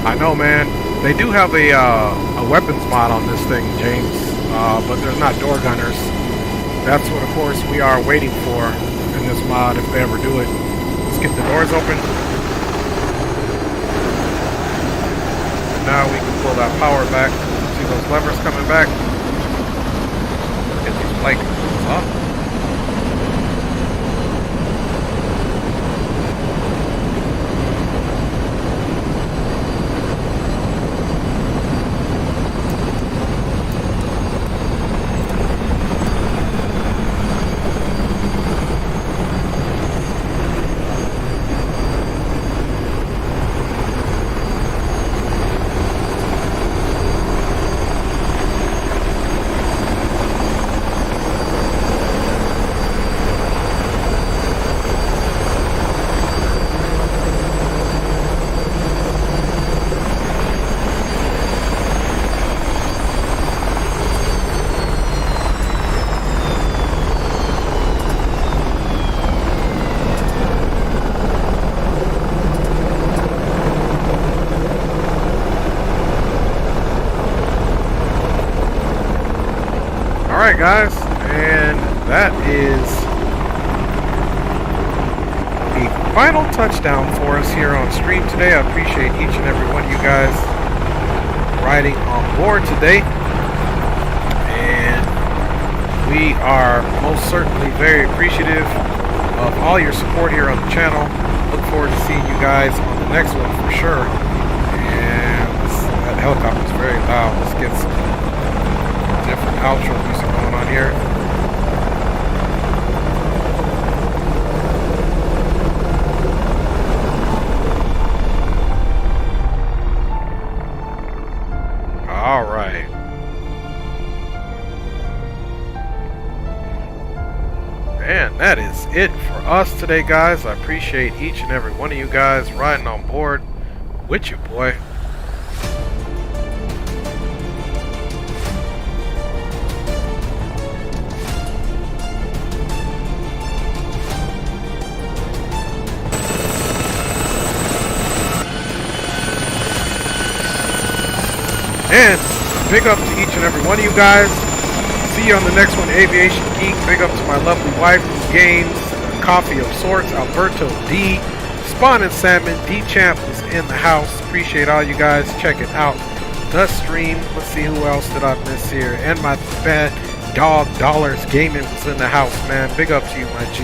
I know, man. They do have a weapons mod on this thing, James, but there's not door gunners. That's what, of course, we are waiting for in this mod if they ever do it. Let's get the doors open. Now we can pull that power back. See those levers coming back? Get these flight controls up. Alright guys, and that is the final touchdown for us here on stream today. I appreciate each and every one of you guys riding on board today. And we are most certainly very appreciative of all your support here on the channel. Look forward to seeing you guys on the next one for sure. And that helicopter is very loud. Let's get some different outro music going on here. All right. it for us today, guys. I appreciate each and every one of you guys riding on board with you, boy. And big up to each and every one of you guys. See you on the next one, Aviation Geek. Big up to my lovely wife who gains a coffee of sorts, Alberto D. Spawn and Salmon, D-Champ was in the house. Appreciate all you guys checking out the stream. Let's see who else did I miss here. And my bad dog Dollars Gaming was in the house, man. Big up to you, my G.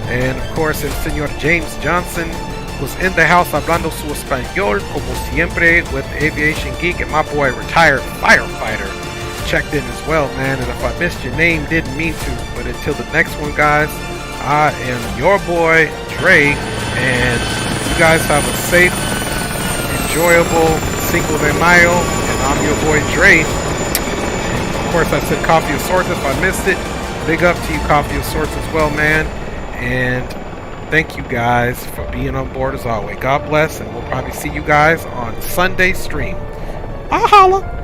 And of course, el Señor James Johnson was in the house hablando su español, como siempre, with Aviation Geek, and my boy, retired firefighter, checked in as well, man. And if I missed your name, didn't mean to. But until the next one, guys, I am your boy, Dre, and you guys have a safe, enjoyable Cinco de Mayo, and I'm your boy, Dre. And of course, I said Coffee of Sorts if I missed it. Big up to you, Coffee of Sorts as well, man. And thank you guys for being on board as always. God bless, and we'll probably see you guys on Sunday stream. I'll holla.